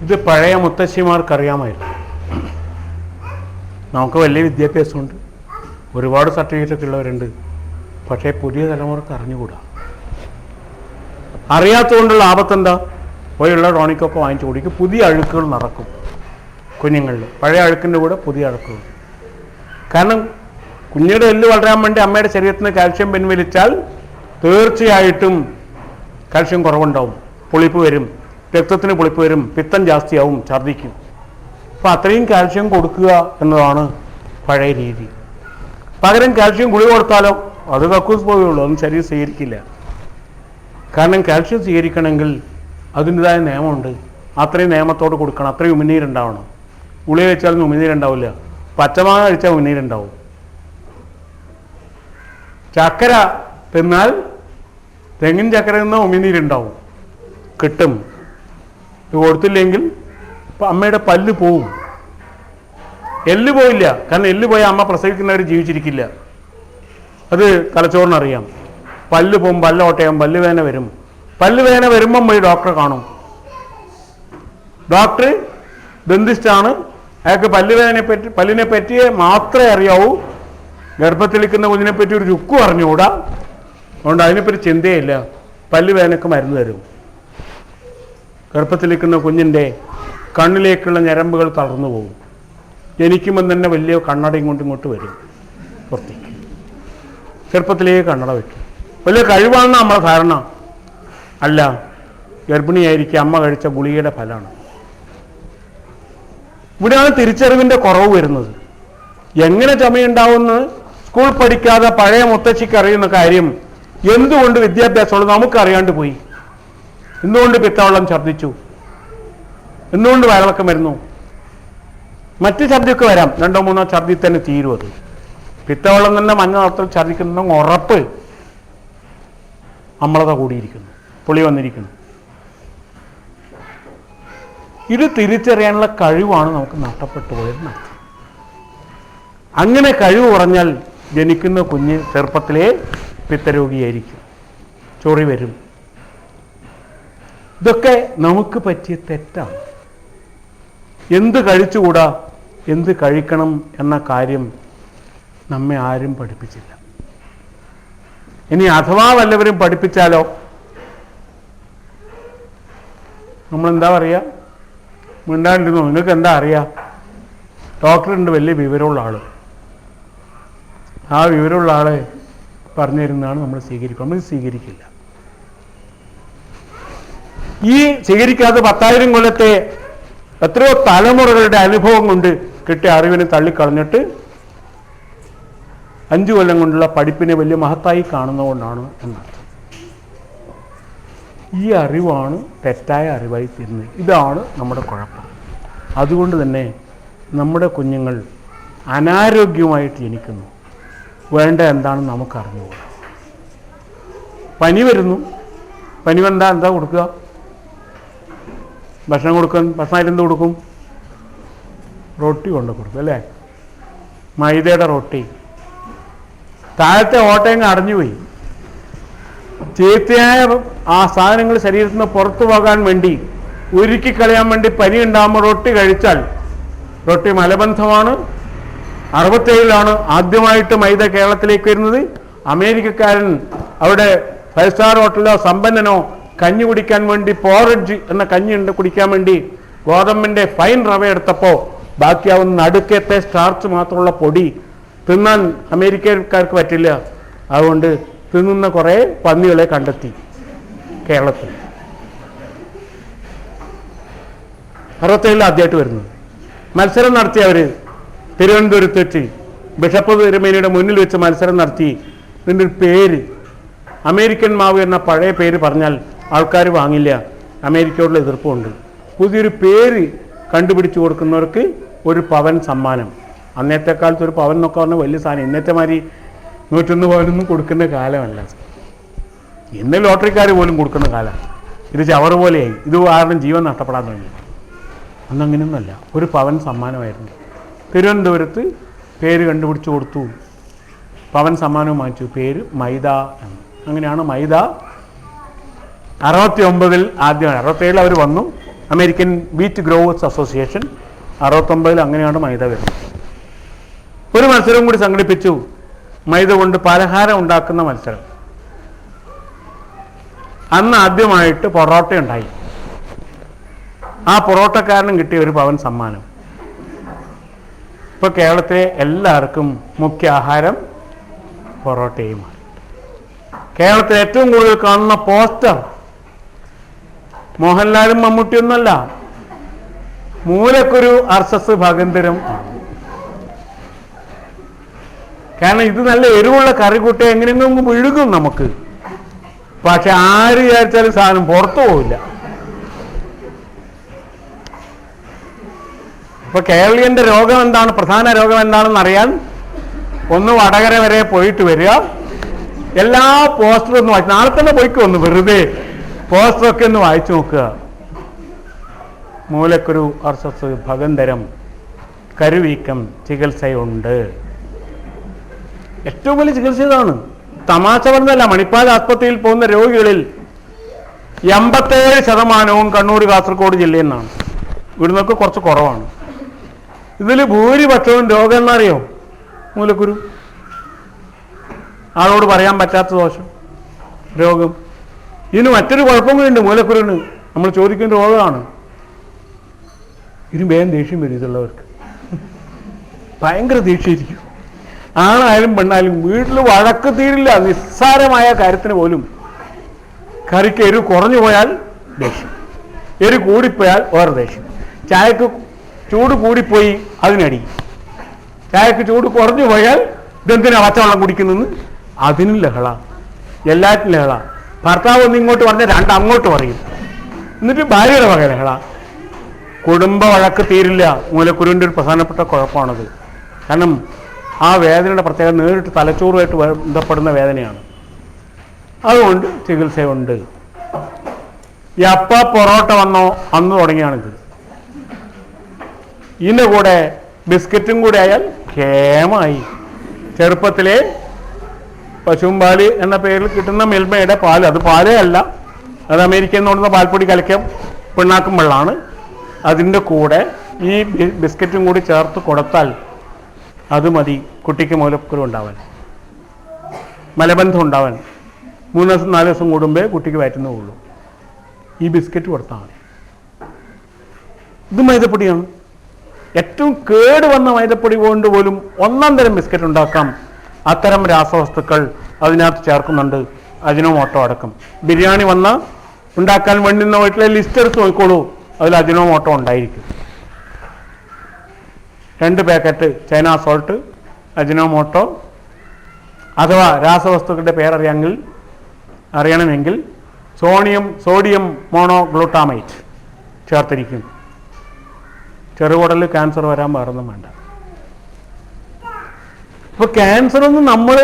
ഇത് പഴയ മുത്തശ്ശിമാർക്കറിയാമായിരുന്നു. നമുക്ക് വലിയ വിദ്യാഭ്യാസമുണ്ട്, ഒരുപാട് സർട്ടിഫിക്കറ്റൊക്കെ ഉള്ളവരുണ്ട്. പക്ഷേ പുതിയ തലമുറക്ക് അറിഞ്ഞുകൂടാ. അറിയാത്തതുകൊണ്ടുള്ള ആപത്തെന്താ? പോയുള്ള ടോണിക്കൊക്കെ വാങ്ങിച്ചു കുടിക്കും. പുതിയ അഴുക്കുകൾ നടക്കും കുഞ്ഞുങ്ങളിൽ. പഴയ അഴുക്കിൻ്റെ കൂടെ പുതിയ അഴുക്കുകൾ. കാരണം കുഞ്ഞിയുടെ എല്ല് വളരാൻ വേണ്ടി അമ്മയുടെ ശരീരത്തിൽ നിന്ന് കാൽഷ്യം പിൻവലിച്ചാൽ തീർച്ചയായിട്ടും കാൽഷ്യം കുറവുണ്ടാവും, പുളിപ്പ് വരും, രക്തത്തിന് പുളിപ്പ് വരും, പിത്തം ജാസ്തിയാവും, ഛർദ്ദിക്കും. അപ്പം അത്രയും കാൽഷ്യം കൊടുക്കുക എന്നതാണ് പഴയ രീതി. പകരം കാൽഷ്യം ഗുളിക കൊടുത്താലോ അത് കക്കൂസ് പോവുകയുള്ളൂ, അതൊന്നും ശരീരം സ്വീകരിക്കില്ല. കാരണം കാൽഷ്യം സ്വീകരിക്കണമെങ്കിൽ അതിൻ്റെതായ നിയമമുണ്ട്. അത്രയും നിയമത്തോട് കൊടുക്കണം, അത്രയും ഉമിനീരുണ്ടാവണം. ഗുളിക കഴിച്ചാലൊന്നും ഉമിനീരുണ്ടാവില്ല, പച്ചമാങ്ങ കഴിച്ചാൽ ഉമിനീരുണ്ടാവും. ചക്കര തിന്നാൽ തെങ്ങിൻ ചക്കര തിന്നാൽ ഉമിനീരുണ്ടാവും, കിട്ടും. ഇത് കൊടുത്തില്ലെങ്കിൽ ഇപ്പം അമ്മയുടെ പല്ല് പോവും, എല്ല് പോയില്ല. കാരണം എല്ല് പോയാൽ അമ്മ പ്രസവിക്കുന്നവർ ജീവിച്ചിരിക്കില്ല, അത് തലച്ചോറിനറിയാം. പല്ല് പോവും, പല്ലോട്ടയാവും, പല്ല് വേദന വരും. പല്ല് വേദന വരുമ്പം പോയി ഡോക്ടറെ കാണും. ഡോക്ടർ ദന്തിസ്റ്റാണ്, അയാൾക്ക് പല്ലിനെ പറ്റിയേ മാത്രമേ അറിയാവൂ. ഗർഭത്തിലിരിക്കുന്ന കുഞ്ഞിനെ പറ്റി ഒരു ചുക്കും അറിഞ്ഞുകൂടാ. അതുകൊണ്ട് അതിനെപ്പറ്റി ചിന്തയില്ല. പല്ല് വേദനക്ക് മരുന്ന് തരും. ഗർഭത്തിലിരിക്കുന്ന കുഞ്ഞിൻ്റെ കണ്ണിലേക്കുള്ള ഞരമ്പുകൾ തളർന്നു പോകും. ജനിക്കുമ്പം തന്നെ വലിയ കണ്ണട ഇങ്ങോട്ട് വരും പുറത്തേക്ക്. ചെറുപ്പത്തിലേക്ക് കണ്ണട വയ്ക്കും. വലിയ കഴിവാണെന്ന് നമ്മളെ ധാരണ. അല്ല, ഗർഭിണിയായിരിക്കും അമ്മ കഴിച്ച ഗുളികയുടെ ഫലമാണ്. ഇവിടെയാണ് തിരിച്ചറിവിൻ്റെ കുറവ് വരുന്നത്. എങ്ങനെ ചുമയുണ്ടാവുമെന്ന് സ്കൂൾ പഠിക്കാതെ പഴയ മുത്തശ്ശിക്ക് അറിയുന്ന കാര്യം എന്തുകൊണ്ട് വിദ്യാഭ്യാസമുള്ളത് നമുക്കറിയാണ്ട് പോയി. എന്തുകൊണ്ട് പിത്തവെള്ളം ഛർദ്ദിച്ചു, എന്തുകൊണ്ട് വയറിളക്കം വരുന്നു. മറ്റ് ഛർദ്ദിയൊക്കെ വരാം, 2 3 ഛർദ്ദി തന്നെ തീരും. അത് പിത്തവെള്ളം തന്നെ മഞ്ഞ നിറത്തിൽ ഛർദ്ദിക്കുന്ന ഉറപ്പ് അമ്ലത കൂടിയിരിക്കുന്നു, പുളി വന്നിരിക്കുന്നു. ഇത് തിരിച്ചറിയാനുള്ള കഴിവാണ് നമുക്ക് നഷ്ടപ്പെട്ടു പോയത്. അങ്ങനെ കഴിവ് കുറഞ്ഞാൽ ജനിക്കുന്ന കുഞ്ഞ് ചെറുപ്പത്തിലേ പിത്തരോഗിയായിരിക്കും, ചൊറി വരും. ഇതൊക്കെ നമുക്ക് പറ്റിയ തെറ്റാണ്. എന്ത് കഴിച്ചുകൂടാ, എന്ത് കഴിക്കണം എന്ന കാര്യം നമ്മെ ആരും പഠിപ്പിച്ചില്ല. ഇനി അഥവാ വല്ലവരും പഠിപ്പിച്ചാലോ നമ്മളെന്താ പറയുക? മിണ്ടാണ്ടിരുന്നോ, നിങ്ങൾക്ക് എന്താ അറിയാം? ഡോക്ടറുണ്ട് വലിയ വിവരമുള്ള ആൾ, ആ വിവരമുള്ള ആളെ പറഞ്ഞു തരുന്നതാണ് നമ്മൾ സ്വീകരിക്കുക. നമ്മൾ സ്വീകരിക്കില്ല. ഈ സ്വീകരിക്കാതെ 10,000 കൊല്ലത്തെ എത്രയോ തലമുറകളുടെ അനുഭവം കൊണ്ട് കിട്ടിയ അറിവിനെ തള്ളിക്കളഞ്ഞിട്ട് 5 കൊല്ലം കൊണ്ടുള്ള പഠിപ്പിനെ വലിയ മഹത്തായി കാണുന്നതുകൊണ്ടാണ് എന്നാണ്. ഈ അറിവാണ് തെറ്റായ അറിവായി തീരുന്നത്. ഇതാണ് നമ്മുടെ കുഴപ്പം. അതുകൊണ്ട് തന്നെ നമ്മുടെ കുഞ്ഞുങ്ങൾ അനാരോഗ്യമായിട്ട് ജനിക്കുന്നു. വേണ്ട എന്താണെന്ന് നമുക്കറിഞ്ഞുകൂടാ. പനി വരുന്നു, പനി വന്നാൽ എന്താ കൊടുക്കുക? ഭക്ഷണം കൊടുക്കാൻ ഭക്ഷണമായിട്ട് എന്ത് കൊടുക്കും? റൊട്ടി കൊണ്ട് കൊടുക്കും അല്ലേ? മൈദയുടെ റൊട്ടി. താഴത്തെ ഓട്ടയങ്ങ് അടഞ്ഞുപോയി. ചീത്തയായ ആ സാധനങ്ങൾ ശരീരത്തിൽ നിന്ന് പുറത്തു പോകാൻ വേണ്ടി, ഉരുക്കി കളയാൻ വേണ്ടി പനി ഉണ്ടാകുമ്പോൾ റൊട്ടി കഴിച്ചാൽ, റൊട്ടി മലബന്ധമാണ്. 67 ആദ്യമായിട്ട് മൈദ കേരളത്തിലേക്ക് വരുന്നത്. അമേരിക്കക്കാരൻ അവിടെ 5 സ്റ്റാർ ഹോട്ടലിലോ സമ്പന്നനോ കഞ്ഞി കുടിക്കാൻ വേണ്ടി പോറഡ്ജ് എന്ന കഞ്ഞി കുടിക്കാൻ വേണ്ടി ഗോതമ്പിൻ്റെ ഫൈൻ റവ എടുത്തപ്പോൾ ബാക്കിയാവുന്ന നടുക്കത്തെ സ്റ്റാർച്ച് മാത്രമുള്ള പൊടി തിന്നാൻ അമേരിക്കക്കാർക്ക് പറ്റില്ല. അതുകൊണ്ട് തിന്നുന്ന കുറേ പന്നികളെ കണ്ടെത്തി കേരളത്തിൽ. 67 ആദ്യമായിട്ട് വരുന്നത്. മത്സരം നടത്തിയവർ തിരുവനന്തപുരത്ത് വെച്ച് ബിഷപ്പ് തിരുമേനിയുടെ മുന്നിൽ വെച്ച് മത്സരം നടത്തി. ഇതിൻ്റെ ഒരു പേര് അമേരിക്കൻ മാവ് എന്ന പഴയ പേര് പറഞ്ഞാൽ ആൾക്കാർ വാങ്ങില്ല, അമേരിക്കയോടുള്ള എതിർപ്പുണ്ട്. പുതിയൊരു പേര് കണ്ടുപിടിച്ച് കൊടുക്കുന്നവർക്ക് 1 പവൻ സമ്മാനം. അന്നത്തെ കാലത്ത് 1 പവൻ എന്നൊക്കെ പറഞ്ഞാൽ വലിയ സാധനം. ഇന്നത്തെ മാതിരി 101 പവനൊന്നും കൊടുക്കുന്ന കാലമല്ല. ഇന്ന് ലോട്ടറിക്കാർ പോലും കൊടുക്കുന്ന കാലം. ഇത് ചവറ് പോലെയായി. ഇത് കാരണം ജീവൻ നഷ്ടപ്പെടാൻ തുടങ്ങി. അന്നങ്ങനെയൊന്നുമല്ല, 1 പവൻ സമ്മാനമായിരുന്നു. തിരുവനന്തപുരത്ത് പേര് കണ്ടുപിടിച്ച് കൊടുത്തു, പവൻ സമ്മാനവും വാങ്ങിച്ചു. പേര് മൈദ എന്ന്. അങ്ങനെയാണ് മൈദ 69 ആദ്യം. 67 അവർ വന്നു, അമേരിക്കൻ വീറ്റ് ഗ്രോവേഴ്സ് അസോസിയേഷൻ. 69 അങ്ങനെയാണ് മൈദ വരുന്നത്. ഒരു മത്സരം കൂടി സംഘടിപ്പിച്ചു, മൈദ കൊണ്ട് പലഹാരം ഉണ്ടാക്കുന്ന മത്സരം. അന്ന് ആദ്യമായിട്ട് പൊറോട്ട ഉണ്ടായി. ആ പൊറോട്ടക്കാരനും കിട്ടിയ 1 പവൻ സമ്മാനം. ഇപ്പോൾ കേരളത്തിലെ എല്ലാവർക്കും മുഖ്യ ആഹാരം പൊറോട്ടയുമാണ്. കേരളത്തിൽ ഏറ്റവും കൂടുതൽ കാണുന്ന പോസ്റ്റർ മോഹൻലാലും മമ്മൂട്ടിയൊന്നുമല്ല, മൂലക്കുരു അർസസ് ഭഗന്തരം ആണ്. കാരണം ഇത് നല്ല എരിവുള്ള കറി കൂട്ടി എങ്ങനെയെങ്കിലും വിഴുകും നമുക്ക്. പക്ഷെ ആര് വിചാരിച്ചാലും സാധനം പുറത്തു പോവില്ല. ഇപ്പൊ കേരളീയന്റെ രോഗം എന്താണ്, പ്രധാന രോഗം എന്താണെന്ന് അറിയാൻ ഒന്ന് വടകര വരെ പോയിട്ട് വരിക, എല്ലാ പോസ്റ്ററും ഒന്ന് വായിച്ചു, നാളെ തന്നെ പോയിക്കോ, ഒന്ന് വെറുതെ പോസ്റ്ററൊക്കെ ഒന്ന് വായിച്ചു നോക്കുക. മൂലക്കുരു അർസസ് ഭഗന്തരം കരുവീക്കം ചികിത്സയുണ്ട്. ഏറ്റവും വലിയ ചികിത്സ ഇതാണ്. തമാശ പറഞ്ഞല്ല, മണിപ്പാൽ ആസ്പത്രിയിൽ പോകുന്ന രോഗികളിൽ 87% കണ്ണൂർ കാസർഗോഡ് ജില്ലയിൽ നിന്നാണ്. ഇവിടുന്നൊക്കെ കുറച്ച് കുറവാണ്. ഇതിൽ ഭൂരിപക്ഷവും രോഗം എന്നറിയോ? മൂലക്കുരു. ആളോട് പറയാൻ പറ്റാത്ത ദോഷം രോഗം. ഇതിന് മറ്റൊരു കുഴപ്പം കൂടിയുണ്ട് മൂലക്കുരുവിന്. നമ്മൾ ചോദിക്കുന്ന രോഗമാണ്. ഇതിന് വേഗം ദേഷ്യം വരും ഇതുള്ളവർക്ക്. ഭയങ്കര ദേഷ്യമായിരിക്കും. ആണായാലും പെണ്ണായാലും വീട്ടിൽ വഴക്ക് തീരില്ല. നിസ്സാരമായ കാര്യത്തിന് പോലും കറിക്ക് എരിവ് കുറഞ്ഞു പോയാൽ ദേഷ്യം, എരിവ് കൂടിപ്പോയാൽ വേറെ ദേഷ്യം. ചായക്ക് ചൂട് കൂടിപ്പോയി അതിനടി, ചായക്ക് ചൂട് കുറഞ്ഞു പോയാൽ ഇതെന്തിനാ പച്ചവെള്ളം കുടിക്കുന്നെന്ന് അതിനും ലഹള, എല്ലാറ്റിനും ലഹള. ഭർത്താവ് ഒന്ന് ഇങ്ങോട്ട് പറഞ്ഞാൽ രണ്ട് അങ്ങോട്ട് പറയും, എന്നിട്ട് ഭാര്യയുടെ വക ലഹള. കുടുംബ വഴക്ക് തീരില്ല. മൂലക്കുരുവിൻ്റെ ഒരു പ്രധാനപ്പെട്ട കുഴപ്പമാണത്. കാരണം ആ വേദനയുടെ പ്രത്യേകം നേരിട്ട് തലച്ചോറുമായിട്ട് ബന്ധപ്പെടുന്ന വേദനയാണ്. അതുകൊണ്ട് ചികിത്സയുണ്ട്. എപ്പ പൊറോട്ട വന്നോ അന്ന് തുടങ്ങിയാണിത്. ഇതിൻ്റെ കൂടെ ബിസ്ക്കറ്റും കൂടെ ആയാൽ ക്ഷേമമായി. ചെറുപ്പത്തിലെ പശുവും പാല് എന്ന പേരിൽ കിട്ടുന്ന മിൽമയുടെ പാല്, അത് പാലേ അല്ല, അത് അമേരിക്കയിൽ നിന്ന് കൊണ്ടുവന്ന പാൽപ്പൊടി കലക്കം പിണ്ണാക്കും വെള്ളമാണ്. അതിൻ്റെ കൂടെ ഈ ബിസ്ക്കറ്റും കൂടി ചേർത്ത് കൊടുത്താൽ അത് മതി കുട്ടിക്ക് മൂലക്കുരു ഉണ്ടാവാൻ, മലബന്ധം ഉണ്ടാവാൻ. 3 ദിവസം 4 ദിവസം കൂടുമ്പേ കുട്ടിക്ക് വയറ്റുന്നേ ഉള്ളൂ. ഈ ബിസ്ക്കറ്റ് കൊടുത്താൽ മതി. ഇത് മൈദപ്പൊടിയാണ്. ഏറ്റവും കേട് വന്ന മൈദപ്പൊടി കൊണ്ട് പോലും 1-ാം തരം ബിസ്ക്കറ്റ് ഉണ്ടാക്കാം. അത്തരം രാസവസ്തുക്കൾ അതിനകത്ത് ചേർക്കുന്നുണ്ട്, അജിനോമോട്ടോ അടക്കം. ബിരിയാണി വന്ന ഉണ്ടാക്കാൻ വേണ്ടുന്ന വീട്ടിലെ ലിസ്റ്റ് എടുത്ത് നോക്കിക്കോളൂ, അതിൽ അജിനോമോട്ടോ ഉണ്ടായിരിക്കും. 2 പാക്കറ്റ് ചൈന സോൾട്ട്, അജിനോമോട്ടോ അഥവാ രാസവസ്തുക്കളുടെ അറിയണമെങ്കിൽ സോഡിയം മോണോഗ്ലൂട്ടാമൈറ്റ് ചേർത്തിരിക്കും. ചെറുകുടലിൽ ക്യാൻസർ വരാൻ വേറൊന്നും വേണ്ട. ഇപ്പൊ ക്യാൻസറൊന്നും നമ്മൾ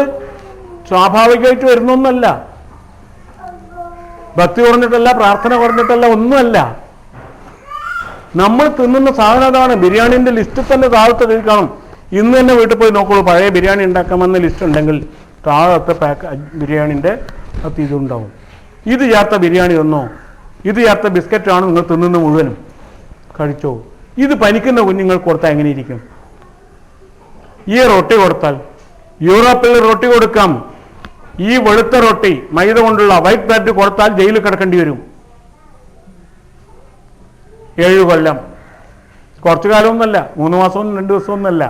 സ്വാഭാവികമായിട്ട് വരുന്നൊന്നല്ല, ഭക്തി കുറഞ്ഞിട്ടല്ല, പ്രാർത്ഥന കുറഞ്ഞിട്ടല്ല, ഒന്നുമല്ല. നമ്മൾ തിന്നുന്ന സാധനം അതാണ്. ബിരിയാണിൻ്റെ ലിസ്റ്റ് തന്നെ താഴത്തെ കാണും. ഇന്ന് തന്നെ വീട്ടിൽ പോയി നോക്കുള്ളൂ, പഴയ ബിരിയാണി ഉണ്ടാക്കാമെന്ന ലിസ്റ്റ് ഉണ്ടെങ്കിൽ താഴത്തെ ബിരിയാണിൻ്റെ അത് ഇതുണ്ടാവും. ഇത് ചേർത്ത ബിരിയാണി ഒന്നോ, ഇത് ചേർത്ത ബിസ്ക്കറ്റാണ് നിങ്ങൾ തിന്നുന്ന മുഴുവനും, കഴിച്ചോ. ഇത് പനിക്കുന്ന കുഞ്ഞുങ്ങൾക്ക് കൊടുത്താൽ എങ്ങനെയിരിക്കും? ഈ റൊട്ടി കൊടുത്താൽ, യൂറോപ്പിൽ റൊട്ടി കൊടുക്കാം, ഈ വെളുത്ത റൊട്ടി മൈദ കൊണ്ടുള്ള വൈറ്റ് ബ്രെഡ് കൊടുത്താൽ ജയിലിൽ കിടക്കേണ്ടി വരും. 7 കൊല്ലം. കുറച്ചു കാലമൊന്നുമല്ല, 3 മാസവും 2 ദിവസമൊന്നുമല്ല,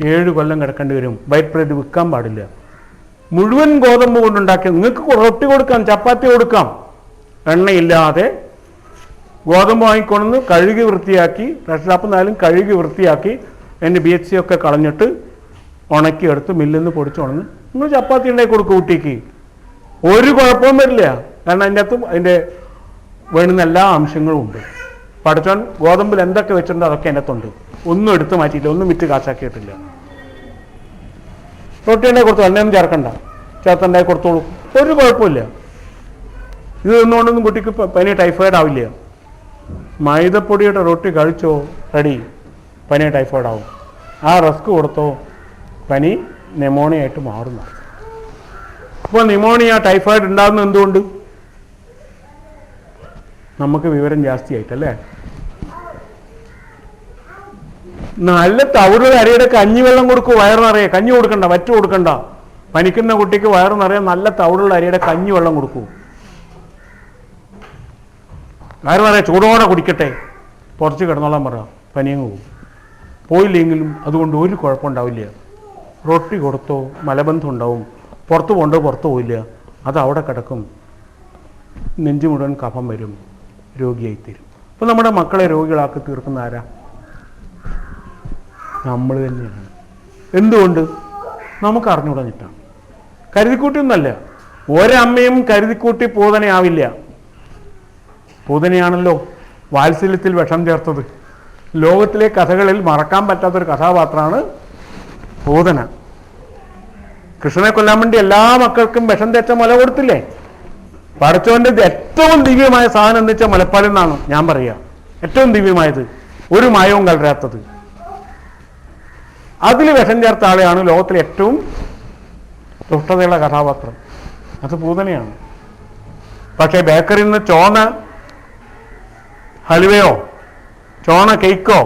7 കൊല്ലം കിടക്കേണ്ടി വരും. വൈറ്റ് ബ്രെഡ് വിൽക്കാൻ പാടില്ല. മുഴുവൻ ഗോതമ്പ് കൊണ്ടുണ്ടാക്കി നിങ്ങൾക്ക് റൊട്ടി കൊടുക്കാം, ചപ്പാത്തി കൊടുക്കാം, എണ്ണയില്ലാതെ ഗോതമ്പ് വാങ്ങിക്കൊണ്ടുവന്ന് കഴുകി വൃത്തിയാക്കി, റെസ്റ്റ് ഷോപ്പിൽ നിന്നാലും കഴുകി വൃത്തിയാക്കി അതിൻ്റെ BHC ഒക്കെ കളഞ്ഞിട്ട് ഉണക്കിയെടുത്ത് മില്ലിൽ നിന്ന് പൊടിച്ചുണന്ന് നിങ്ങൾ ചപ്പാത്തി ഉണ്ടാക്കി കൊടുക്കും കുട്ടിക്ക്. ഒരു കുഴപ്പവും വരില്ല. കാരണം അതിൻ്റെ അകത്തും അതിൻ്റെ വേണ്ടുന്ന എല്ലാ അംശങ്ങളും ഉണ്ട്. പഠിച്ചോൻ ഗോതമ്പിൽ എന്തൊക്കെ വെച്ചിട്ടുണ്ടോ അതൊക്കെ അതിൻ്റെ അകത്തുണ്ട്. ഒന്നും എടുത്ത് മാറ്റിയില്ല, ഒന്നും വിറ്റ് കാശാക്കിയിട്ടില്ല. റൊട്ടി ഉണ്ടാക്കി കൊടുത്തു, എണ്ണയൊന്നും ചേർക്കണ്ട, ചേർത്തുണ്ടാക്കി കൊടുത്തോളൂ, ഒരു കുഴപ്പമില്ല. ഇത് നിന്നുകൊണ്ടൊന്നും കുട്ടിക്ക് പനി ടൈഫോയിഡ് ആവില്ല. മൈദപ്പൊടിയുടെ റൊട്ടി കഴിച്ചോ, റെഡി, പനി ടൈഫോയിഡ് ആവും. ആ റസ്ക് കൊടുത്തോ, പനി ന്യൂമോണിയ ആയിട്ട് മാറുന്നു. ഇപ്പോൾ ന്യൂമോണിയ ടൈഫോയിഡ് ഉണ്ടാകുന്നത് എന്തുകൊണ്ട്? നമുക്ക് വിവരം ജാസ്തിയായിട്ടല്ലേ. നല്ല തവിടുള്ള അരിയുടെ കഞ്ഞിവെള്ളം കൊടുക്കും, വയറ് നിറയെ. കഞ്ഞി കൊടുക്കണ്ട, വറ്റ് കൊടുക്കണ്ട. പനിക്കുന്ന കുട്ടിക്ക് വയറ് നിറയെ നല്ല തവിടുള്ള അരിയുടെ കഞ്ഞിവെള്ളം കൊടുക്കൂ. വയറ് നിറയെ ചൂടോടെ കുടിക്കട്ടെ, കുറച്ച് കിടന്നോളാൻ പറ, പനിയങ്ങ് പോകും. പോയില്ലെങ്കിലും അതുകൊണ്ട് ഒരു കുഴപ്പമുണ്ടാവില്ല. റൊട്ടി കൊടുത്തോ മലബന്ധം ഉണ്ടാവും, പുറത്ത് പോകണ്ടോ പുറത്ത് പോയില്ല, അത് അവിടെ കിടക്കും. നെഞ്ചു മുഴുവൻ കഫം വരും, രോഗിയായിത്തീരും. അപ്പോൾ നമ്മുടെ മക്കളെ രോഗികളാക്കി തീർക്കുന്ന ആരാ? നമ്മൾ തന്നെയാണ്. എന്തുകൊണ്ട്? നമുക്ക് അറിഞ്ഞുടഞ്ഞിട്ടാണ്. കരുതിക്കൂട്ടിയൊന്നല്ല. ഒരമ്മയും കരുതിക്കൂട്ടി പൂതനയാവില്ല. പൂതനയാണല്ലോ വാത്സല്യത്തിൽ വിഷം ചേർത്തത്. ലോകത്തിലെ കഥകളിൽ മറക്കാൻ പറ്റാത്തൊരു കഥാപാത്രമാണ് പൂതന. കൃഷ്ണനെ കൊല്ലാൻ വേണ്ടി എല്ലാ മക്കൾക്കും വിഷം തേച്ച മുല കൊടുത്തില്ലേ? പടച്ചോന്റെ ഏറ്റവും ദിവ്യമായ സാധനം എന്ന് വെച്ചാൽ മുലപ്പാലിൽ നിന്നാണ് ഞാൻ പറയുക. ഏറ്റവും ദിവ്യമായത്, ഒരു മായവും കലരാത്തത്. അതിൽ വിഷം ചേർത്ത ആളെയാണ് ലോകത്തിലെ ഏറ്റവും ദുഷ്ടതയുള്ള കഥാപാത്രം. അത് പൂതനയാണ്. പക്ഷേ ബേക്കറിയിൽ നിന്ന് ചോന്ന ഹലുവയോ ചോണ കേക്കോ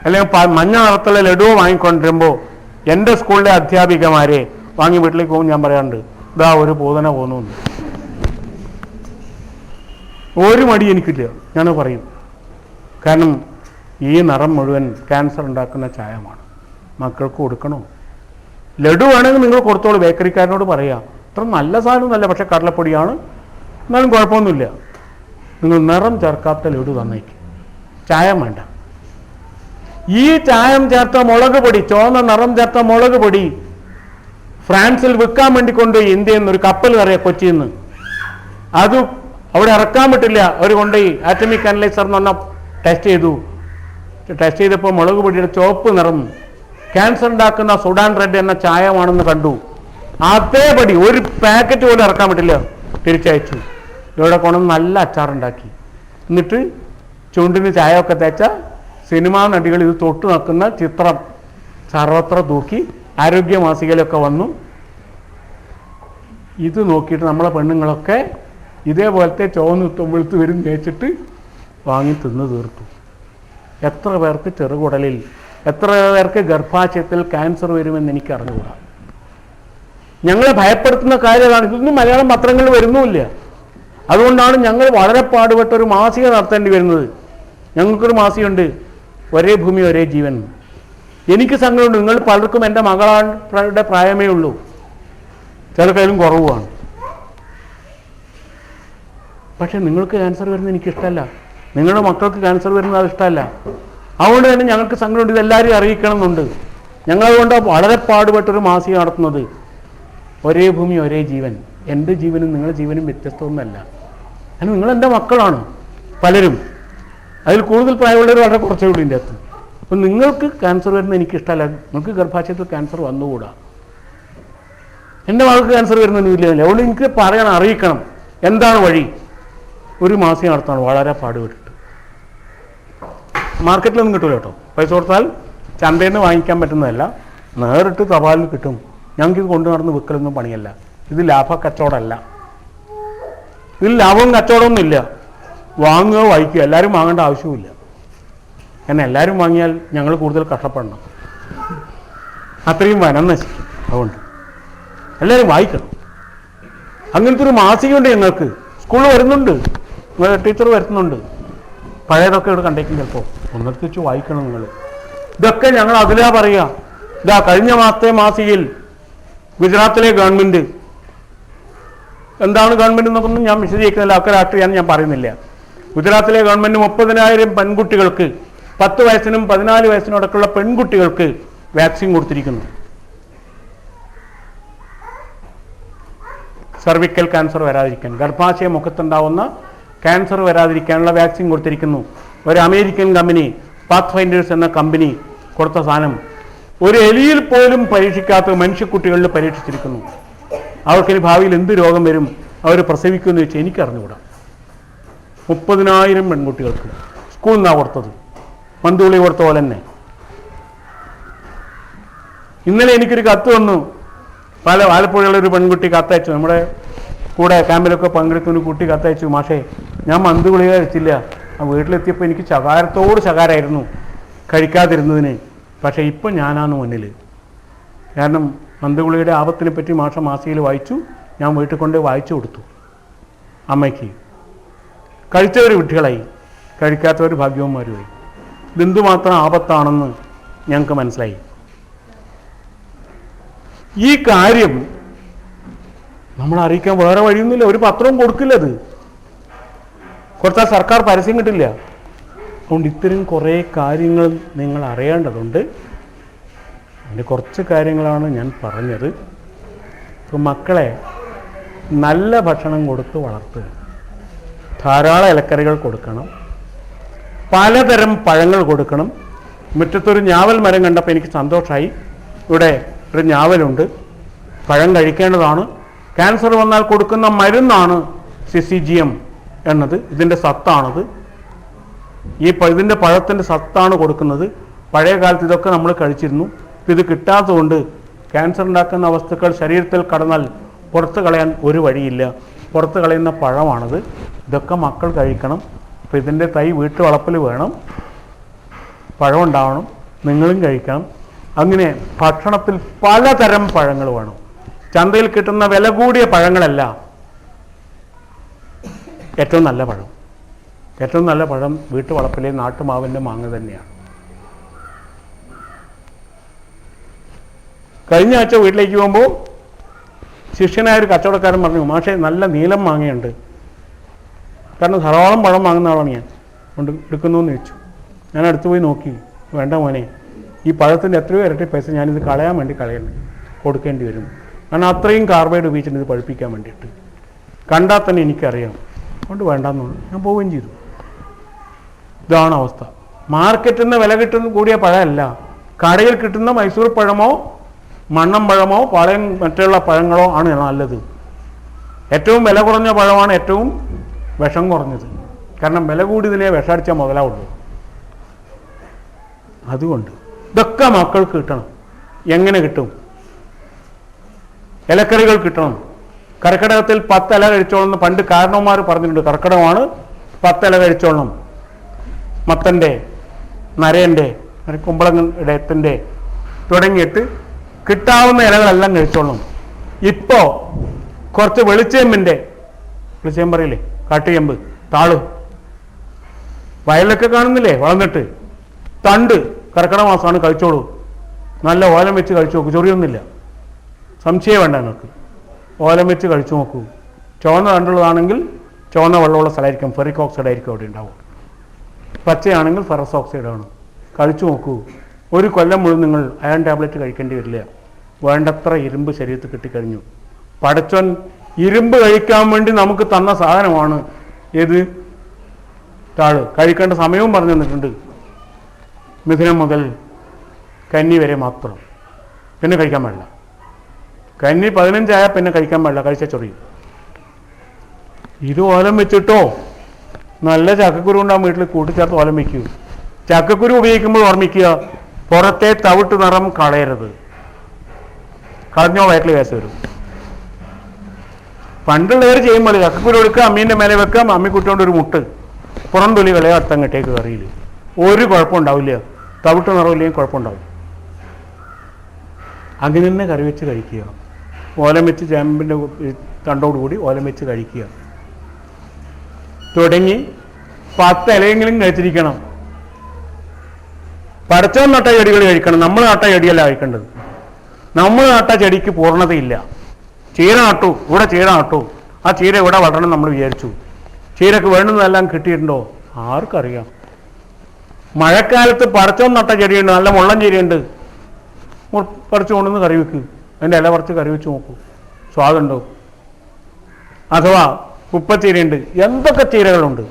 അല്ലെങ്കിൽ മഞ്ഞ നിറത്തുള്ള ലഡുവോ വാങ്ങിക്കൊണ്ടിരുമ്പോൾ എൻ്റെ സ്കൂളിലെ അധ്യാപികമാരെ വാങ്ങി വീട്ടിലേക്ക് പോകും. ഞാൻ പറയാറുണ്ട്, ഇതാ ഒരു പൂതന പോകുന്നു. ഒരു മടി എനിക്കില്ല, ഞാൻ പറയും. കാരണം ഈ നിറം മുഴുവൻ ക്യാൻസർ ഉണ്ടാക്കുന്ന ചായമാണ്. മക്കൾക്ക് കൊടുക്കണോ? ലഡു വേണമെങ്കിൽ നിങ്ങൾ കൊടുത്തോളൂ. ബേക്കറിക്കാരനോട് പറയാം, അത്ര നല്ല സാധനമൊന്നുമല്ല, പക്ഷെ കടലപ്പൊടിയാണ്, എന്നാലും കുഴപ്പമൊന്നുമില്ല, നിങ്ങൾ നിറം ചേർക്കാത്ത ലഡു തന്നേക്ക്, ചായം വേണ്ട. ഈ ചായം ചേർത്ത മുളക് പൊടി, ചുവന്ന നിറം ചേർത്ത മുളക് പൊടി ഫ്രാൻസിൽ വിൽക്കാൻ വേണ്ടി കൊണ്ടുപോയി ഇന്ത്യയിൽ നിന്ന് ഒരു കപ്പൽ കയറിയ കൊച്ചിയിൽ നിന്ന്. അത് അവിടെ ഇറക്കാൻ പറ്റില്ല. അവർ കൊണ്ടുപോയി ആറ്റമിക് അനലൈസർ എന്ന് പറഞ്ഞാൽ ടെസ്റ്റ് ചെയ്തു. ടെസ്റ്റ് ചെയ്തപ്പോൾ മുളക് പൊടിയുടെ ചുവപ്പ് നിറം ക്യാൻസർ ഉണ്ടാക്കുന്ന സുഡാൻ റെഡ് എന്ന ചായമാണെന്ന് കണ്ടു. അതേപടി ഒരു പാക്കറ്റ് പോലും ഇറക്കാൻ പറ്റില്ല, തിരിച്ചയച്ചു. ഇവിടെ കൊണ്ടുവന്ന് നല്ല അച്ചാറുണ്ടാക്കി. എന്നിട്ട് ചുണ്ടിന് ചായയൊക്കെ തേച്ച സിനിമാ നടികൾ ഇത് തൊട്ട് നിൽക്കുന്ന ചിത്രം സർവത്ര തൂക്കി ആരോഗ്യ മാസികയിലൊക്കെ വന്നു. ഇത് നോക്കിയിട്ട് നമ്മളെ പെണ്ണുങ്ങളൊക്കെ ഇതേപോലത്തെ ചുവന്ന് വെളുത്ത് വരും തേച്ചിട്ട് വാങ്ങി തിന്ന് തീർത്തു. എത്ര പേർക്ക് ചെറുകുടലിൽ, എത്ര പേർക്ക് ഗർഭാശയത്തിൽ ക്യാൻസർ വരുമെന്ന് എനിക്ക് അറിഞ്ഞുകൂടാ. ഞങ്ങളെ ഭയപ്പെടുത്തുന്ന കാര്യമാണ്. ഇതൊന്നും മലയാളം പത്രങ്ങളിൽ വരുന്നുമില്ല. അതുകൊണ്ടാണ് ഞങ്ങൾ വളരെ പാടുപെട്ട ഒരു മാസിക നടത്തേണ്ടി വരുന്നത്. ഞങ്ങൾക്കൊരു മാസികയുണ്ട്, ഒരേ ഭൂമി ഒരേ ജീവൻ. എനിക്ക് സങ്കടമുണ്ട്. നിങ്ങൾ പലർക്കും എൻ്റെ മകളുടെ പ്രായമേ ഉള്ളൂ, ചില കയ്യിലും കുറവുമാണ്. പക്ഷെ നിങ്ങൾക്ക് ക്യാൻസർ വരുന്നത് എനിക്കിഷ്ടമല്ല, നിങ്ങളുടെ മക്കൾക്ക് ക്യാൻസർ വരുന്നത് അത് ഇഷ്ടമല്ല. അതുകൊണ്ട് തന്നെ ഞങ്ങൾക്ക് സങ്കടമുണ്ട്. ഇതെല്ലാവരും അറിയിക്കണം എന്നുണ്ട്. ഞങ്ങളതുകൊണ്ട് വളരെ പാടുപെട്ടൊരു മാസിക നടത്തുന്നത്. ഒരേ ഭൂമി ഒരേ ജീവൻ. എൻ്റെ ജീവനും നിങ്ങളുടെ ജീവനും വ്യത്യസ്തമൊന്നുമല്ല. കാരണം നിങ്ങളെൻ്റെ മക്കളാണ് പലരും. അതിൽ കൂടുതൽ പ്രായമുള്ളവർ വളരെ കുറച്ചേ ഉള്ളൂ ഇതിൻ്റെ അകത്ത്. അപ്പം നിങ്ങൾക്ക് ക്യാൻസർ വരുന്നത് എനിക്കിഷ്ടമല്ല. നിങ്ങൾക്ക് ഗർഭാശയത്തിൽ ക്യാൻസർ വന്നുകൂടാ. എൻ്റെ മകൾക്ക് ക്യാൻസർ വരുന്നൊന്നുമില്ല. അതുകൊണ്ട് എനിക്ക് പറയണം, അറിയിക്കണം എന്താണ് വഴി. ഒരു മാസിക നടത്തണം വളരെ പാടുപെട്ടിട്ട്. മാർക്കറ്റിലൊന്നും കിട്ടില്ല കേട്ടോ. പൈസ കൊടുത്താൽ ചന്തയിൽ നിന്ന് വാങ്ങിക്കാൻ പറ്റുന്നതല്ല, നേരിട്ട് തപാലിൽ കിട്ടും. ഞങ്ങൾക്കിത് കൊണ്ടു നടന്ന് വിൽക്കലൊന്നും പണിയല്ല. ഇത് ലാഭ കച്ചവടമല്ല. ഇതിൽ ലാഭവും കച്ചവടമൊന്നും ഇല്ല. വാങ്ങുകയോ വായിക്കുകയോ, എല്ലാവരും വാങ്ങേണ്ട ആവശ്യവുമില്ല. കാരണം എല്ലാവരും വാങ്ങിയാൽ ഞങ്ങൾ കൂടുതൽ കഷ്ടപ്പെടണം, അത്രയും വനം നശിക്കും. അതുകൊണ്ട് എല്ലാവരും വായിക്കണം. അങ്ങനത്തെ ഒരു മാസികയുണ്ട് ഞങ്ങൾക്ക്. സ്കൂളിൽ വരുന്നുണ്ട്, ടീച്ചർ വരുന്നുണ്ട്. പഴയതൊക്കെ ഇവിടെ കണ്ടേക്കും. ചിലപ്പോൾ ഒന്നൊക്കെ വെച്ച് വായിക്കണം നിങ്ങൾ. ഇതൊക്കെ ഞങ്ങൾ അതിലാ പറയുക. ഇതാ കഴിഞ്ഞ മാസത്തെ മാസികയിൽ ഗുജറാത്തിലെ ഗവൺമെൻറ്, എന്താണ് ഗവൺമെൻറ് എന്നൊന്നും ഞാൻ വിശദീകരിക്കുന്നില്ല, ഒക്കെ രാഷ്ട്രീയമാണ് ഞാൻ പറയുന്നില്ല. ഗുജറാത്തിലെ ഗവൺമെൻറ് 30,000 പെൺകുട്ടികൾക്ക്, 10 വയസ്സിനും 14 വയസ്സിനും അടക്കമുള്ള പെൺകുട്ടികൾക്ക് വാക്സിൻ കൊടുത്തിരിക്കുന്നു. സർവിക്കൽ ക്യാൻസർ വരാതിരിക്കാൻ, ഗർഭാശയ മുഖത്തുണ്ടാവുന്ന ക്യാൻസർ വരാതിരിക്കാനുള്ള വാക്സിൻ കൊടുത്തിരിക്കുന്നു. ഒരു അമേരിക്കൻ കമ്പനി, പാത്ത് ഫൈൻഡേഴ്സ് എന്ന കമ്പനി കൊടുത്ത സാധനം ഒരു എലിയിൽ പോലും പരീക്ഷിക്കാത്ത മനുഷ്യക്കുട്ടികളിൽ പരീക്ഷിച്ചിരിക്കുന്നു. അവർക്കിനി ഭാവിയിൽ എന്ത് രോഗം വരും, അവർ പ്രസവിക്കുമെന്ന് വെച്ചാൽ എനിക്കറിഞ്ഞുകൂടാ. 30,000 പെൺകുട്ടികൾക്ക് സ്കൂളിൽ നിന്നാണ് കൊടുത്തത്. മന്തുളി കൊടുത്ത പോലെ തന്നെ. ഇന്നലെ എനിക്കൊരു കത്ത് വന്നു. ആലപ്പുഴയുള്ളൊരു പെൺകുട്ടി കത്തയച്ചു. നമ്മുടെ കൂടെ ക്യാമ്പിലൊക്കെ പങ്കെടുക്കുന്ന കുട്ടി കത്തയച്ചു, മാഷേ ഞാൻ മന്ത് ഗുളിക കഴിച്ചില്ല. ആ വീട്ടിലെത്തിയപ്പോൾ എനിക്ക് ശകാരത്തോട് ശകാരമായിരുന്നു കഴിക്കാതിരുന്നതിന്. പക്ഷേ ഇപ്പം ഞാനാണ് മുന്നിൽ. കാരണം മന്ത് ഗുളികയുടെ ആപത്തിനെ പറ്റി മാസികയിൽ വായിച്ചു. ഞാൻ വീട്ടിൽ കൊണ്ട് വായിച്ചു കൊടുത്തു അമ്മയ്ക്ക്. കഴിച്ചവർ വിഡ്ഢികളായി, കഴിക്കാത്തവർ ഭാഗ്യവന്മാരുമായി. ഇതെന്തുമാത്രം ആപത്താണെന്ന് ഞങ്ങൾക്ക് മനസ്സിലായി. ഈ കാര്യം നമ്മൾ അറിയിക്കാൻ വേറെ വഴിയൊന്നുമില്ല. ഒരു പത്രവും കൊടുക്കില്ലത്. കൊടുത്താൽ സർക്കാർ പരസ്യം കിട്ടില്ല. അതുകൊണ്ട് ഇത്തരം കുറേ കാര്യങ്ങൾ നിങ്ങൾ അറിയേണ്ടതുണ്ട്. അതിൻ്റെ കുറച്ച് കാര്യങ്ങളാണ് ഞാൻ പറഞ്ഞത്. ഇപ്പോൾ മക്കളെ നല്ല ഭക്ഷണം കൊടുത്ത് വളർത്തുക, ധാരാളം ഇലക്കറികൾ കൊടുക്കണം, പലതരം പഴങ്ങൾ കൊടുക്കണം. മുറ്റത്തൊരു ഞാവൽ മരം കണ്ടപ്പോൾ എനിക്ക് സന്തോഷമായി. ഇവിടെ ഒരു ഞാവലുണ്ട്, പഴം കഴിക്കേണ്ടതാണ്. ക്യാൻസർ വന്നാൽ കൊടുക്കുന്ന മരുന്നാണ് സിസിജിഎം എന്നത്. ഇതിൻ്റെ സത്താണത്. ഇതിൻ്റെ പഴത്തിൻ്റെ സത്താണ് കൊടുക്കുന്നത്. പഴയ കാലത്ത് ഇതൊക്കെ നമ്മൾ കഴിച്ചിരുന്നു. ഇത് കിട്ടാത്തതുകൊണ്ട് ക്യാൻസർ ഉണ്ടാക്കുന്ന വസ്തുക്കൾ ശരീരത്തിൽ കടന്നാൽ പുറത്ത് കളയാൻ ഒരു വഴിയില്ല. പുറത്ത് കളയുന്ന പഴമാണത്. ഇതൊക്കെ മക്കൾ കഴിക്കണം. അപ്പോൾ ഇതിൻ്റെ തൈ വീട്ടു വളപ്പിൽ വേണം, പഴം ഉണ്ടാവണം, നിങ്ങളും കഴിക്കണം. അങ്ങനെ ഭക്ഷണത്തിൽ പലതരം പഴങ്ങൾ വേണം. ചന്തയിൽ കിട്ടുന്ന വില കൂടിയ പഴങ്ങളല്ല ഏറ്റവും നല്ല പഴം. ഏറ്റവും നല്ല പഴം വീട്ടു വളപ്പിലെ നാട്ടുമാവിൻ്റെ മാങ്ങ തന്നെയാണ്. കഴിഞ്ഞ ആഴ്ച വീട്ടിലേക്ക് പോകുമ്പോൾ ശിഷ്യനായ ഒരു കച്ചവടക്കാരൻ പറഞ്ഞു, മാഷേ നല്ല നീലം മാങ്ങയുണ്ട്. കാരണം ധാരാളം പഴം വാങ്ങുന്ന ആളാണ് ഞാൻ. കൊണ്ട് എടുക്കുന്നു എന്ന് ചോദിച്ചു. ഞാൻ അടുത്ത് പോയി നോക്കി. വേണ്ട മോനെ, ഈ പഴത്തിൻ്റെ എത്രയോ ഇരട്ടി പൈസ ഞാനിത് കളയാൻ വേണ്ടി കൊടുക്കേണ്ടി വരും. കാരണം അത്രയും കാർബൈഡ് ഉപയോഗിച്ചിട്ട് ഇത് പഴുപ്പിക്കാൻ വേണ്ടിയിട്ട്. കണ്ടാൽ തന്നെ എനിക്കറിയാം. അതുകൊണ്ട് വേണ്ടാന്ന് ഞാൻ പോവുകയും ചെയ്തു. ഇതാണ് അവസ്ഥ. മാർക്കറ്റിൽ നിന്ന് വില കിട്ടുന്ന കൂടിയ പഴമല്ല, കടയിൽ കിട്ടുന്ന മൈസൂർ പഴമോ മണ്ണം പഴമോ പാളയം മറ്റുള്ള പഴങ്ങളോ ആണ് നല്ലത്. ഏറ്റവും വില കുറഞ്ഞ പഴമാണ് ഏറ്റവും വിഷം കുറഞ്ഞത്. കാരണം വില കൂടിയതിനെ വിഷമടിച്ചാൽ മുതലാവുള്ളൂ. അതുകൊണ്ട് ഇതൊക്കെ മക്കൾക്ക് കിട്ടണം. എങ്ങനെ കിട്ടും? ഇലക്കറികൾ കിട്ടണം. കർക്കിടകത്തിൽ 10 ഇല കഴിച്ചോളണം. പണ്ട് കാരണവന്മാർ പറഞ്ഞിട്ടുണ്ട്, കർക്കിടകമാണ് 10 ഇല കഴിച്ചോളണം. മത്തൻ്റെ, നരയൻ്റെ, കുമ്പളത്തിൻ്റെ തുടങ്ങിയിട്ട് കിട്ടാവുന്ന ഇലകളെല്ലാം കഴിച്ചോളണം. ഇപ്പോൾ കുറച്ച് വെളിച്ചേമ്പിൻ്റെ, വെളിച്ചേമ്പ് പറയില്ലേ, കാട്ടുചെമ്പ്, താള് വയലിലൊക്കെ കാണുന്നില്ലേ വളർന്നിട്ട്, തണ്ട് കർക്കിടക മാസമാണ് കഴിച്ചോളൂ. നല്ല ഓലം വെച്ച് കഴിച്ചു നോക്കൂ, ചൊറിയൊന്നുമില്ല. സംശയം വേണ്ട നിങ്ങൾക്ക്. ഓലം വെച്ച് കഴിച്ചു നോക്കൂ. ചുവന്ന തണ്ടുള്ളതാണെങ്കിൽ ചുവന്ന വെള്ളമുള്ള സ്ഥലമായിരിക്കും, ഫെറിക് ഓക്സൈഡ് ആയിരിക്കും അവിടെ ഉണ്ടാവും. പച്ചയാണെങ്കിൽ ഫെറസ് ഓക്സൈഡാണ്. കഴിച്ചു നോക്കൂ. ഒരു കൊല്ലം മുഴുവൻ നിങ്ങൾ അയൺ ടാബ്ലറ്റ് കഴിക്കേണ്ടി വരില്ല. വേണ്ടത്ര ഇരുമ്പ് ശരീരത്തിൽ കിട്ടിക്കഴിഞ്ഞു. പടച്ചോൻ ഇരുമ്പ് കഴിക്കാൻ വേണ്ടി നമുക്ക് തന്ന സാധനമാണ് ഏത്? താള്. കഴിക്കേണ്ട സമയവും പറഞ്ഞു തന്നിട്ടുണ്ട്. മിഥുനം മുതൽ കന്നി വരെ മാത്രം, പിന്നെ കഴിക്കാൻ പാടില്ല. കന്നി 15 ആയാൽ പിന്നെ കഴിക്കാൻ പാടില്ല, കഴിച്ചാൽ ചൊറിയും. ഇത് ഓലം വെച്ചിട്ടോ നല്ല ചക്കക്കുരു ഉണ്ടാകും വീട്ടിൽ കൂട്ടിച്ചേർത്ത് ഓലം വയ്ക്കൂ. ചക്കക്കുരു ഉപയോഗിക്കുമ്പോൾ ഓർമ്മിക്കുക, പുറത്തെ തവിട്ട് നിറം കളയരുത്. കളഞ്ഞോ വയറ്റിൽ കേസ് വരും. പണ്ടുള്ളവർ ചെയ്യുമ്പോൾ ചക്കക്കുരു എടുക്കുക, അമ്മീൻ്റെ മേലെ വെക്കുക, അമ്മിക്കുട്ടിയോണ്ട് ഒരു മുട്ട്, പുറം തൊലി കളയുക, അടുത്തങ്ങട്ടേക്ക് കറിയിൽ ഒരു കുഴപ്പമുണ്ടാവില്ല. തവിട്ട് നിറവില്ലെങ്കിൽ കുഴപ്പമുണ്ടാവും. അങ്ങനെ തന്നെ കറി വെച്ച് കഴിക്കുക. ഓലം വെച്ച് ചേമ്പിൻ്റെ തണ്ടോടുകൂടി ഓലം വെച്ച് കഴിക്കുക. തുടങ്ങി 10 ഇലയെങ്കിലും കഴിച്ചിരിക്കണം. പടച്ചോൻ നട്ട ചെടികൾ കഴിക്കണം. നമ്മൾ നട്ട ചെടിയല്ല കഴിക്കേണ്ടത്. നമ്മൾ നട്ട ചെടിക്ക് പൂർണ്ണതയില്ല. ചീര നട്ടു, ഇവിടെ ചീര നട്ടു, ആ ചീര ഇവിടെ വളരണം നമ്മൾ വിചാരിച്ചു. ചീരക്ക് വേണ്ടുന്നതെല്ലാം കിട്ടിയിട്ടുണ്ടോ? ആർക്കറിയാം. മഴക്കാലത്ത് പടച്ചോൻ നട്ട ചെടിയുണ്ട്, നല്ല മുള്ളൻ ചീരയുണ്ട്, പറിച്ചു കൊണ്ടുവന്ന് കറി വെക്ക്. അതിൻ്റെ ഇല പറിച്ച് കറി വെച്ച് നോക്കൂ, സ്വാദുണ്ടോ? അഥവാ കുപ്പച്ചീരയുണ്ട്, എന്തൊക്കെ ചീരകളുണ്ട്,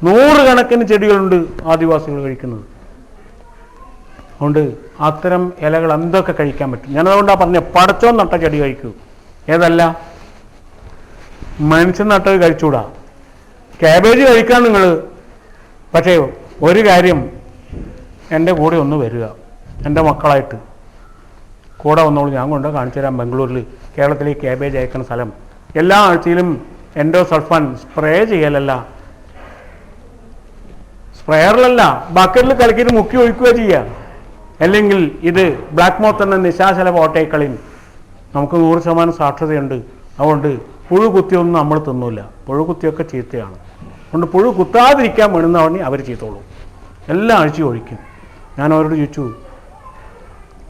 100 കണക്കിന് ചെടികളുണ്ട് ആദിവാസികൾ കഴിക്കുന്നത്. അതുകൊണ്ട് അത്തരം ഇലകൾ എന്തൊക്കെ കഴിക്കാൻ പറ്റും. ഞാനതുകൊണ്ടാണ് പറഞ്ഞത്, പടച്ചോൻ നട്ട ചെടി കഴിക്കൂ. ഏതല്ല മനുഷ്യൻ നട്ടത് കഴിച്ചൂടാ. കാബേജ് കഴിക്കാൻ നിങ്ങൾ. പക്ഷേ ഒരു കാര്യം, എൻ്റെ കൂടെ ഒന്ന് വരിക, എൻ്റെ മക്കളായിട്ട് കൂടെ വന്നോളൂ. ഞാൻ കൊണ്ട് കാണിച്ചു തരാം. ബാംഗ്ലൂരിൽ, കേരളത്തിലെ കാബേജ് അയക്കുന്ന സ്ഥലം. എല്ലാ ആഴ്ചയിലും എൻഡോസൾഫാൻ സ്പ്രേ ചെയ്യലല്ല, സ്പ്രെയറിലല്ല, ബക്കറ്റിൽ കലക്കിയിട്ട് മുക്കി ഒഴിക്കുക ചെയ്യുക. അല്ലെങ്കിൽ ഇത് ബ്ലാക്ക് മോത്ത് എന്ന നിശാചല ഓട്ടേക്കളിയും നമുക്ക് 100% സാക്ഷരതയുണ്ട്. അതുകൊണ്ട് പുഴു കുത്തിയൊന്നും നമ്മൾ തിന്നില്ല. പുഴു കുത്തിയൊക്കെ ചീത്തയാണ്. അതുകൊണ്ട് പുഴു കുത്താതിരിക്കാൻ വേണമെന്ന് അവർ ചെയ്തോളൂ. എല്ലാ ആഴ്ചയും ഒഴിക്കും. ഞാൻ അവരോട് ചോദിച്ചു,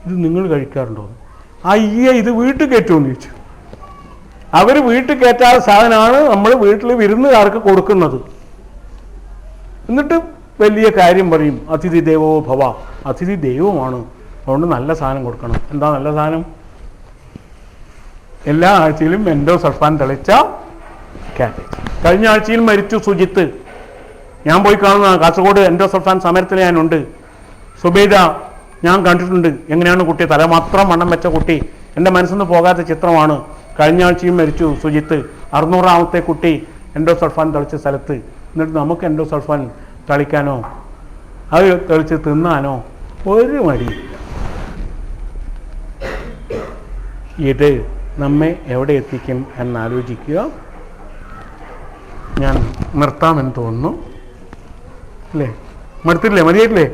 ഇത് നിങ്ങൾ കഴിക്കാറുണ്ടോ? അയ്യേ, ഇത് വീട്ടിൽ കയറ്റുമെന്ന് ചോദിച്ചു. അവർ വീട്ടിൽ കയറ്റാത്ത സാധനമാണ് നമ്മൾ വീട്ടിൽ വിരുന്നുകാർക്ക് കൊടുക്കുന്നത്. എന്നിട്ട് വലിയ കാര്യം പറയും, അതിഥി ദേവോ ഭവ, അതിഥി ദൈവമാണ്, അതുകൊണ്ട് നല്ല സാധനം കൊടുക്കണം. എന്താ നല്ല സാധനം? എല്ലാ ആഴ്ചയിലും എൻഡോസൾഫാൻ തെളിച്ച കാബേജ്. കഴിഞ്ഞ ആഴ്ചയിൽ മരിച്ചു സുജിത്ത്. ഞാൻ പോയി കാണുന്ന കാസർഗോഡ് എൻഡോസൾഫാൻ സമരത്തിൽ ഞാനുണ്ട്. സുബൈദ ഞാൻ കണ്ടിട്ടുണ്ട്. എങ്ങനെയാണ് കുട്ടി, തല മാത്രം വണ്ണം വെച്ച കുട്ടി, എൻ്റെ മനസ്സിൽ നിന്ന് പോകാത്ത ചിത്രമാണ്. കഴിഞ്ഞ ആഴ്ചയും മരിച്ചു സുജിത്ത്. 600ാമത്തെ കുട്ടി എൻഡോസൾഫാൻ തളിച്ച സ്ഥലത്ത്. എന്നിട്ട് നമുക്ക് എൻഡോസൾഫാൻ തളിക്കാനോ അത് തെളിച്ച് തിന്നാനോ ഒരു മടിയില്ല. ഇത് നമ്മെ എവിടെ എത്തിക്കും എന്നാലോചിക്കുക. ഞാൻ നിർത്താമെന്ന് തോന്നുന്നു അല്ലേ? മടുത്തില്ലേ? മതിയായിട്ടില്ലേ?